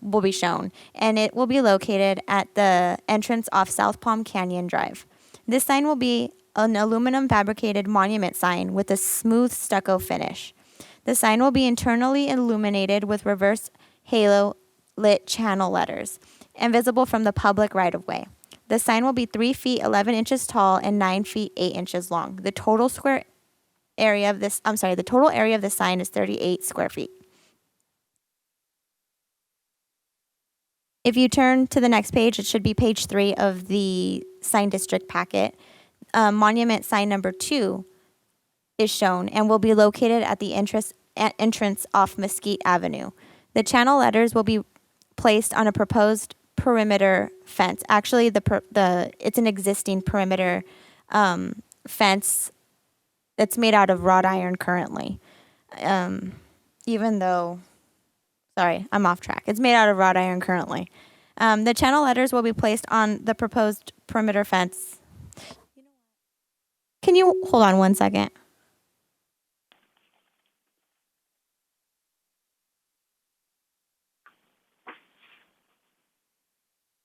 will be shown, and it will be located at the entrance off South Palm Canyon Drive. This sign will be an aluminum fabricated monument sign with a smooth stucco finish. The sign will be internally illuminated with reverse halo lit channel letters and visible from the public right-of-way. The sign will be 3 feet 11 inches tall and 9 feet 8 inches long. The total area of this sign is 38 square feet. If you turn to the next page, it should be page 3 of the sign district packet. Monument sign number 2 is shown and will be located at the entrance off Mesquite Avenue. The channel letters will be placed on a proposed perimeter fence. Actually, it's an existing perimeter fence that's made out of wrought iron currently. Even though, sorry, I'm off track. It's made out of wrought iron currently. The channel letters will be placed on the proposed perimeter fence. Can you hold on one second?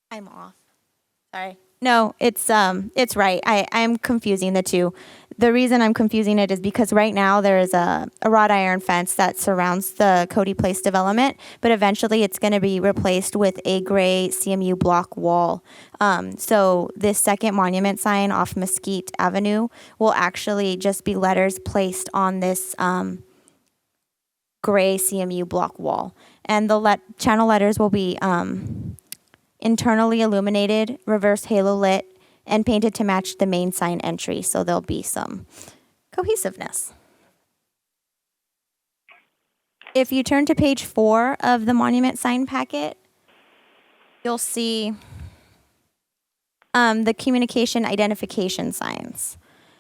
I'm off. Sorry. No, it's right. I'm confusing the two. The reason I'm confusing it is because right now there is a wrought iron fence that surrounds the Cody Place development, but eventually it's going to be replaced with a gray CMU block wall. So this second monument sign off Mesquite Avenue will actually just be letters placed on this gray CMU block wall. And the channel letters will be internally illuminated, reverse halo lit, and painted to match the main sign entry, so there'll be some cohesiveness. If you turn to page 4 of the monument sign packet, you'll see the communication identification signs.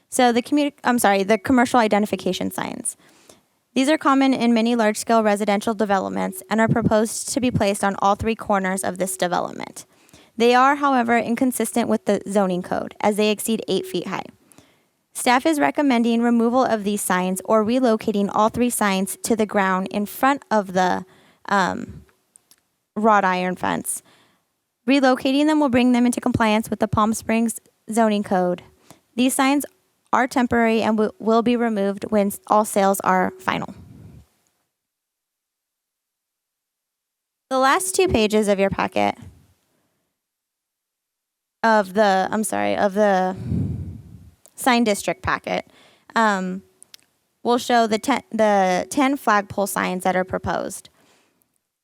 So the commercial identification signs. These are common in many large-scale residential developments and are proposed to be placed on all 3 corners of this development. They are, however, inconsistent with the zoning code, as they exceed 8 feet high. Staff is recommending removal of these signs or relocating all 3 signs to the ground in front of the wrought iron fence. Relocating them will bring them into compliance with the Palm Springs zoning code. These signs are temporary and will be removed when all sales are final. The last 2 pages of your packet of the sign district packet will show the 10 flagpole signs that are proposed.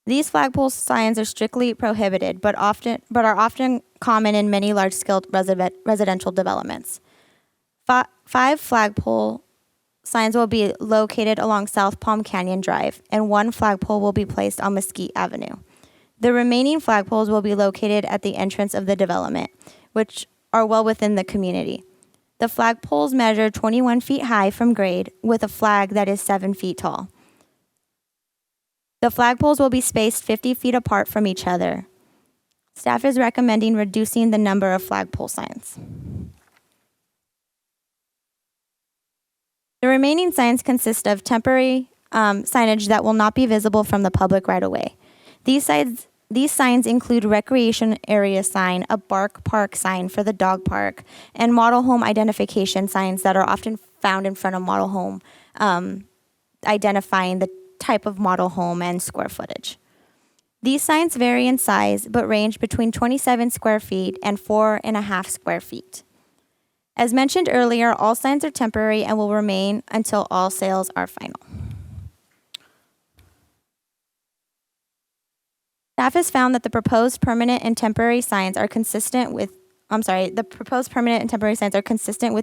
These flagpole signs are strictly prohibited, but are often common in many large-scale residential developments. 5 flagpole signs will be located along South Palm Canyon Drive, and 1 flagpole will be placed on Mesquite Avenue. The remaining flagpoles will be located at the entrance of the development, which are well within the community. The flagpoles measure 21 feet high from grade with a flag that is 7 feet tall. The flagpoles will be spaced 50 feet apart from each other. Staff is recommending reducing the number of flagpole signs. The remaining signs consist of temporary signage that will not be visible from the public right away. These signs include recreation area sign, a bark park sign for the dog park, and model home identification signs that are often found in front of model home, identifying the type of model home and square footage. These signs vary in size, but range between 27 square feet and 4.5 square feet. As mentioned earlier, all signs are temporary and will remain until all sales are final. Staff has found that the proposed permanent and temporary signs are consistent with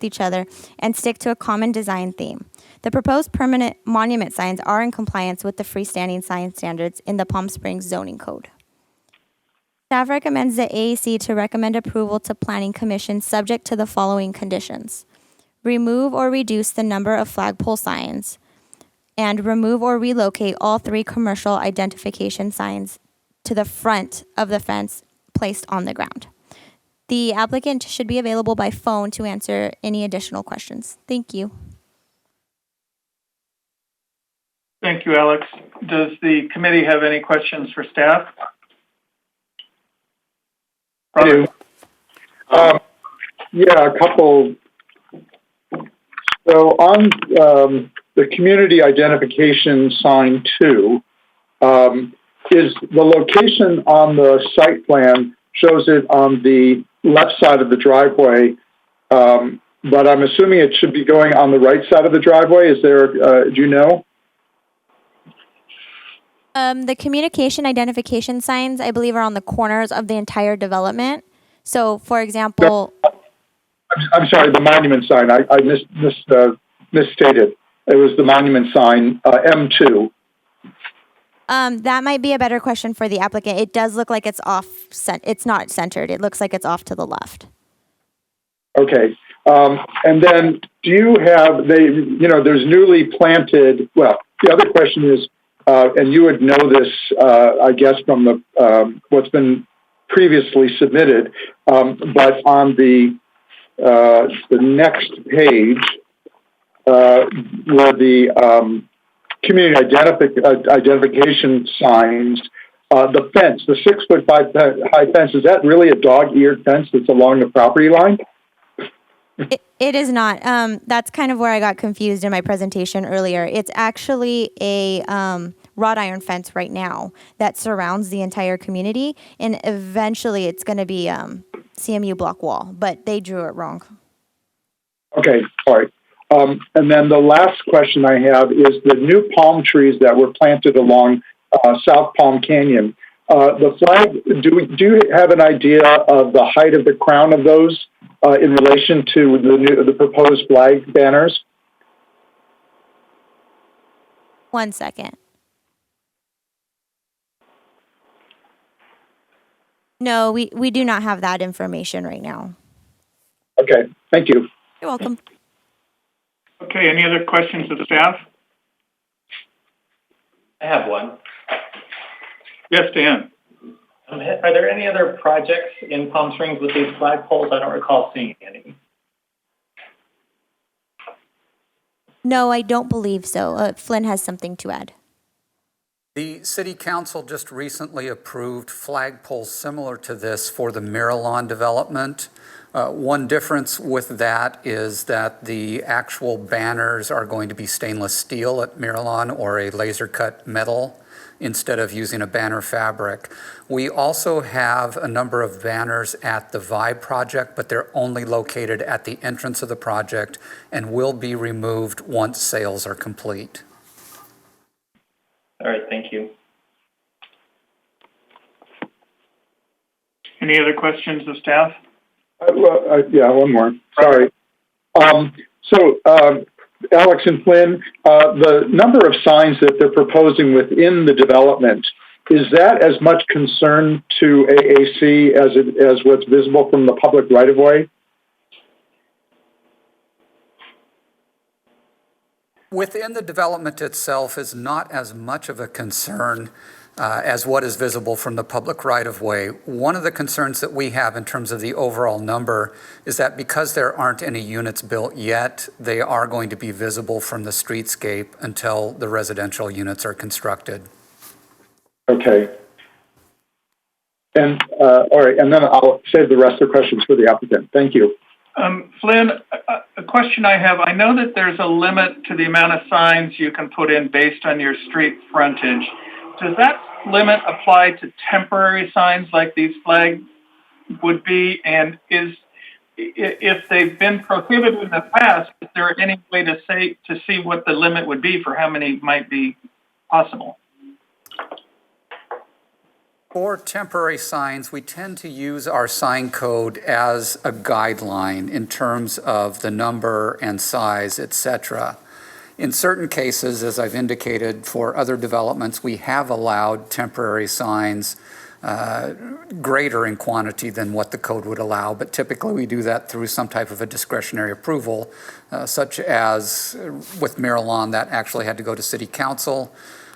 each other and stick to a common design theme. The proposed permanent monument signs are in compliance with the freestanding sign standards in the Palm Springs zoning code. Staff recommends the AAC to recommend approval to Planning Commission subject to the following conditions. Remove or reduce the number of flagpole signs, and remove or relocate all 3 commercial identification signs to the front of the fence placed on the ground. The applicant should be available by phone to answer any additional questions. Thank you. Thank you, Alex. Does the committee have any questions for staff? I do. A couple. So on the community identification sign 2, is the location on the site plan shows it on the left side of the driveway, but I'm assuming it should be going on the right side of the driveway. Is there, do you know? The communication identification signs, I believe, are on the corners of the entire development. So, for example... I'm sorry, the monument sign. I misstated. It was the monument sign, M2. That might be a better question for the applicant. It does look like it's off. It's not centered. It looks like it's off to the left. Okay. And then do you have, there's newly planted, well, the other question is, and you would know this, I guess, from the what's been previously submitted, but on the next page, where the community identification signs, the fence, the 6-foot high fence, is that really a dog-eared fence that's along the property line? It is not. That's kind of where I got confused in my presentation earlier. It's actually a wrought iron fence right now that surrounds the entire community, and eventually it's going to be CMU block wall, but they drew it wrong. Okay, all right. And then the last question I have is the new palm trees that were planted along South Palm Canyon. The flag, do you have an idea of the height of the crown of those in relation to the proposed flag banners? 1 second. No, we do not have that information right now. Okay, thank you. You're welcome. Okay, any other questions of the staff? I have one. Yes, Dan. Are there any other projects in Palm Springs with these flagpoles? I don't recall seeing any. No, I don't believe so. Flynn has something to add. The City Council just recently approved flagpoles similar to this for the Miralon development. One difference with that is that the actual banners are going to be stainless steel at Miralon or a laser cut metal instead of using a banner fabric. We also have a number of banners at the Vibe project, but they're only located at the entrance of the project and will be removed once sales are complete. All right, thank you. Any other questions of staff? Yeah, one more. Sorry. Alex and Flynn, the number of signs that they're proposing within the development, is that as much concern to AAC as what's visible from the public right-of-way? Within the development itself is not as much of a concern as what is visible from the public right-of-way. One of the concerns that we have in terms of the overall number is that because there aren't any units built yet, they are going to be visible from the streetscape until the residential units are constructed. Okay. And, all right, and then I'll save the rest of the questions for the applicant. Thank you. Flynn, a question I have. I know that there's a limit to the amount of signs you can put in based on your street frontage. Does that limit apply to temporary signs like these flags would be? And if they've been prohibited in the past, is there any way to see what the limit would be for how many might be possible? For temporary signs, we tend to use our sign code as a guideline in terms of the number and size, etc. In certain cases, as I've indicated for other developments, we have allowed temporary signs greater in quantity than what the code would allow, but typically we do that through some type of a discretionary approval, such as with Miralon, that actually had to go to City Council.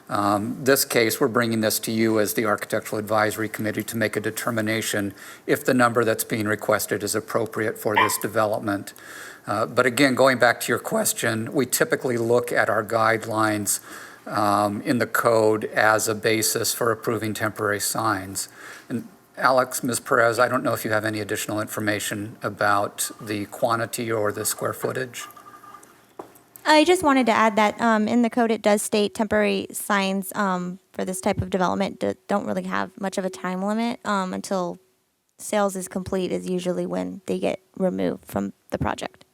This case, we're bringing this to you as the Architectural Advisory Committee to make a determination if the number that's being requested is appropriate for this development. But again, going back to your question, we typically look at our guidelines in the code as a basis for approving temporary signs. And Alex, Ms. Perez, I don't know if you have any additional information about the quantity or the square footage. I just wanted to add that in the code it does state temporary signs for this type of development don't really have much of a time limit until sales is complete is usually when they get removed from the project.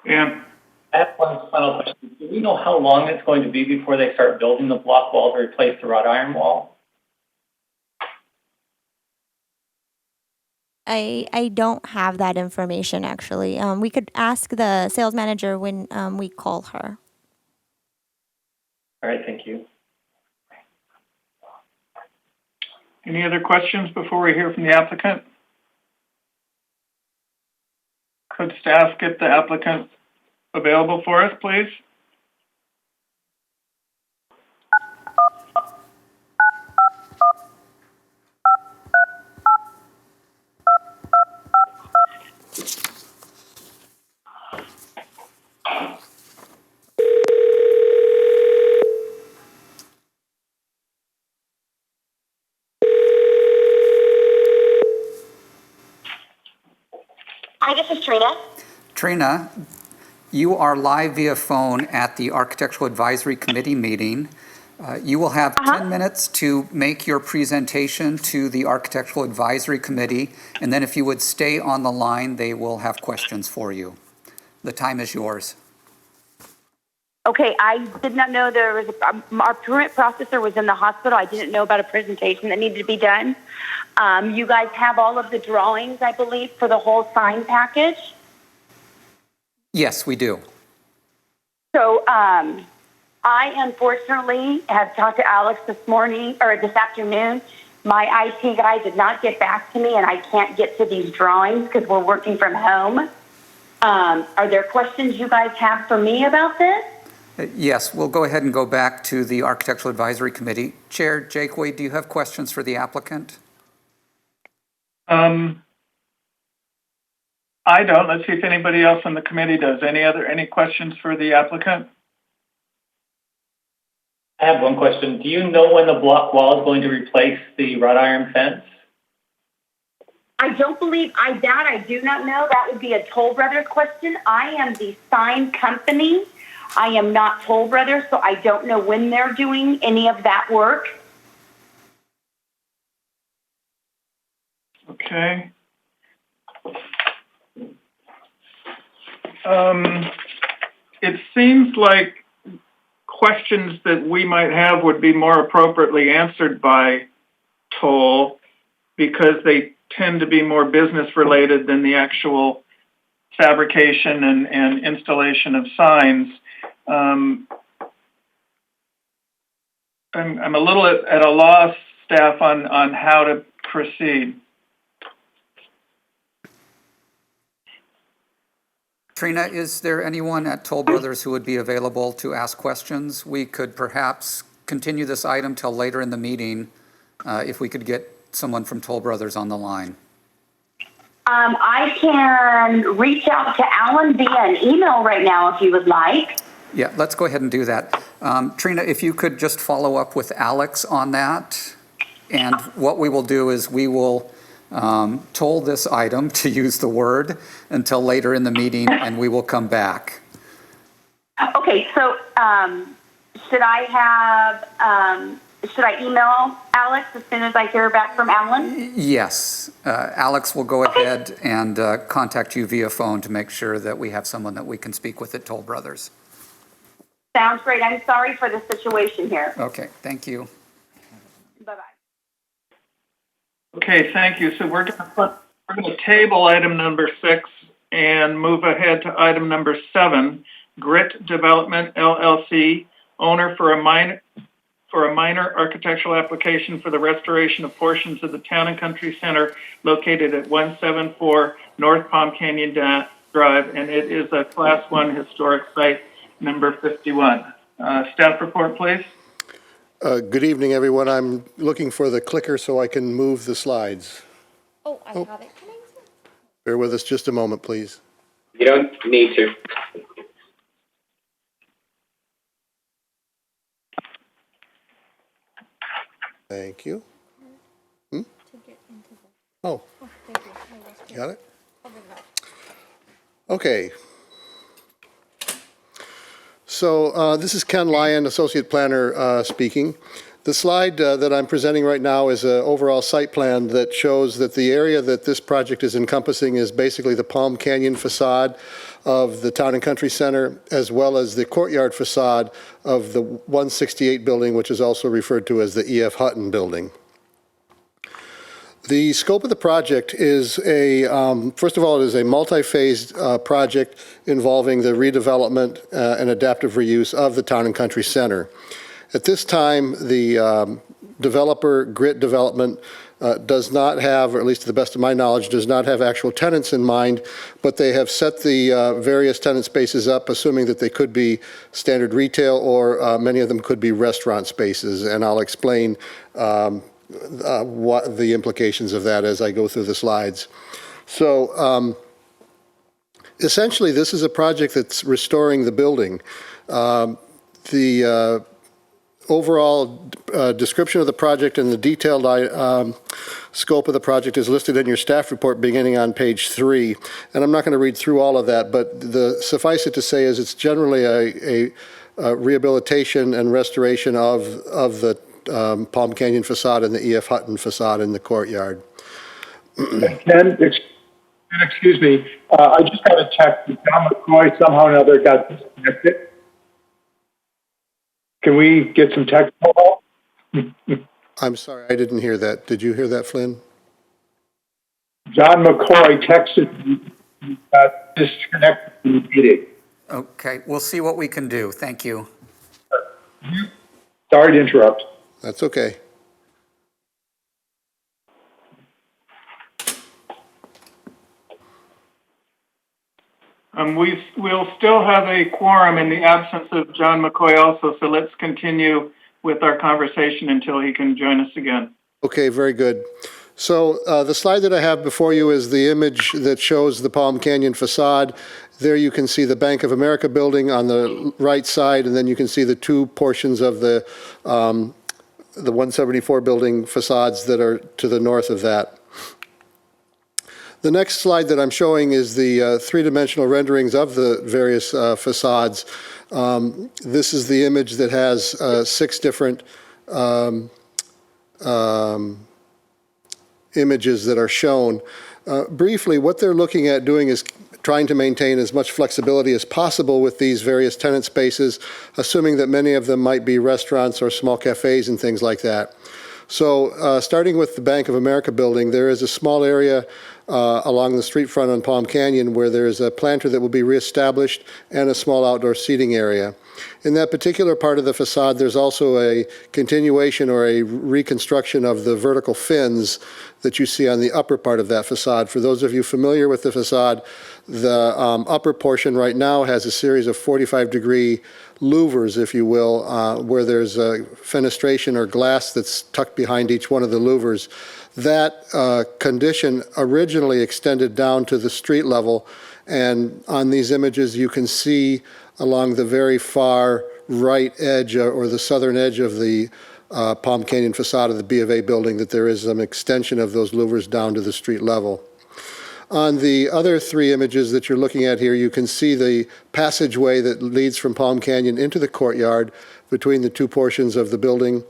Yeah. I have one final question. Do we know how long it's going to be before they start building the block wall to replace the wrought iron wall? I don't have that information, actually. We could ask the sales manager when we call her. All right, thank you. Any other questions before we hear from the applicant? Could staff get the applicant available for us, please? Hi, this is Trina. Trina, you are live via phone at the Architectural Advisory Committee meeting. You will have 10 minutes to make your presentation to the Architectural Advisory Committee, and then if you would stay on the line, they will have questions for you. The time is yours. Okay, I did not know there was our permit processor was in the hospital. I didn't know about a presentation that needed to be done. You guys have all of the drawings, I believe, for the whole sign package. Yes, we do. So I unfortunately have talked to Alex this morning or this afternoon. My IT guy did not get back to me, and I can't get to these drawings because we're working from home. Are there questions you guys have for me about this? Yes, we'll go ahead and go back to the Architectural Advisory Committee. Chair Jake Wade, do you have questions for the applicant? I don't. Let's see if anybody else on the committee does. Any questions for the applicant? I have one question. Do you know when the block wall is going to replace the wrought iron fence? I don't believe I do not know. That would be a Toll Brothers question. I am the sign company. I am not Toll Brothers, so I don't know when they're doing any of that work. Okay. It seems like questions that we might have would be more appropriately answered by Toll because they tend to be more business related than the actual fabrication and installation of signs. I'm a little at a loss, staff, on how to proceed. Trina, is there anyone at Toll Brothers who would be available to ask questions? We could perhaps continue this item till later in the meeting if we could get someone from Toll Brothers on the line. I can reach out to Alan via an email right now if you would like. Yeah, let's go ahead and do that. Trina, if you could just follow up with Alex on that. And what we will do is we will toll this item, to use the word, until later in the meeting, and we will come back. Okay, so should I email Alex as soon as I hear back from Alan? Yes, Alex will go ahead and contact you via phone to make sure that we have someone that we can speak with at Toll Brothers. Sounds great. I'm sorry for the situation here. Okay, thank you. Bye-bye. Okay, thank you. So we're going to table item number 6 and move ahead to item number 7. Grit Development LLC, owner for a minor architectural application for the restoration of portions of the Town and Country Center located at 174 North Palm Canyon Drive, and it is a Class 1 historic site, number 51. Staff report, please. Good evening, everyone. I'm looking for the clicker so I can move the slides. Oh, I have it. Bear with us just a moment, please. You don't need to. Thank you. Oh, got it? Okay. So this is Ken Lyon, Associate Planner speaking. The slide that I'm presenting right now is an overall site plan that shows that the area that this project is encompassing is basically the Palm Canyon facade of the Town and Country Center, as well as the courtyard facade of the 168 building, which is also referred to as the E.F. Hutton building. The scope of the project is first of all, it is a multi-phased project involving the redevelopment and adaptive reuse of the Town and Country Center. At this time, the developer, Grit Development, does not have, or at least to the best of my knowledge, does not have actual tenants in mind, but they have set the various tenant spaces up, assuming that they could be standard retail or many of them could be restaurant spaces, and I'll explain what the implications of that as I go through the slides. So essentially, this is a project that's restoring the building. The overall description of the project and the detailed scope of the project is listed in your staff report beginning on page 3. And I'm not going to read through all of that, but suffice it to say is it's generally a rehabilitation and restoration of the Palm Canyon facade and the E.F. Hutton facade in the courtyard. Ken, excuse me, I just got a text that John McCoy somehow or another got disconnected. Can we get some technical help? I'm sorry, I didn't hear that. Did you hear that, Flynn? John McCoy texted me, disconnected from the meeting. Okay, we'll see what we can do. Thank you. Sorry to interrupt. That's okay. We'll still have a quorum in the absence of John McCoy also, so let's continue with our conversation until he can join us again. Okay, very good. So the slide that I have before you is the image that shows the Palm Canyon facade. There you can see the Bank of America building on the right side, and then you can see the two portions of the 174 building facades that are to the north of that. The next slide that I'm showing is the three-dimensional renderings of the various facades. This is the image that has 6 different images that are shown. Briefly, what they're looking at doing is trying to maintain as much flexibility as possible with these various tenant spaces, assuming that many of them might be restaurants or small cafes and things like that. So starting with the Bank of America building, there is a small area along the street front on Palm Canyon where there is a planter that will be reestablished and a small outdoor seating area. In that particular part of the facade, there's also a continuation or a reconstruction of the vertical fins that you see on the upper part of that facade. For those of you familiar with the facade, the upper portion right now has a series of 45-degree louvers, if you will, where there's a fenestration or glass that's tucked behind each one of the louvers. That condition originally extended down to the street level, and on these images you can see along the very far right edge or the southern edge of the Palm Canyon facade of the B of A building that there is an extension of those louvers down to the street level. On the other 3 images that you're looking at here, you can see the passageway that leads from Palm Canyon into the courtyard between the 2 portions of the building.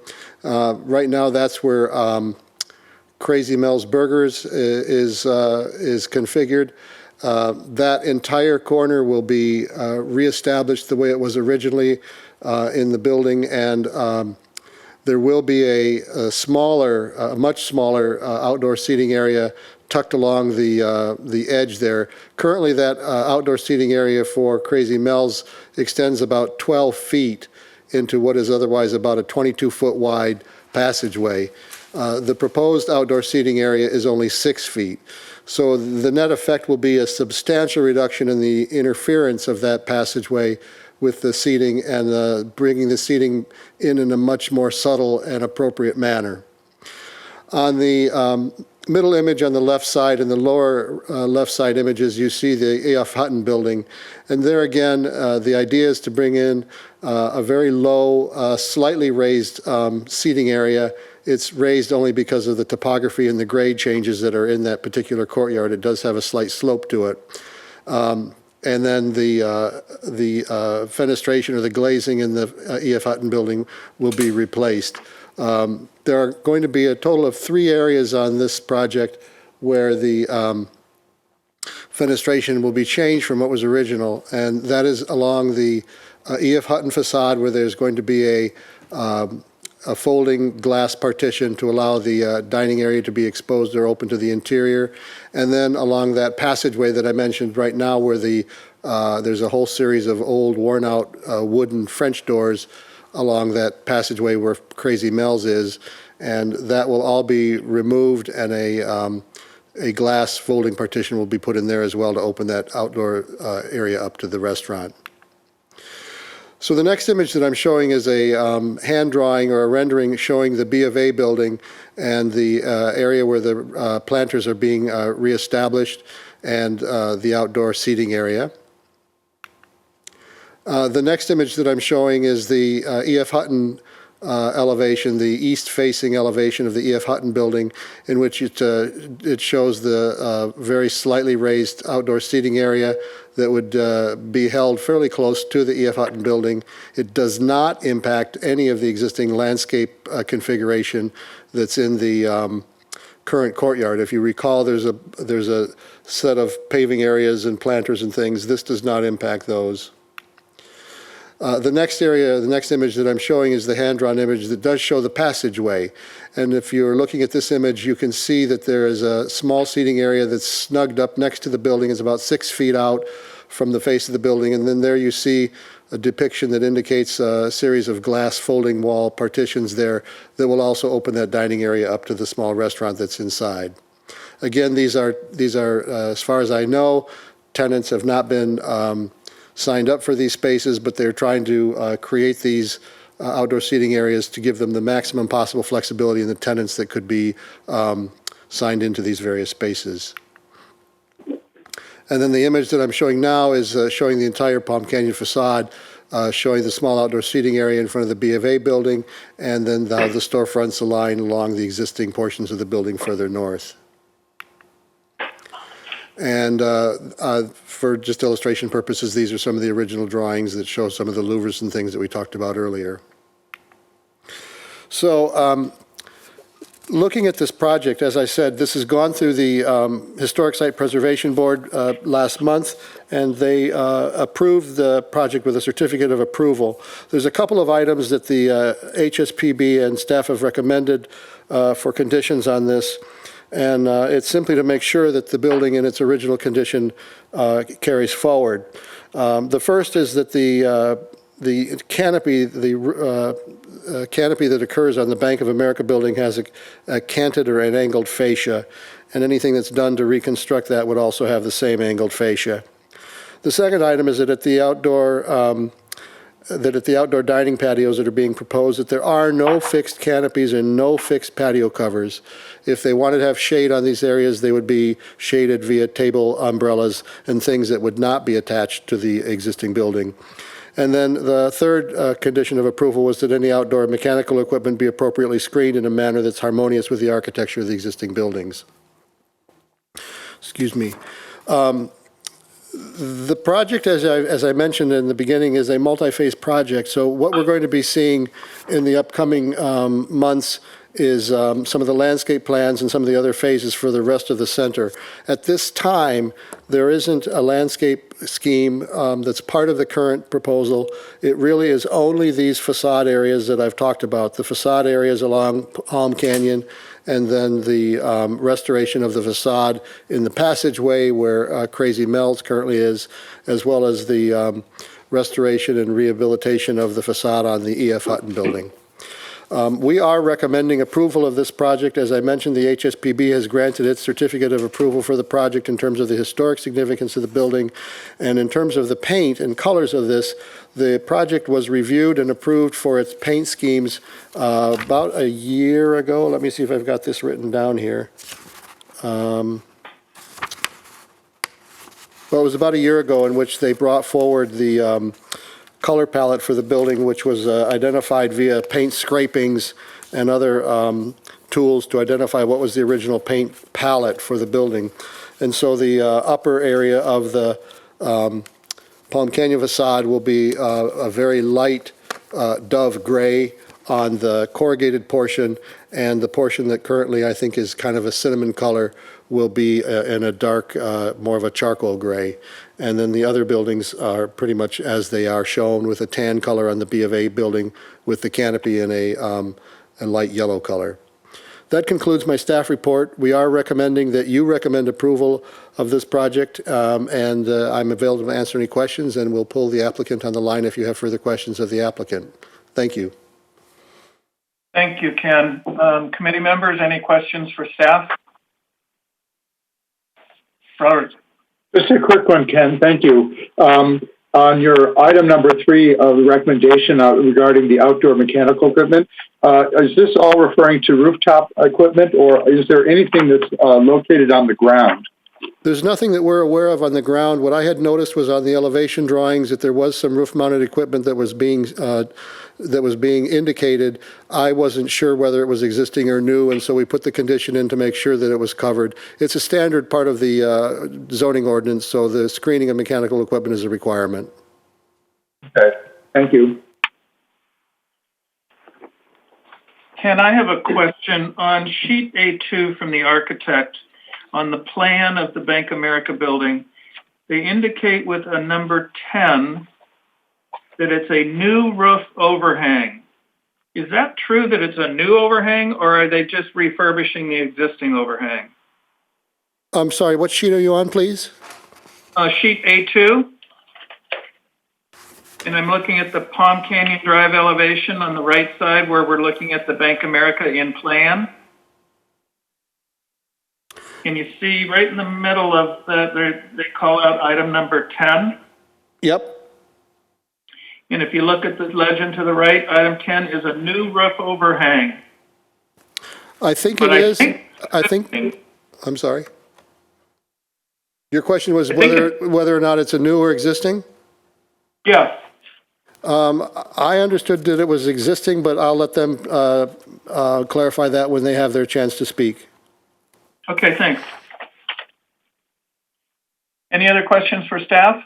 Right now, that's where Crazy Mel's Burgers is configured. That entire corner will be reestablished the way it was originally in the building, and there will be a much smaller outdoor seating area tucked along the edge there. Currently, that outdoor seating area for Crazy Mel's extends about 12 feet into what is otherwise about a 22-foot wide passageway. The proposed outdoor seating area is only 6 feet. So the net effect will be a substantial reduction in the interference of that passageway with the seating and bringing the seating in a much more subtle and appropriate manner. On the middle image on the left side and the lower left side images, you see the A.F. Hutton building. And there again, the idea is to bring in a very low, slightly raised seating area. It's raised only because of the topography and the grade changes that are in that particular courtyard. It does have a slight slope to it. And then the fenestration or the glazing in the E.F. Hutton building will be replaced. There are going to be a total of 3 areas on this project where the fenestration will be changed from what was original, and that is along the E.F. Hutton facade, where there's going to be a folding glass partition to allow the dining area to be exposed or open to the interior, and then along that passageway that I mentioned right now, where there's a whole series of old, worn-out wooden French doors along that passageway where Crazy Mel's is, and that will all be removed, and a glass folding partition will be put in there as well to open that outdoor area up to the restaurant. So the next image that I'm showing is a hand drawing or a rendering showing the B of A building and the area where the planters are being reestablished and the outdoor seating area. The next image that I'm showing is the E.F. Hutton elevation, the east-facing elevation of the E.F. Hutton building, in which it shows the very slightly raised outdoor seating area that would be held fairly close to the E.F. Hutton building. It does not impact any of the existing landscape configuration that's in the current courtyard. If you recall, there's a set of paving areas and planters and things. This does not impact those. The next image that I'm showing is the hand-drawn image that does show the passageway. And if you're looking at this image, you can see that there is a small seating area that's snugged up next to the building. It's about 6 feet out from the face of the building. And then there you see a depiction that indicates a series of glass folding wall partitions there that will also open that dining area up to the small restaurant that's inside. Again, these are as far as I know, tenants have not been signed up for these spaces, but they're trying to create these outdoor seating areas to give them the maximum possible flexibility in the tenants that could be signed into these various spaces. And then the image that I'm showing now is showing the entire Palm Canyon facade, showing the small outdoor seating area in front of the B of A building, and then how the storefronts align along the existing portions of the building further north. And for just illustration purposes, these are some of the original drawings that show some of the louvers and things that we talked about earlier. So looking at this project, as I said, this has gone through the Historic Site Preservation Board last month, and they approved the project with a certificate of approval. There's a couple of items that the HSPB and staff have recommended for conditions on this, and it's simply to make sure that the building in its original condition carries forward. The first is that the canopy, canopy that occurs on the Bank of America building has a canted or an angled fascia, and anything that's done to reconstruct that would also have the same angled fascia. The second item is that at the outdoor dining patios that are being proposed, that there are no fixed canopies and no fixed patio covers. If they wanted to have shade on these areas, they would be shaded via table umbrellas and things that would not be attached to the existing building. And then the third condition of approval was that any outdoor mechanical equipment be appropriately screened in a manner that's harmonious with the architecture of the existing buildings. Excuse me. The project, as I mentioned in the beginning, is a multi-phase project. So what we're going to be seeing in the upcoming months is some of the landscape plans and some of the other phases for the rest of the center. At this time, there isn't a landscape scheme that's part of the current proposal. It really is only these facade areas that I've talked about, the facade areas along Palm Canyon, and then the restoration of the facade in the passageway where Crazy Mel's currently is, as well as the restoration and rehabilitation of the facade on the E.F. Hutton building. We are recommending approval of this project. As I mentioned, the HSPB has granted its certificate of approval for the project in terms of the historic significance of the building. And in terms of the paint and colors of this, the project was reviewed and approved for its paint schemes about a year ago. Let me see if I've got this written down here. Well, it was about a year ago in which they brought forward the color palette for the building, which was identified via paint scrapings and other tools to identify what was the original paint palette for the building. And so the upper area of the Palm Canyon facade will be a very light dove gray on the corrugated portion, and the portion that currently I think is kind of a cinnamon color will be in a dark, more of a charcoal gray. And then the other buildings are pretty much as they are shown, with a tan color on the B of A building with the canopy in a light yellow color. That concludes my staff report. We are recommending that you recommend approval of this project, and I'm available to answer any questions, and we'll pull the applicant on the line if you have further questions of the applicant. Thank you. Thank you, Ken. Committee members, any questions for staff? Robert. Just a quick one, Ken. Thank you. On your item number 3 of the recommendation regarding the outdoor mechanical equipment, is this all referring to rooftop equipment, or is there anything that's located on the ground? There's nothing that we're aware of on the ground. What I had noticed was on the elevation drawings that there was some roof-mounted equipment that was being indicated. I wasn't sure whether it was existing or new, and so we put the condition in to make sure that it was covered. It's a standard part of the zoning ordinance, so the screening of mechanical equipment is a requirement. Okay, thank you. Ken, I have a question on sheet A2 from the architect. On the plan of the Bank of America building, they indicate with a number 10 that it's a new roof overhang. Is that true that it's a new overhang, or are they just refurbishing the existing overhang? I'm sorry, what sheet are you on, please? Sheet A2. And I'm looking at the Palm Canyon Drive elevation on the right side where we're looking at the Bank of America in plan. Can you see right in the middle of that, they call out item number 10? Yep. And if you look at the legend to the right, item 10 is a new roof overhang. I think it is. I think, I'm sorry. Your question was whether or not it's a new or existing? Yeah. I understood that it was existing, but I'll let them clarify that when they have their chance to speak. Okay, thanks. Any other questions for staff?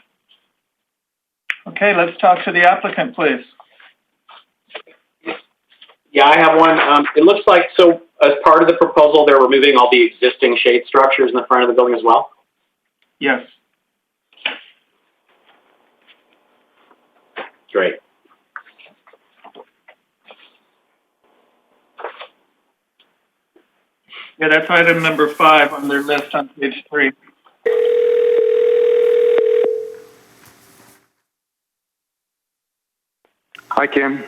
Okay, let's talk to the applicant, please. Yeah, I have one. It looks like, so as part of the proposal, they're removing all the existing shade structures in the front of the building as well? Yes. Great. Yeah, that's item number 5 on their list on page 3. Hi, Kim.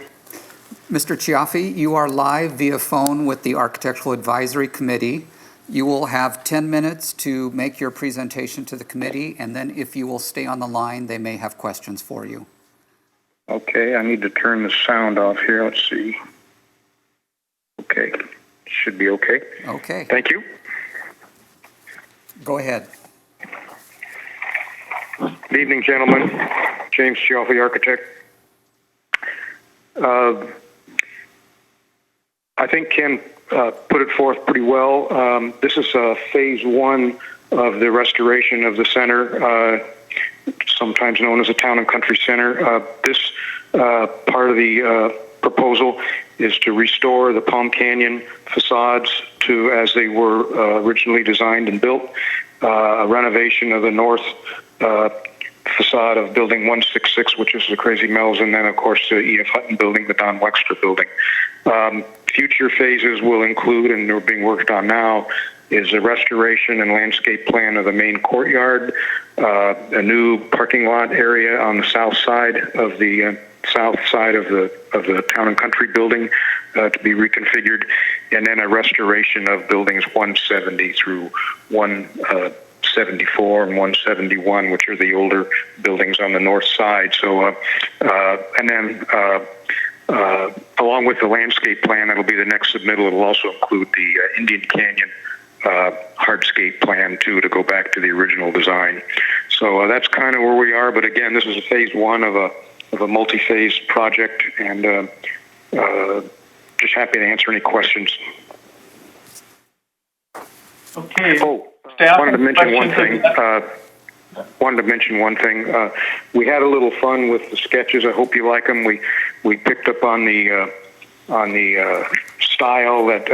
Mr. Chiaffi, you are live via phone with the Architectural Advisory Committee. You will have 10 minutes to make your presentation to the committee, and then if you will stay on the line, they may have questions for you. Okay, I need to turn the sound off here. Let's see. Okay, should be okay. Okay. Thank you. Go ahead. Good evening, gentlemen. James Chiaffi, architect. I think Ken put it forth pretty well. This is phase 1 of the restoration of the center, sometimes known as the Town and Country Center. This part of the proposal is to restore the Palm Canyon facades to as they were originally designed and built, a renovation of the north facade of Building 166, which is the Crazy Mills, and then, of course, the E.F. Hutton building, the Don Wexter building. Future phases will include, and they're being worked on now, is a restoration and landscape plan of the main courtyard, a new parking lot area on the south side of the Town and Country building to be reconfigured, and then a restoration of buildings 170 through 174 and 171, which are the older buildings on the north side. So, and then along with the landscape plan, that'll be the next submittal. It'll also include the Indian Canyon hardscape plan too, to go back to the original design. So that's kind of where we are. But again, this is a phase 1 of a multi-phase project, and just happy to answer any questions. Okay. Oh, Staff, wanted to mention one thing. We had a little fun with the sketches. I hope you like them. We picked up on the style that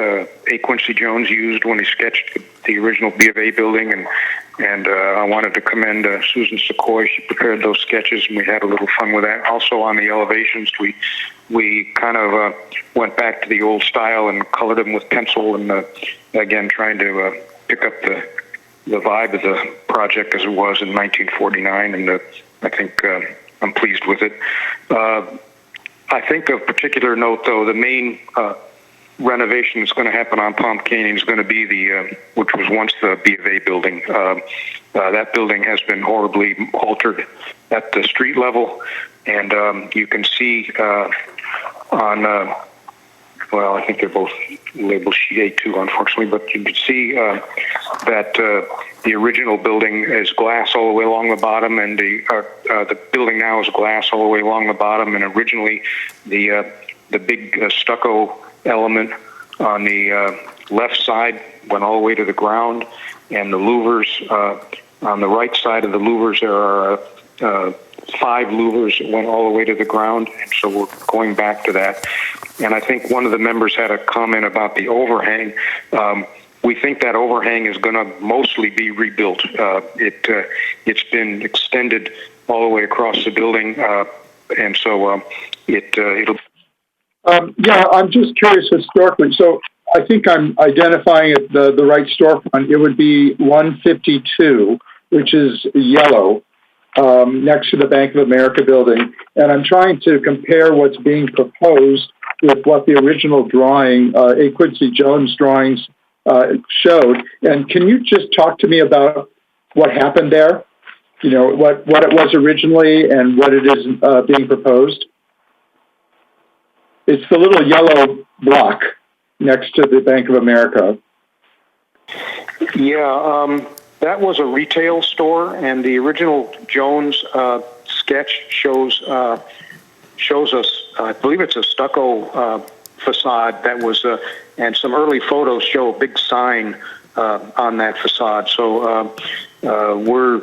A. Quincy Jones used when he sketched the original B of A building, and I wanted to commend Susan Sequoia. She prepared those sketches, and we had a little fun with that. Also on the elevations, we kind of went back to the old style and colored them with pencil, and again trying to pick up the vibe of the project as it was in 1949, and I think I'm pleased with it. I think of particular note, though, the main renovation that's going to happen on Palm Canyon is going to be which was once the B of A building. That building has been horribly altered at the street level, and you can see on well, I think they're both labeled sheet A2, unfortunately, but you can see that the original building is glass all the way along the bottom, and the building now is glass all the way along the bottom. And originally, the big stucco element on the left side went all the way to the ground, and the louvers on the right side of the louvers, there are 5 louvers that went all the way to the ground, and so we're going back to that. And I think one of the members had a comment about the overhang. We think that overhang is going to mostly be rebuilt. It's been extended all the way across the building, and so it'll. Yeah, I'm just curious historically. So I think I'm identifying it the right storefront. It would be 152, which is yellow, next to the Bank of America building. And I'm trying to compare what's being proposed with what the original drawing, A. Quincy Jones drawings, showed. And can you just talk to me about what happened there? You know, what it was originally and what it is being proposed? It's the little yellow block next to the Bank of America. Yeah, that was a retail store, and the original Jones sketch shows us, I believe it's a stucco facade that was, and some early photos show a big sign on that facade. So we're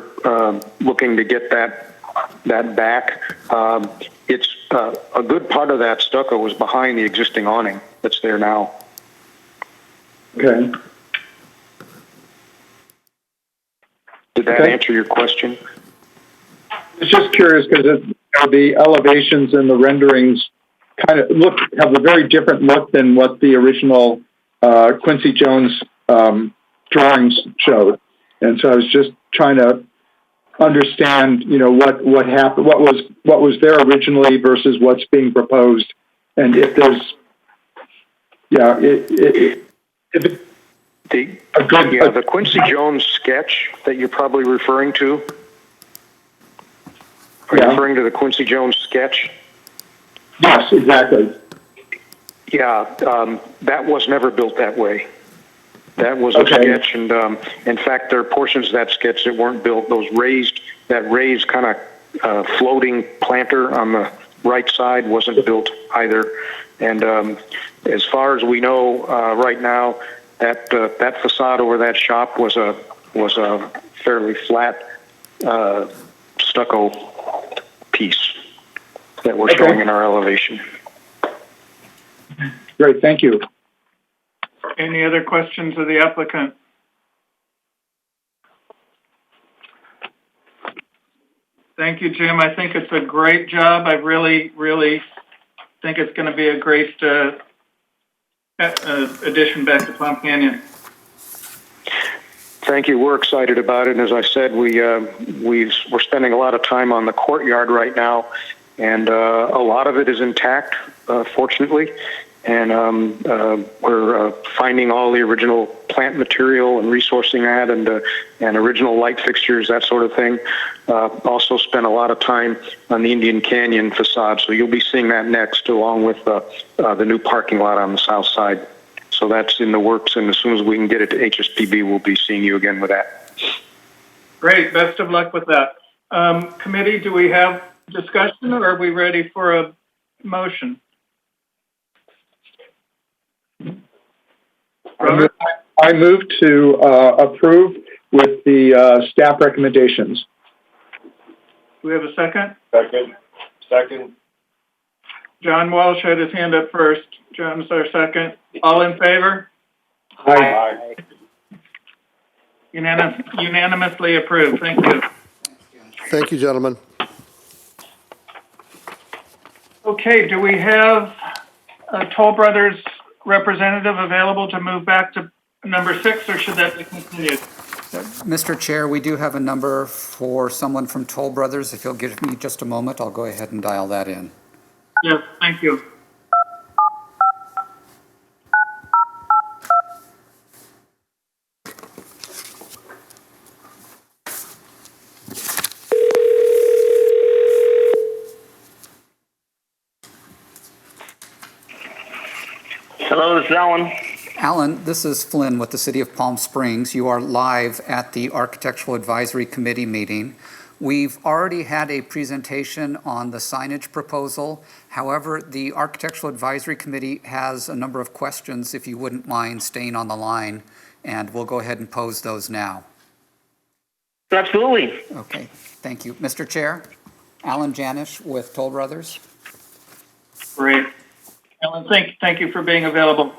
looking to get that back. It's a good part of that stucco was behind the existing awning that's there now. Okay. Did that answer your question? I was just curious because the elevations and the renderings kind of have a very different look than what the original Quincy Jones drawings showed, and so I was just trying to understand, what happened, what was there originally versus what's being proposed, and if there's, the Quincy Jones sketch that you're probably referring to. Are you referring to the Quincy Jones sketch? Yes, exactly. Yeah, that was never built that way. That was a sketch, and in fact, there are portions of that sketch that weren't built. That raised kind of floating planter on the right side wasn't built either. And as far as we know, right now, that facade over that shop was a fairly flat stucco piece that we're showing in our elevation. Great, thank you. Any other questions of the applicant? Thank you, Jim. I think it's a great job. I really, really think it's going to be a great addition back to Palm Canyon. Thank you. We're excited about it. And as I said, we're spending a lot of time on the courtyard right now, and a lot of it is intact, fortunately. And we're finding all the original plant material and resourcing that, and original light fixtures, that sort of thing. Also spent a lot of time on the Indian Canyon facade, so you'll be seeing that next, along with the new parking lot on the south side. So that's in the works, and as soon as we can get it to HSPB, we'll be seeing you again with that. Great. Best of luck with that. Committee, do we have discussion, or are we ready for a motion? I move to approve with the staff recommendations. Do we have a second? Second. John Walsh had his hand up first. John's our second. All in favor? Aye. Unanimously approved. Thank you. Thank you, gentlemen. Okay, do we have a Toll Brothers representative available to move back to number 6, or should that be continued? Mr. Chair, we do have a number for someone from Toll Brothers. If you'll give me just a moment, I'll go ahead and dial that in. Yes, thank you. Hello, this is Alan. Alan, this is Flynn with the City of Palm Springs. You are live at the Architectural Advisory Committee meeting. We've already had a presentation on the signage proposal. However, the Architectural Advisory Committee has a number of questions, if you wouldn't mind staying on the line, and we'll go ahead and pose those now. Absolutely. Okay, thank you. Mr. Chair, Alan Janish with Toll Brothers. Great. Alan, thank you for being available.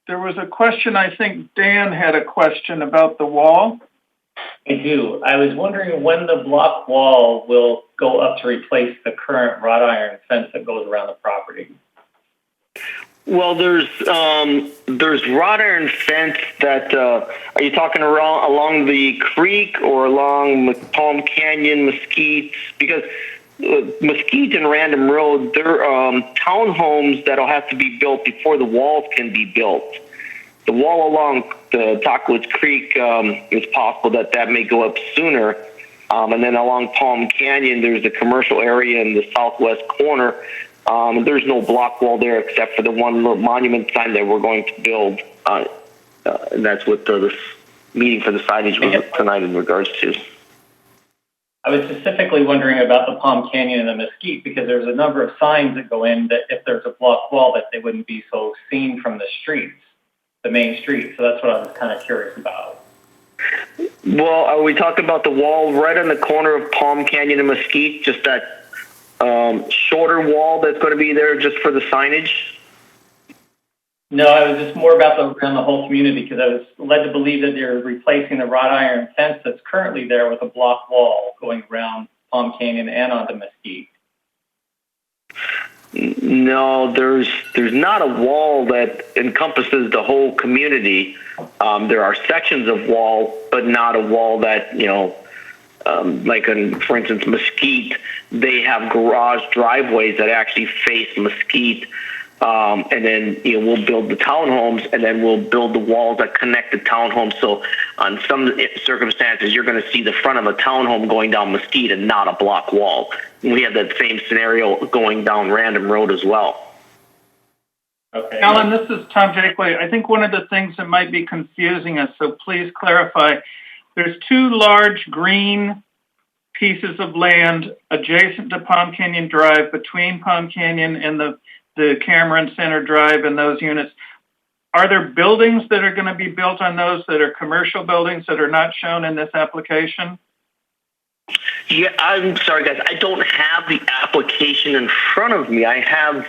There was a question, I think Dan had a question about the wall. I do. I was wondering when the block wall will go up to replace the current wrought iron fence that goes around the property. Well, there's wrought iron fence that, are you talking along the creek or along Palm Canyon, Mesquite? Because Mesquite and Random Road, they're townhomes that'll have to be built before the walls can be built. The wall along the Tockwoods Creek, it's possible that may go up sooner. And then along Palm Canyon, there's a commercial area in the southwest corner. There's no block wall there except for the one monument sign that we're going to build and that's what this meeting for the signage was tonight in regards to. I was specifically wondering about the Palm Canyon and the Mesquite because there's a number of signs that go in that if there's a block wall that they wouldn't be so seen from the streets, the main street. So that's what I was kind of curious about. Well, are we talking about the wall right on the corner of Palm Canyon and Mesquite? Just that shorter wall that's going to be there just for the signage? No, I was just more about around the whole community because I was led to believe that they're replacing the wrought iron fence that's currently there with a block wall going around Palm Canyon and onto Mesquite. No, there's not a wall that encompasses the whole community. There are sections of wall, but not a wall that, like in, for instance, Mesquite, they have garage driveways that actually face Mesquite. And then we'll build the townhomes, and then we'll build the walls that connect the townhomes. So on some circumstances, you're going to see the front of a townhome going down Mesquite and not a block wall. And we have that same scenario going down Random Road as well. Okay. Alan, this is Tom Jakeway. I think one of the things that might be confusing us, so please clarify. There's two large green pieces of land adjacent to Palm Canyon Drive, between Palm Canyon and the Cameron Center Drive and those units. Are there buildings that are going to be built on those that are commercial buildings that are not shown in this application? Yeah, I'm sorry, guys. I don't have the application in front of me. I have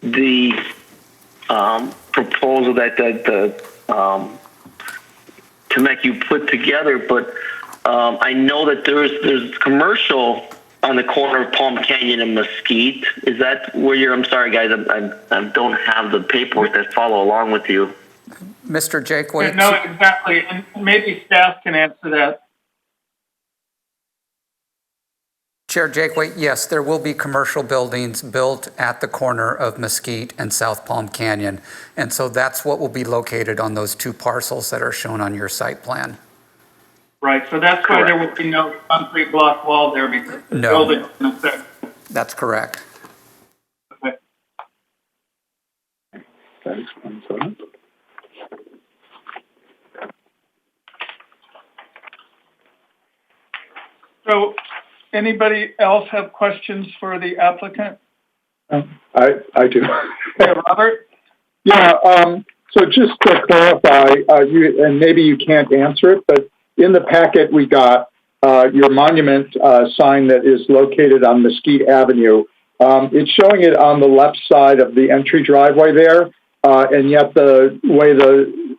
the proposal that Temecula put together, but I know that there's commercial on the corner of Palm Canyon and Mesquite. Is that where you're? I'm sorry, guys. I don't have the paperwork that follow along with you. Mr. Jakeway? No, exactly. And maybe staff can answer that. Chair Jakeway, yes, there will be commercial buildings built at the corner of Mesquite and South Palm Canyon. And so that's what will be located on those two parcels that are shown on your site plan. Right, so that's why there will be no concrete block wall there because the building is in effect. That's correct. Okay. That explains that. So anybody else have questions for the applicant? I do. Hey, Robert? Yeah, so just to clarify, and maybe you can't answer it, but in the packet we got your monument sign that is located on Mesquite Avenue. It's showing it on the left side of the entry driveway there, and yet the way the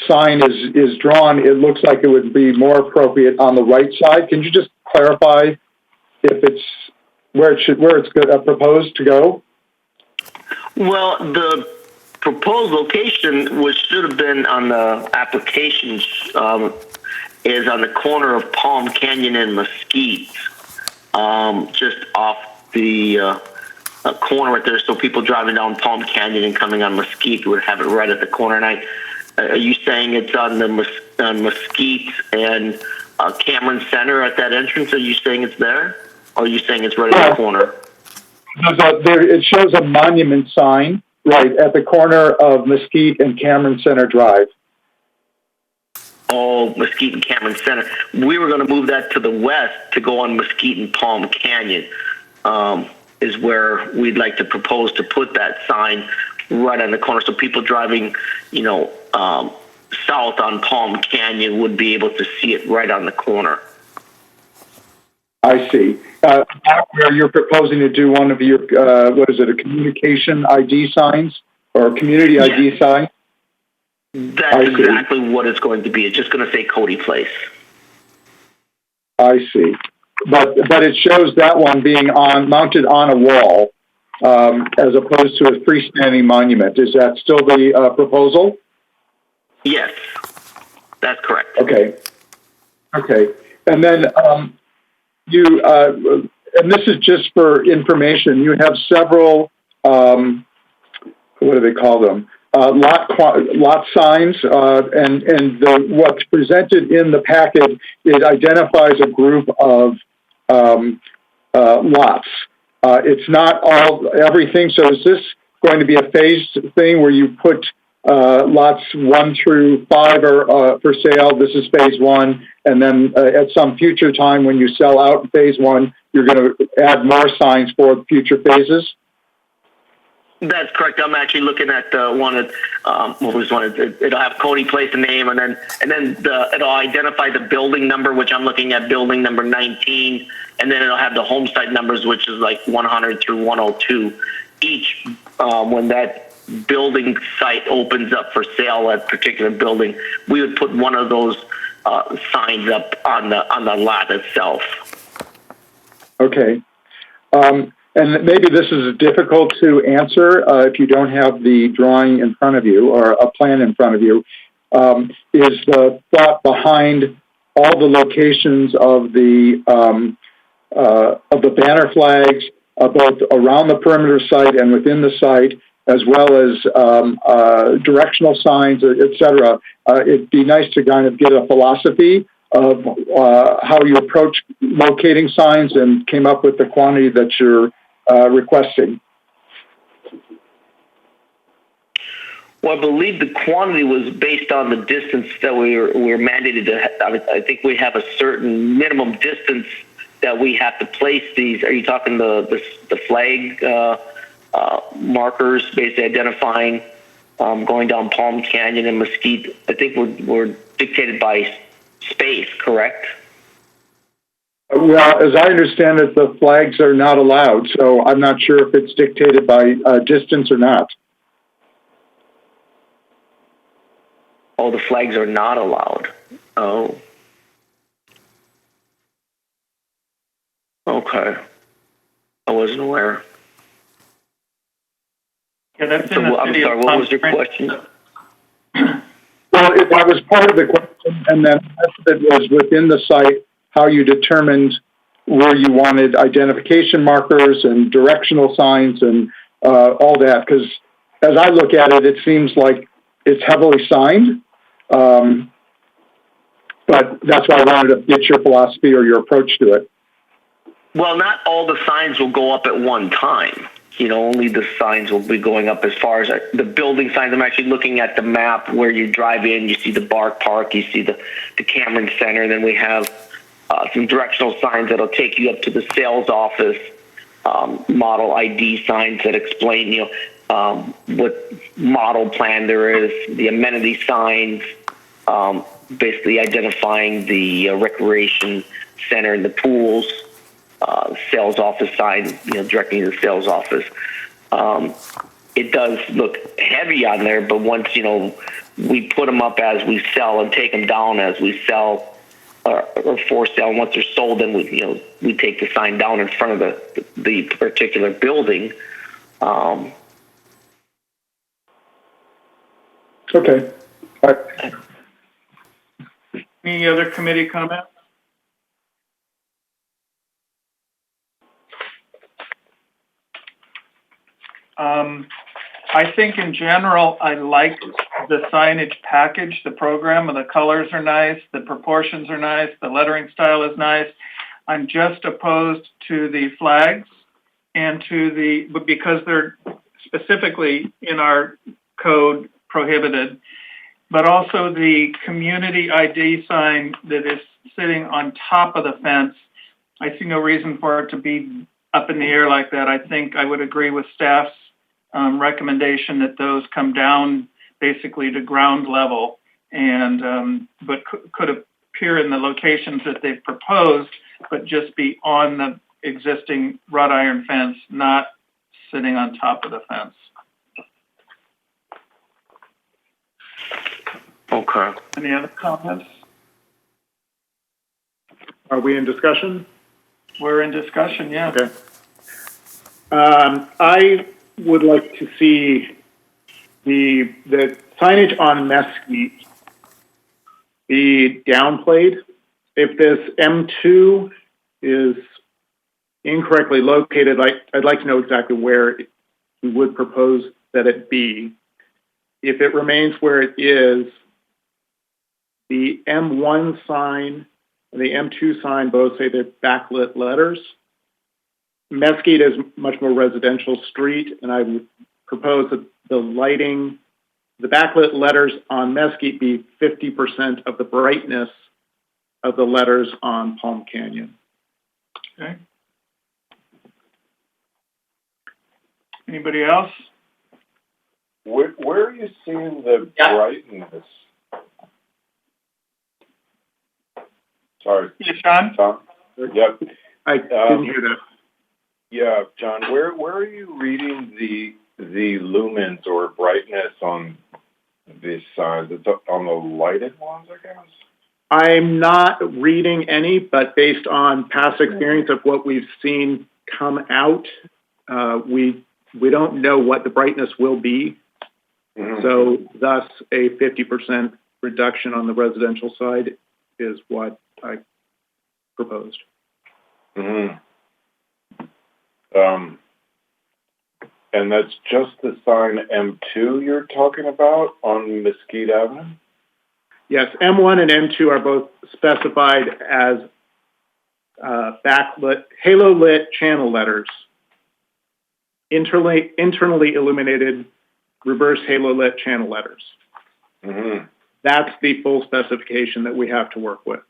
sign is drawn, it looks like it would be more appropriate on the right side. Can you just clarify if it's where it's proposed to go? Well, the proposed location, which should have been on the application, is on the corner of Palm Canyon and Mesquite, just off the corner right there. So people driving down Palm Canyon and coming on Mesquite would have it right at the corner. And are you saying it's on the Mesquite and Cameron Center at that entrance? Are you saying it's there? Or are you saying it's right at the corner? It shows a monument sign right at the corner of Mesquite and Cameron Center Drive. Oh, Mesquite and Cameron Center. We were going to move that to the west to go on Mesquite and Palm Canyon, is where we'd like to propose to put that sign right on the corner. So people driving, south on Palm Canyon would be able to see it right on the corner. I see. Where you're proposing to do one of your, a communication ID signs or a community ID sign? That's exactly what it's going to be. It's just going to say Cody Place. I see. But it shows that one being mounted on a wall as opposed to a freestanding monument. Is that still the proposal? Yes, that's correct. Okay. And then and this is just for information, you have several, what do they call them? Lot signs, and what's presented in the packet, it identifies a group of lots. It's not everything. So is this going to be a phased thing where you put lots 1 through 5 are for sale. This is phase 1. And then at some future time when you sell out phase 1, you're going to add more signs for future phases? That's correct. I'm actually looking at the one that what was one? It'll have Cody Place the name, and then it'll identify the building number, which I'm looking at building number 19, and then it'll have the home site numbers, which is like 100 through 102. Each when that building site opens up for sale, that particular building, we would put one of those signs up on the lot itself. Okay. And maybe this is difficult to answer if you don't have the drawing in front of you or a plan in front of you. Is the thought behind all the locations of the banner flags, both around the perimeter site and within the site, as well as directional signs, et cetera? It'd be nice to kind of get a philosophy of how you approach locating signs and came up with the quantity that you're requesting. Well, I believe the quantity was based on the distance that we were mandated to. I think we have a certain minimum distance that we have to place these. Are you talking the flag markers, basically identifying going down Palm Canyon and Mesquite? I think we're dictated by space, correct? Well, as I understand it, the flags are not allowed, so I'm not sure if it's dictated by distance or not. Oh, the flags are not allowed. Oh. Okay. I wasn't aware. Yeah, that's so, I'm sorry, what was your question? Well, that was part of the question, and then it was within the site how you determined where you wanted identification markers and directional signs and all that. Because as I look at it, it seems like it's heavily signed. But that's why I wanted to get your philosophy or your approach to it. Well, not all the signs will go up at one time. You know, only the signs will be going up as far as the building signs. I'm actually looking at the map where you drive in, you see the Bark Park, you see the Cameron Center, then we have some directional signs that'll take you up to the sales office, model ID signs that explain, you know, what model plan there is, the amenity signs, basically identifying the recreation center and the pools, sales office sign, you know, directing to the sales office. It does look heavy on there, but once, you know, we put them up as we sell and take them down as we sell, or for sale. And once they're sold, then we take the sign down in front of the particular building. Okay. All right. Any other committee comments? I think in general, I like the signage package, the program, and the colors are nice, the proportions are nice, the lettering style is nice. I'm just opposed to the flags and because they're specifically in our code prohibited, but also the community ID sign that is sitting on top of the fence. I see no reason for it to be up in the air like that. I think I would agree with staff's recommendation that those come down basically to ground level and but could appear in the locations that they've proposed, but just be on the existing wrought iron fence, not sitting on top of the fence. Okay. Any other comments? Are we in discussion? We're in discussion, yeah. Okay. I would like to see the signage on Mesquite be downplayed. If this M2 is incorrectly located, I'd like to know exactly where you would propose that it be. If it remains where it is, the M1 sign and the M2 sign both say they're backlit letters. Mesquite is much more residential street, and I propose that the lighting, the backlit letters on Mesquite be 50% of the brightness of the letters on Palm Canyon. Okay. Anybody else? Where are you seeing the brightness? Sorry. Yeah, John? Tom? Yep. I didn't hear that. Yeah, John, where are you reading the lumens or brightness on these signs? It's on the lighted ones, I guess? I'm not reading any, but based on past experience of what we've seen come out, we don't know what the brightness will be. Mm-hmm. So thus a 50% reduction on the residential side is what I proposed. Mm-hmm. And that's just the sign M2 you're talking about on Mesquite Avenue? Yes, M1 and M2 are both specified as backlit, halo-lit channel letters. Internally illuminated reverse halo-lit channel letters. Mm-hmm. That's the full specification that we have to work with.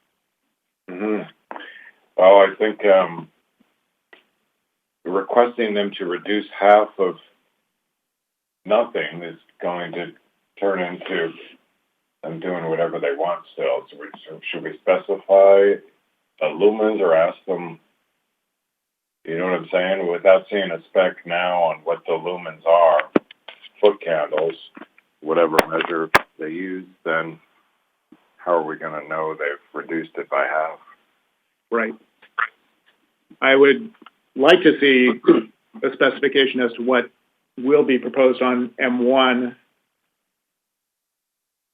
Mm-hmm. Well, I think requesting them to reduce half of nothing is going to turn into them doing whatever they want still. So should we specify lumens or ask them, you know what I'm saying? Without seeing a spec now on what the lumens are, foot candles, whatever measure they use, then how are we going to know they've reduced it by half? Right. I would like to see a specification as to what will be proposed on M1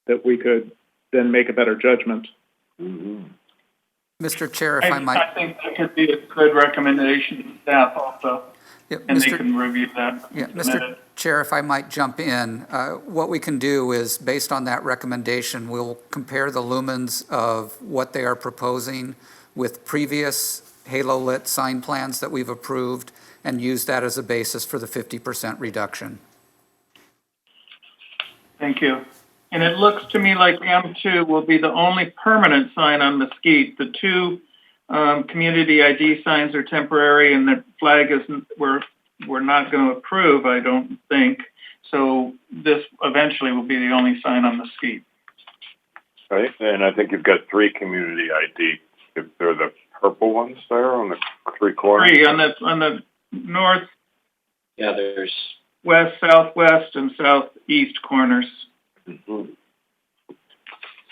that we could then make a better judgment. Mm-hmm. Mr. Chair, if I might. I think that could be a good recommendation to staff also, Yeah, and they can review that. Yeah, Mr. Chair, if I might jump in, what we can do is, based on that recommendation, we'll compare the lumens of what they are proposing with previous halo-lit sign plans that we've approved and use that as a basis for the 50% reduction. Thank you. And it looks to me like M2 will be the only permanent sign on Mesquite. The two community ID signs are temporary, and the flag isn't. We're not going to approve, I don't think. So this eventually will be the only sign on Mesquite. Right, and I think you've got 3 community ID. If they're the purple ones there on the 3 corners. 3 on the north. Yeah, there's west, southwest, and southeast corners. Mm-hmm.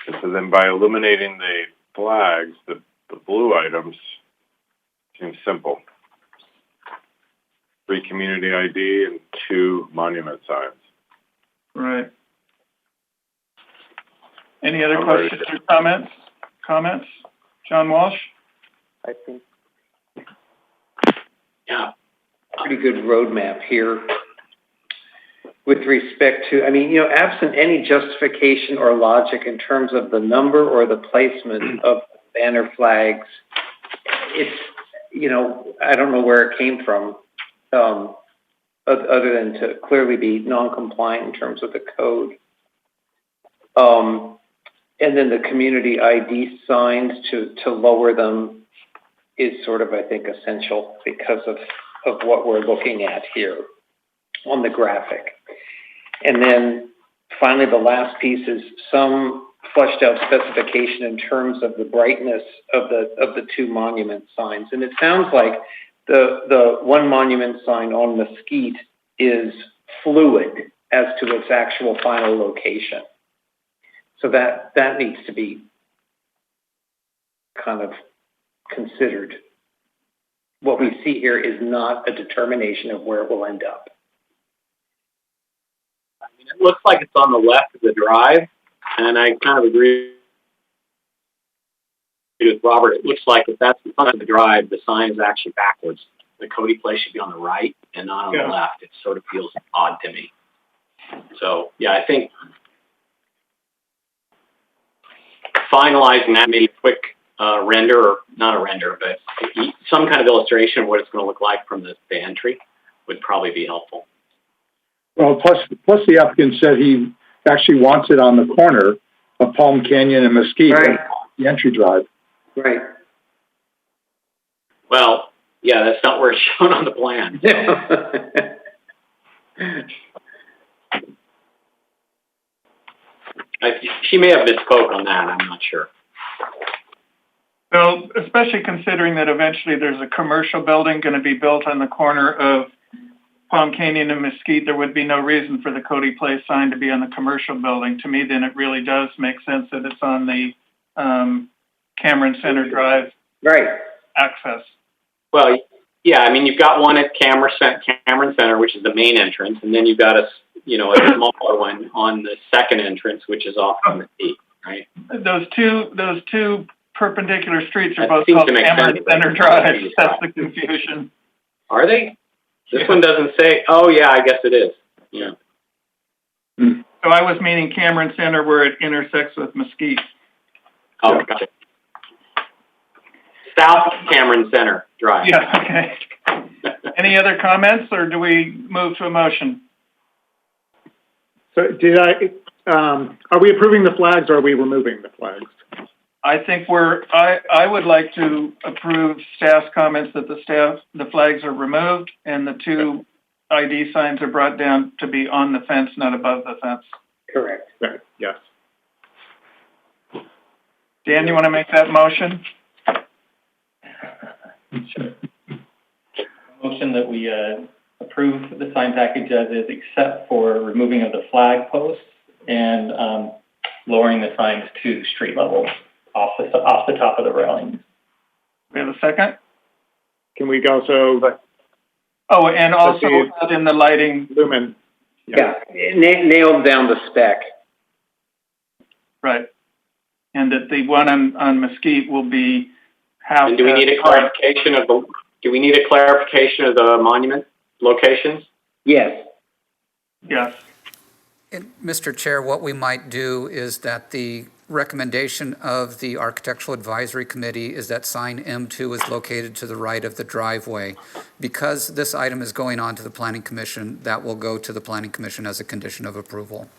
And so then by eliminating the flags, the blue items seems simple. 3 community ID and 2 monument signs. Right. Any other questions or comments? John Walsh? I think. Yeah. Pretty good roadmap here. With respect to, absent any justification or logic in terms of the number or the placement of banner flags, it's, I don't know where it came from, other than to clearly be non-compliant in terms of the code. And then the community ID signs to lower them is sort of, I think, essential because of what we're looking at here on the graphic. And then finally, the last piece is some fleshed out specification in terms of the brightness of the 2 monument signs. And it sounds like the 1 monument sign on Mesquite is fluid as to its actual final location. So that needs to be kind of considered. What we see here is not a determination of where it will end up. It looks like it's on the left of the drive, and I kind of agree with Robert. It looks like if that's the front of the drive, the sign is actually backwards. The Cody place should be on the right and not on the left. It sort of feels odd to me. So, yeah, I think finalizing that, maybe a quick render, or not a render, but some kind of illustration of what it's going to look like from the entry would probably be helpful. Well, plus the applicant said he actually wants it on the corner of Palm Canyon and Mesquite, Right. the entry drive. Right. Well, yeah, that's not where it's shown on the plan. She may have misspoke on that. I'm not sure. Well, especially considering that eventually there's a commercial building going to be built on the corner of Palm Canyon and Mesquite, there would be no reason for the Cody Place sign to be on the commercial building. To me, then it really does make sense that it's on the Cameron Center Drive access. Well, yeah, I mean, you've got one at Cameron Center, which is the main entrance, and then you've got a smaller one on the second entrance, which is off on the Mesquite, right? Those two perpendicular streets are That both seems called to make Cameron sense. Center Drive. That's the confusion. Are they? This one doesn't say. Oh, yeah, I guess it is. Yeah. So I was meaning Cameron Center where it intersects with Mesquite. Oh, gotcha. South Cameron Center Drive. Yeah, okay. Any other comments, or do we move to a motion? So are we approving the flags or are we removing the flags? I think I would like to approve staff's comments that the flags are removed and the two ID signs are brought down to be on the fence, not above the fence. Correct. Right. Yes. Dan, you want to make that motion? Sure. Motion that we approve the sign package as is, except for removing of the flag posts and lowering the signs to street level off the top of the railing. We have a second? Can we also? Oh, and also add in the lighting. Lumen. Yeah, nailed down the spec. Right. And that the one on Mesquite will be half. And do we need a clarification of the monument locations? Yes. Yes. And Mr. Chair, what we might do is that the recommendation of the Architectural Advisory Committee is that sign M2 is located to the right of the driveway. Because this item is going on to the Planning Commission, that will go to the Planning Commission as a condition of approval.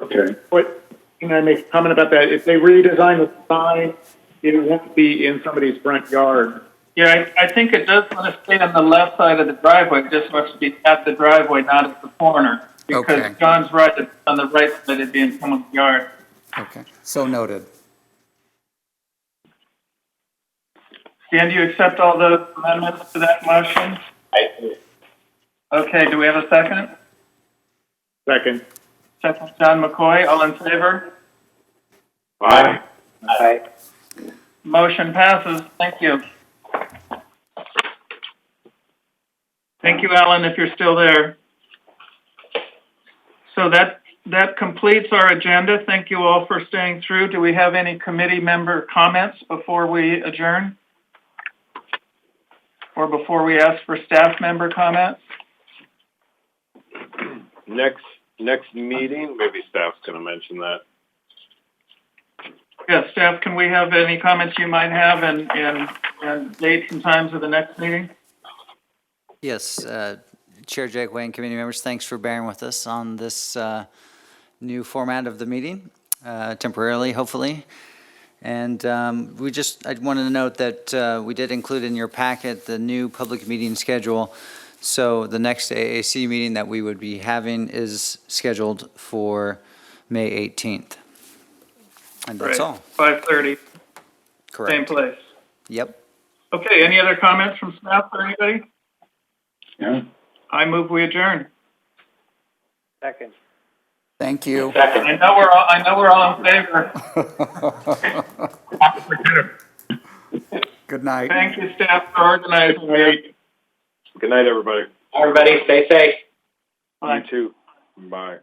Okay. Can I make a comment about that? If they redesign the sign, it won't be in somebody's front yard. Yeah, I think it does want to stay on the left side of the driveway. It just wants to be at the driveway, not at the corner. Because John's right, it's on the right side, it'd be in someone's yard. Okay, so noted. Dan, do you accept all those amendments to that motion? I do. Okay, do we have a second? Second. Second, John McCoy, all in favor? Aye. Aye. Motion passes, thank you. Thank you, Alan, if you're still there. So that completes our agenda. Thank you all for staying through. Do we have any committee member comments before we adjourn? Or before we ask for staff member comments? Next meeting, maybe staff's going to mention that. Yes, staff, can we have any comments you might have and dates and times of the next meeting? Yes, Chair Jake Wayne, committee members, thanks for bearing with us on this new format of the meeting, temporarily, hopefully. And I wanted to note that we did include in your packet the new public meeting schedule. So the next AAC meeting that we would be having is scheduled for May 18th. And that's all. 5:30. Correct. Same place. Yep. Okay, any other comments from staff or anybody? Yeah. I move we adjourn. Second. Thank you. I know we're all in favor. Good night. Thank you, staff, for organizing it. Good night, everybody. Everybody, stay safe. Bye. You too. Bye.